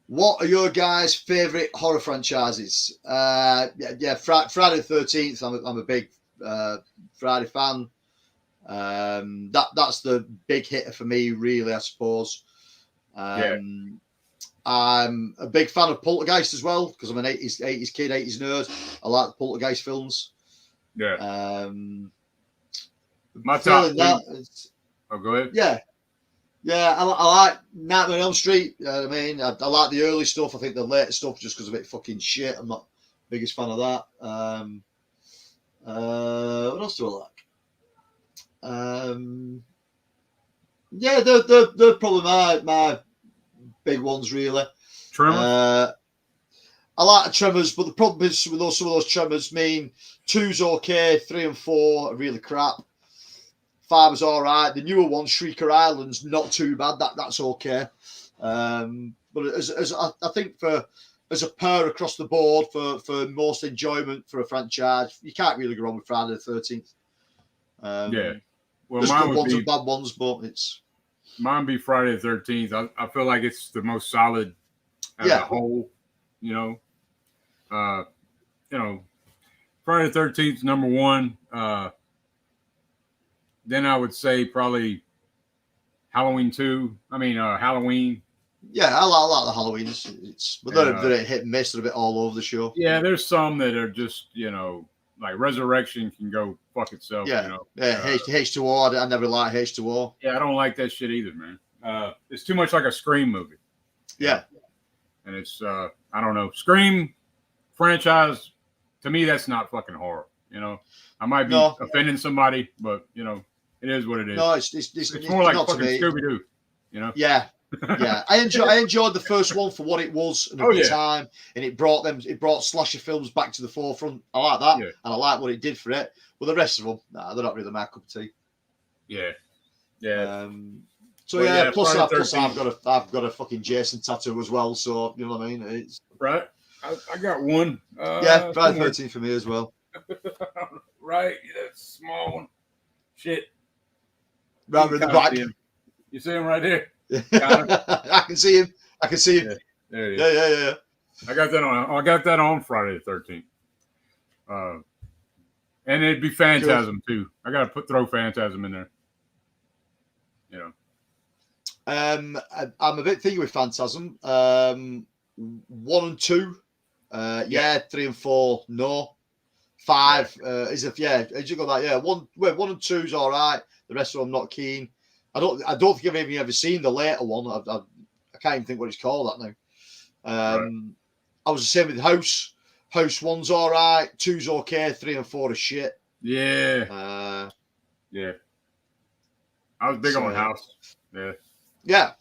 What are your guys' favorite horror franchises? Friday the 13th. I'm a big Friday fan. That's the big hitter for me, really, I suppose. I'm a big fan of Poltergeist as well because I'm an 80s kid, 80s nerd. I like the Poltergeist films. Yeah. My top two. Go ahead. Yeah, I like Nightmare on Elm Street. You know what I mean? I like the early stuff. I think the later stuff just because of it fucking shit. I'm not the biggest fan of that. What else do I like? Yeah, they're probably my big ones, really. Tremors? I like the Tremors, but the problem is with some of those Tremors mean 2's okay, 3 and 4 are really crap. 5 was all right. The newer one, Shrieker Island's not too bad. That's okay. But as I think as a pair across the board for most enjoyment for a franchise, you can't really go wrong with Friday the 13th. Well, there's mine good would ones be, and bad ones, but it's mine be Friday the 13th. I feel like it's the most solid as a whole. You know, Friday the 13th number one. Then I would say probably Halloween 2. Halloween. Yeah, I like the Halloween. But they're hit and miss. They're a bit all over the show. Yeah, there's some that are just, like Resurrection can go fuck itself. Yeah, H2O. I never liked H2O. Yeah, I don't like that shit either, man. It's too much like a Scream movie. Yeah. And it's, I don't know. Scream franchise, to me, that's not fucking horror. You know, I might be offending somebody, but, it is what it is. No, it's more like fucking Scooby-Doo, you know? Yeah. I enjoyed the first one for what it was at the time, and it brought slasher films back to the forefront. I like that, and I like what it did for it. But the rest of them, they're not really my cup of tea. Yeah. Plus I've got a fucking Jason tattoo as well, so you know what I mean. It's right. I got one. Friday 13 for me as well. Right, that small one. Shit. Right in the back. You see him right there? I can see him. Yeah, there he is. Yeah. I got that on Friday the 13th. And it'd be Phantasm too. I gotta throw Phantasm in there. I'm a bit thingy with Phantasm. 1 and 2. 3 and 4. No. 5 is if as you got that. Yeah, 1 and 2's all right. The rest of them not keen. I don't think I've even ever seen the later one. I can't even think what it's called that now. I was the same with House. House 1's all right. 2's okay. 3 and 4 are shit. Yeah. I was big on House. Yeah.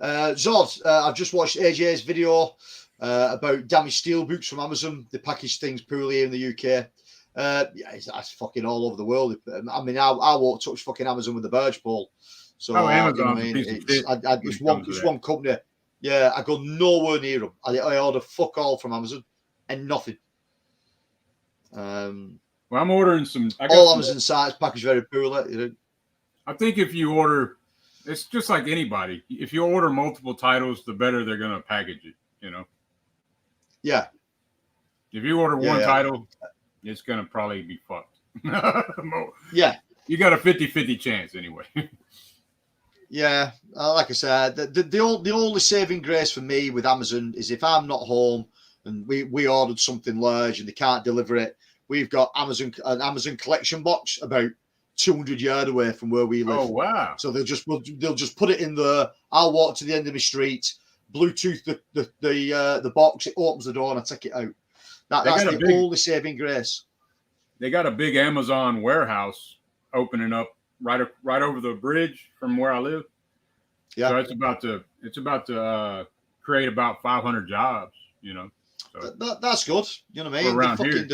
Zod, I've just watched AJ's video about damaged steel books from Amazon. They package things poorly in the UK. That's fucking all over the world. I mean, I won't touch fucking Amazon with the birch pole. So Amazon. It's one company. Yeah, I go nowhere near them. I order fuck all from Amazon and nothing. Well, I'm ordering some. All Amazon sites package very poorly. You know? I think if you order, it's just like anybody. If you order multiple titles, the better they're going to package it. You know. Yeah. If you order one title, it's going to probably be fucked. Yeah. You got a 50-50 chance anyway. Yeah, like I said, the only saving grace for me with Amazon is if I'm not home and we ordered something large and they can't deliver it, we've got an Amazon collection box about 200 yards away from where we live. Oh wow! So they'll just put it in there. I'll walk to the end of my street, Bluetooth the box, it opens the door and I take it out. That's the only saving grace. They got a big Amazon warehouse opening up right over the bridge from where I live. Yeah. So it's about to create about 500 jobs, you know. So that's good. You know what I mean? Around here.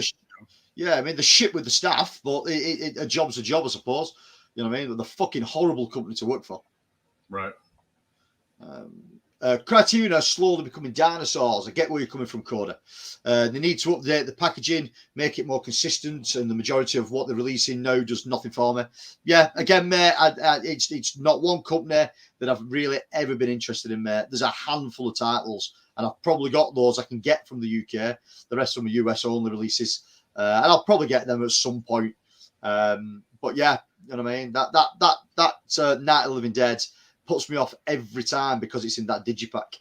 I mean, the shit with the staff, but a job's a job, I suppose. You know what I mean? But the fucking horrible company to work for. Right. Criterion are slowly becoming dinosaurs. I get where you're coming from, Coda. They need to update the packaging, make it more consistent, and the majority of what they're releasing now does nothing for me. Yeah, again, mate, it's not one company that I've really ever been interested in, mate. There's a handful of titles, and I've probably got those I can get from the UK. The rest of them are US-only releases, and I'll probably get them at some point. But yeah, you know what I mean? That Night of the Living Dead puts me off every time because it's in that digipack.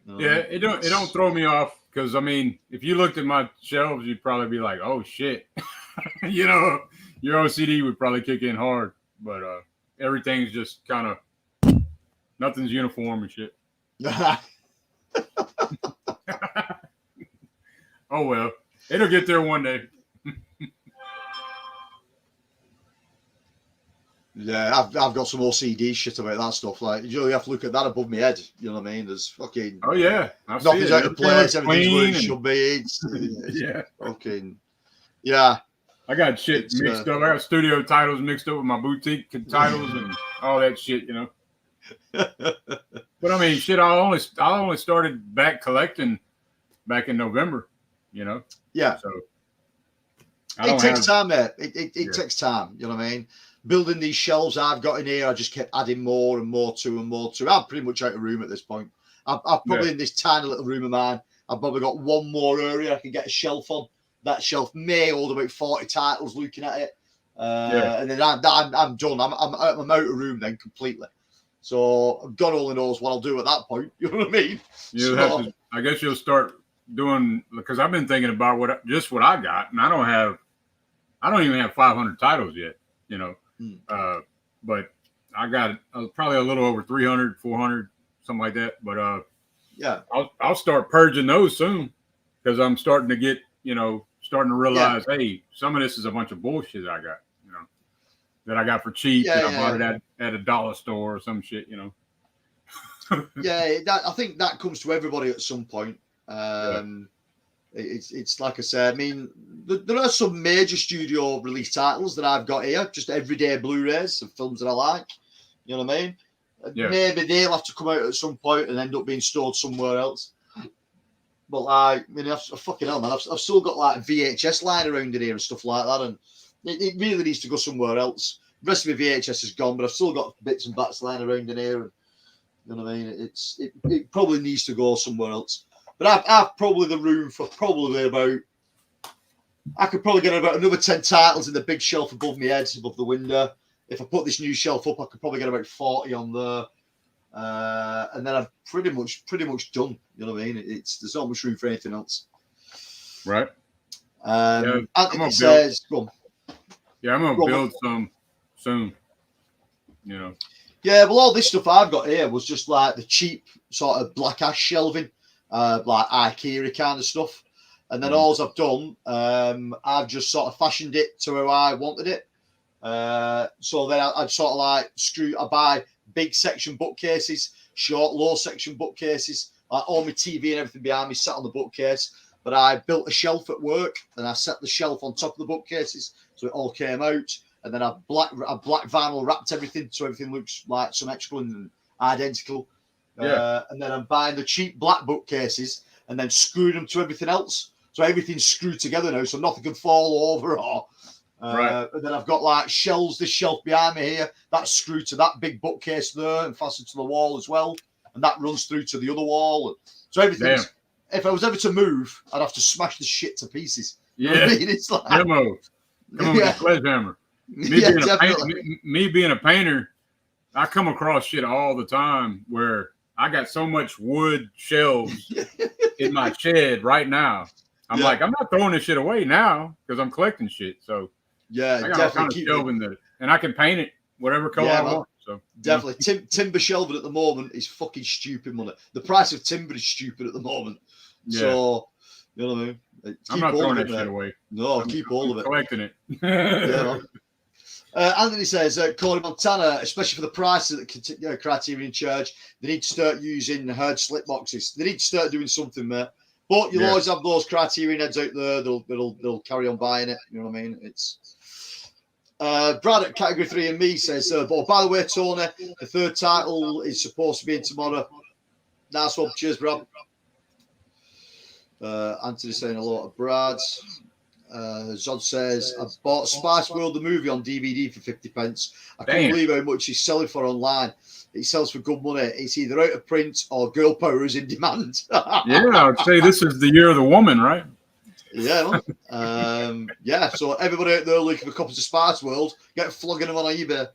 Yeah, it don't throw me off because I mean, if you looked at my shelves, you'd probably be like, "Oh shit," you know, your OCD would probably kick in hard. But everything's just kind of nothing's uniform and shit. Oh well, it'll get there one day. Yeah, I've got some OCD shit about that stuff. Like, you have to look at that above my head. You know what I mean? There's fucking. Oh yeah, nothing's out of place. Everything's where it should be. Yeah. Fucking. Yeah. I got shit mixed up. I got studio titles mixed up with my boutique titles and all that shit. You know. But I mean, shit. I only started back collecting back in November. You know. Yeah. So. It takes time, mate. It takes time. You know what I mean? Building these shelves I've got in here, I just kept adding more and more to and more to. I'm pretty much out of room at this point. I've probably in this tiny little room of mine, I've probably got one more area I can get a shelf on. That shelf may hold about 40 titles looking at it. And then I'm done. I'm out of room then completely. So God only knows what I'll do at that point. You know what I mean? I guess you'll start doing, because I've been thinking about what I got, and I don't even have 500 titles yet, you know. But I got probably a little over 300, 400, something like that. But yeah, I'll start purging those soon because I'm starting to realize, hey, some of this is a bunch of bullshit I got, you know, that I got for cheap. I bought it at a dollar store or some shit, you know. I think that comes to everybody at some point. It's like I said, I mean, there are some major studio release titles that I've got here, just everyday Blu-rays of films that I like. You know what I mean? Yeah. Maybe they'll have to come out at some point and end up being stored somewhere else. But like, I mean, fucking hell, man, I've still got like VHS lying around in here and stuff like that, and it really needs to go somewhere else. The rest of my VHS is gone, but I've still got bits and bats lying around in here, and you know what I mean? It probably needs to go somewhere else. But I've probably the room for I could probably get about another 10 titles in the big shelf above my head, above the window. If I put this new shelf up, I could probably get about 40 on there. And then I'm pretty much done. You know what I mean? There's not much room for anything else. Right. Anthony says, go on. Yeah, I'm going to build some soon. You know. Yeah, well, all this stuff I've got here was just like the cheap sort of black ash shelving. Like IKEA kind of stuff, and then all I've done, I've just sort of fashioned it to how I wanted it. So then I'd sort of like I buy big section bookcases, short, low section bookcases, like all my TV and everything behind me sat on the bookcase. But I built a shelf at work, and I set the shelf on top of the bookcases, so it all came out. And then I black vinyl wrapped everything, so everything looks like symmetrical and identical. And then I'm buying the cheap black bookcases and then screwing them to everything else. So everything's screwed together now, so nothing can fall over or. Right. And then I've got like shelves. This shelf behind me here, that's screwed to that big bookcase there and fastened to the wall as well, and that runs through to the other wall. So everything's. Damn. If I was ever to move, I'd have to smash the shit to pieces. Yeah. You know what I mean? It's like Demo. Come on with a sledgehammer. Me being a painter, I come across shit all the time where I got so much wood shelves in my shed right now. I'm like, I'm not throwing this shit away now because I'm collecting shit. So yeah, I got all kind of shelving that, and I can paint it whatever color I want. So definitely, timber shelving at the moment is fucking stupid money. The price of timber is stupid at the moment. Yeah. So you know what I mean. I'm not throwing that shit away. No, keep all of it. Collecting it. Yeah. Anthony says, Corey Montana, especially for the price that Criterion charge, they need to start using herd slip boxes. They need to start doing something, mate. But you'll always have those Criterion heads out there. They'll carry on buying it. You know what I mean? It's Brad at Category 3 and me says, but by the way, Tony, the third title is supposed to be in tomorrow. Nice one. Cheers, Brad. Anthony saying hello to Brad. Zod says, I bought Spice World the movie on DVD for 50 pence. I can't believe how much he's selling for online. It sells for good money. It's either out of print or girl power is in demand. Yeah, I'd say this is the year of the woman, right? Yeah, yeah. So everybody out there looking for copies of Spice World, get flogging them on eBay.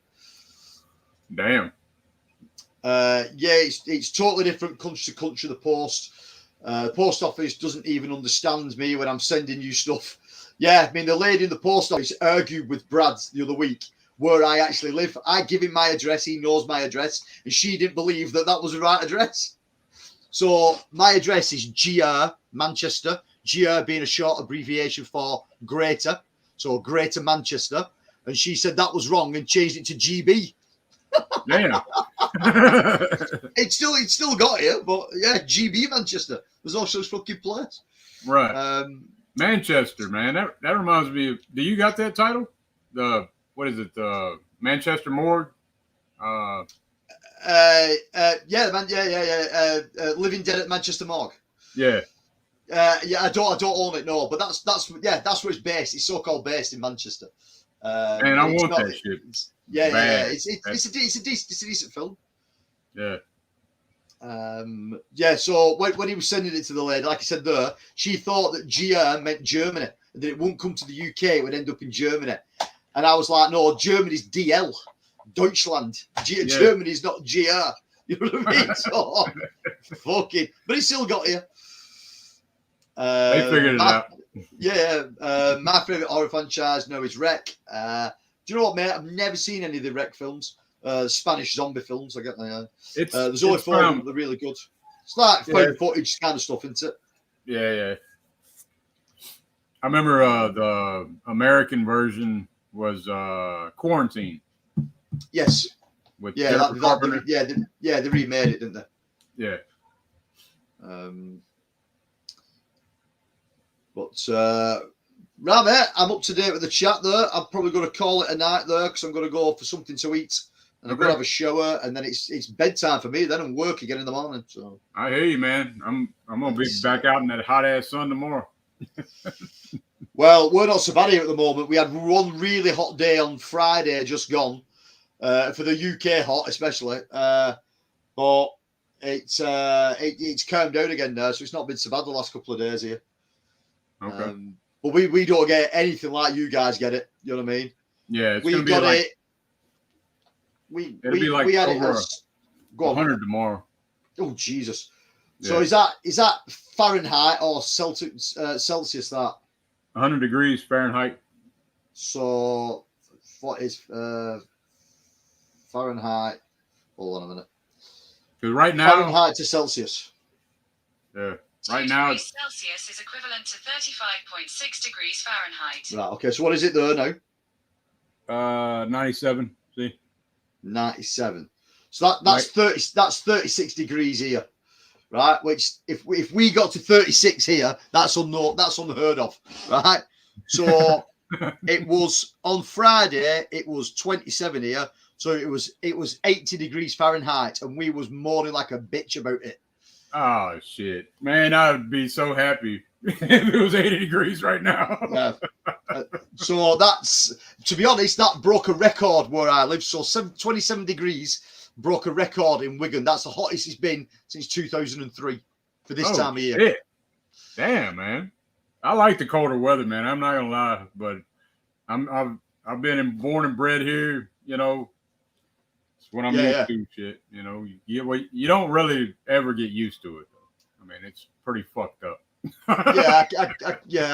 Damn. Yeah, it's totally different country to country. The post office doesn't even understand me when I'm sending you stuff. Yeah, I mean, the lady in the post office argued with Brad the other week where I actually live. I give him my address. He knows my address. And she didn't believe that that was the right address. So my address is GR, Manchester. GR being a short abbreviation for Greater. So Greater Manchester. And she said that was wrong and changed it to GB. Yeah. It's still got here, but yeah, GB Manchester. There's also this fucking place. Right. Manchester, man. That reminds me of, do you got that title? What is it? Manchester Morgue? Living Dead at Manchester Morgue. Yeah. I don't own it, no, but that's where it's based. It's so-called based in Manchester. Man, I want that shit. It's a decent film. Yeah. So when he was sending it to the lady, like I said there, she thought that GR meant Germany, and that it wouldn't come to the UK, it would end up in Germany. And I was like, no, Germany's DL, Deutschland. Germany's not GR. You know what I mean? So, fucking, but he still got here. They figured it out. Yeah, my favourite horror franchise now is Wreck. Do you know what, mate? I've never seen any of the Wreck films. Spanish zombie films. I get there's only four of them, but they're really good. It's like found footage kind of stuff, isn't it? Yeah. I remember the American version was Quarantine. Yes. With they remade it, didn't they? Yeah. Right, mate, I'm up to date with the chat there. I'm probably going to call it a night there because I'm going to go for something to eat. And I'm going to have a shower, and then it's bedtime for me. Then I'm work again in the morning. So I hear you, man. I'm going to be back out in that hot ass sun tomorrow. Well, we're not so bad here at the moment. We had one really hot day on Friday, just gone, for the UK hot especially. But it's calmed down again now, so it's not been so bad the last couple of days here. Okay. But we don't get anything like you guys get it. You know what I mean? Yeah, it's going to be like it. It'll be like we had over it 100 tomorrow. Oh Jesus! Yeah. So is that Fahrenheit or Celsius? That 100 degrees Fahrenheit. So what is Fahrenheit? Hold on a minute. Because right now Fahrenheit to Celsius. Yeah. Right now it's Celsius is equivalent to 35.6 degrees Fahrenheit. Right. Okay. So what is it there now? 97. See. 97. So that's 30. That's 36 degrees here, right? Which if we got to 36 here, that's unheard of, right? So it was on Friday. It was 27 here. So it was 80 degrees Fahrenheit, and we was moaning like a bitch about it. Oh shit, man! I'd be so happy if it was 80 degrees right now. Yeah. So that's, to be honest, that broke a record where I live. So 27 degrees broke a record in Wigan. That's the hottest it's been since 2003 for this time of year. Shit. Damn, man. I like the colder weather, man. I'm not gonna lie, but I've been born and bred here. You know, it's what I'm used to. Shit, you know, you don't really ever get used to it. Though. I mean, it's pretty fucked up. I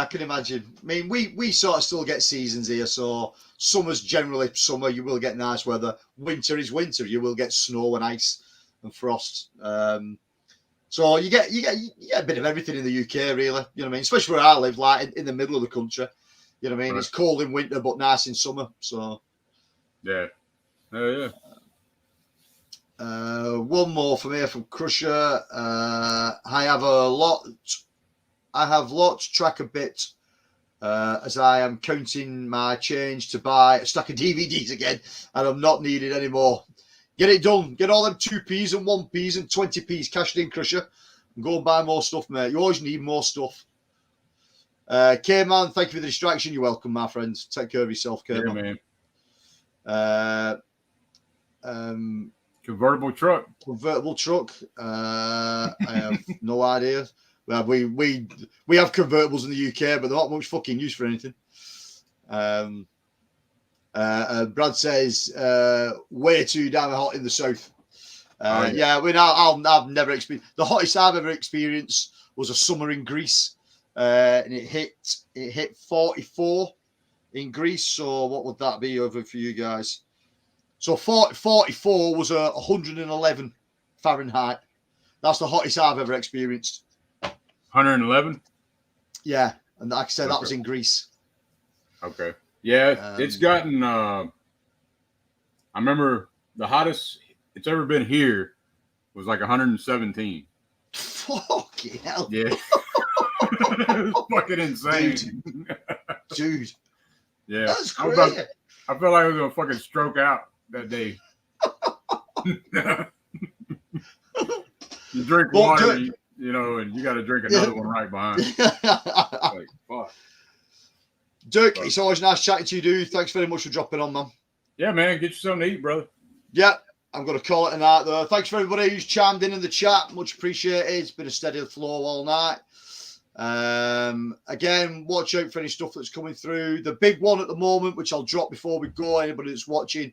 can imagine. I mean, we sort of still get seasons here. So summer's generally summer. You will get nice weather. Winter is winter. You will get snow and ice and frost. So you get a bit of everything in the UK, really. You know what I mean? Especially where I live, like in the middle of the country. You know what I mean? Right. It's cold in winter, but nice in summer. So yeah, yeah. One more from here from Crusher. I have lot to track a bit as I am counting my change to buy a stack of DVDs again, and I'm not needed anymore. Get it done. Get all them 2p's and 1p's and 20p's cashed in, Crusher, and go and buy more stuff, mate. You always need more stuff. K-Man, thank you for the distraction. You're welcome, my friend. Take care of yourself, K-Man. Yeah, man. Convertible truck. I have no idea. Well, we have convertibles in the UK, but they're not much fucking use for anything. Brad says way too damn hot in the south. I've never experienced. The hottest I've ever experienced was a summer in Greece, and it hit 44 in Greece. So what would that be over for you guys? So 44 was 111 Fahrenheit. That's the hottest I've ever experienced. 111? Yeah. And like I said, that was in Greece. Okay. Yeah, it's gotten, I remember the hottest it's ever been here was like 117. Fucking hell. Yeah. It was fucking insane. Dude. Yeah. That's crazy. I felt like I was going to fucking stroke out that day. You drink water, you know, and you got to drink another one right behind. Like, fuck. Dirk, it's always nice chatting to you, dude. Thanks very much for dropping on, man. Yeah, man. Get you something to eat, brother. Yeah, I'm going to call it a night, though. Thanks for everybody who's chimed in the chat. Much appreciated. It's been a steady flow all night. Again, watch out for any stuff that's coming through. The big one at the moment, which I'll drop before we go, anybody that's watching,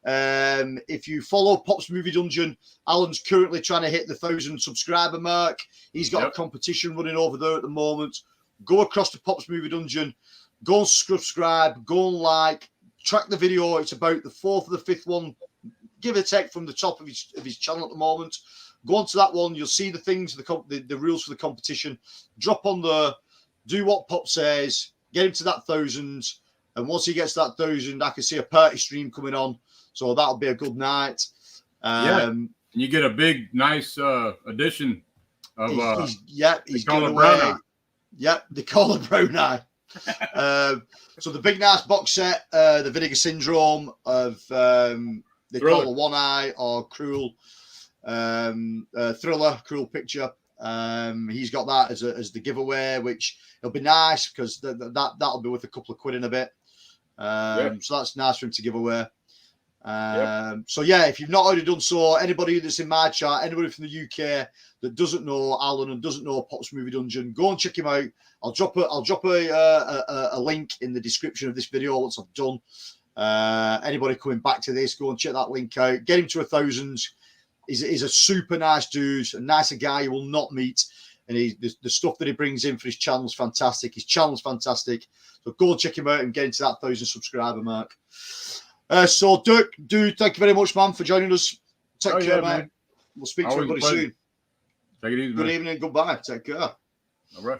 if you follow Pop's Movie Dungeon, Alan's currently trying to hit the 1,000 subscriber mark. He's got a competition running over there at the moment. Go across to Pop's Movie Dungeon, go and subscribe, go and like, track the video. It's about the 4th or the 5th one, give or take, from the top of his channel at the moment. Go on to that one. You'll see the things, the rules for the competition. Drop on there. Do what Pop says. Get him to that 1,000. And once he gets to that 1,000, I can see a party stream coming on. So that'll be a good night. And you get a big, nice edition of he's going away. Yep, they call it Brown Eye. So the big, nice box set, the Vinegar Syndrome of they call it One Eye or Cruel. Thriller, Cruel Picture. He's got that as the giveaway, which it'll be nice because that'll be worth a couple of quid in a bit. So that's nice for him to give away. So yeah, if you've not already done so, anybody that's in my chat, anybody from the UK that doesn't know Alan and doesn't know Pop's Movie Dungeon, go and check him out. I'll drop a link in the description of this video once I've done. Anybody coming back to this, go and check that link out. Get him to 1,000. He's a super nice dude, a nicer guy you will not meet. And the stuff that he brings in for his channel's fantastic. His channel's fantastic. So go and check him out and get into that 1,000 subscriber mark. So Dirk, dude, thank you very much, man, for joining us. Take care, man. We'll speak to everybody soon. Take it easy, man. Good evening, goodbye. Take care. All right.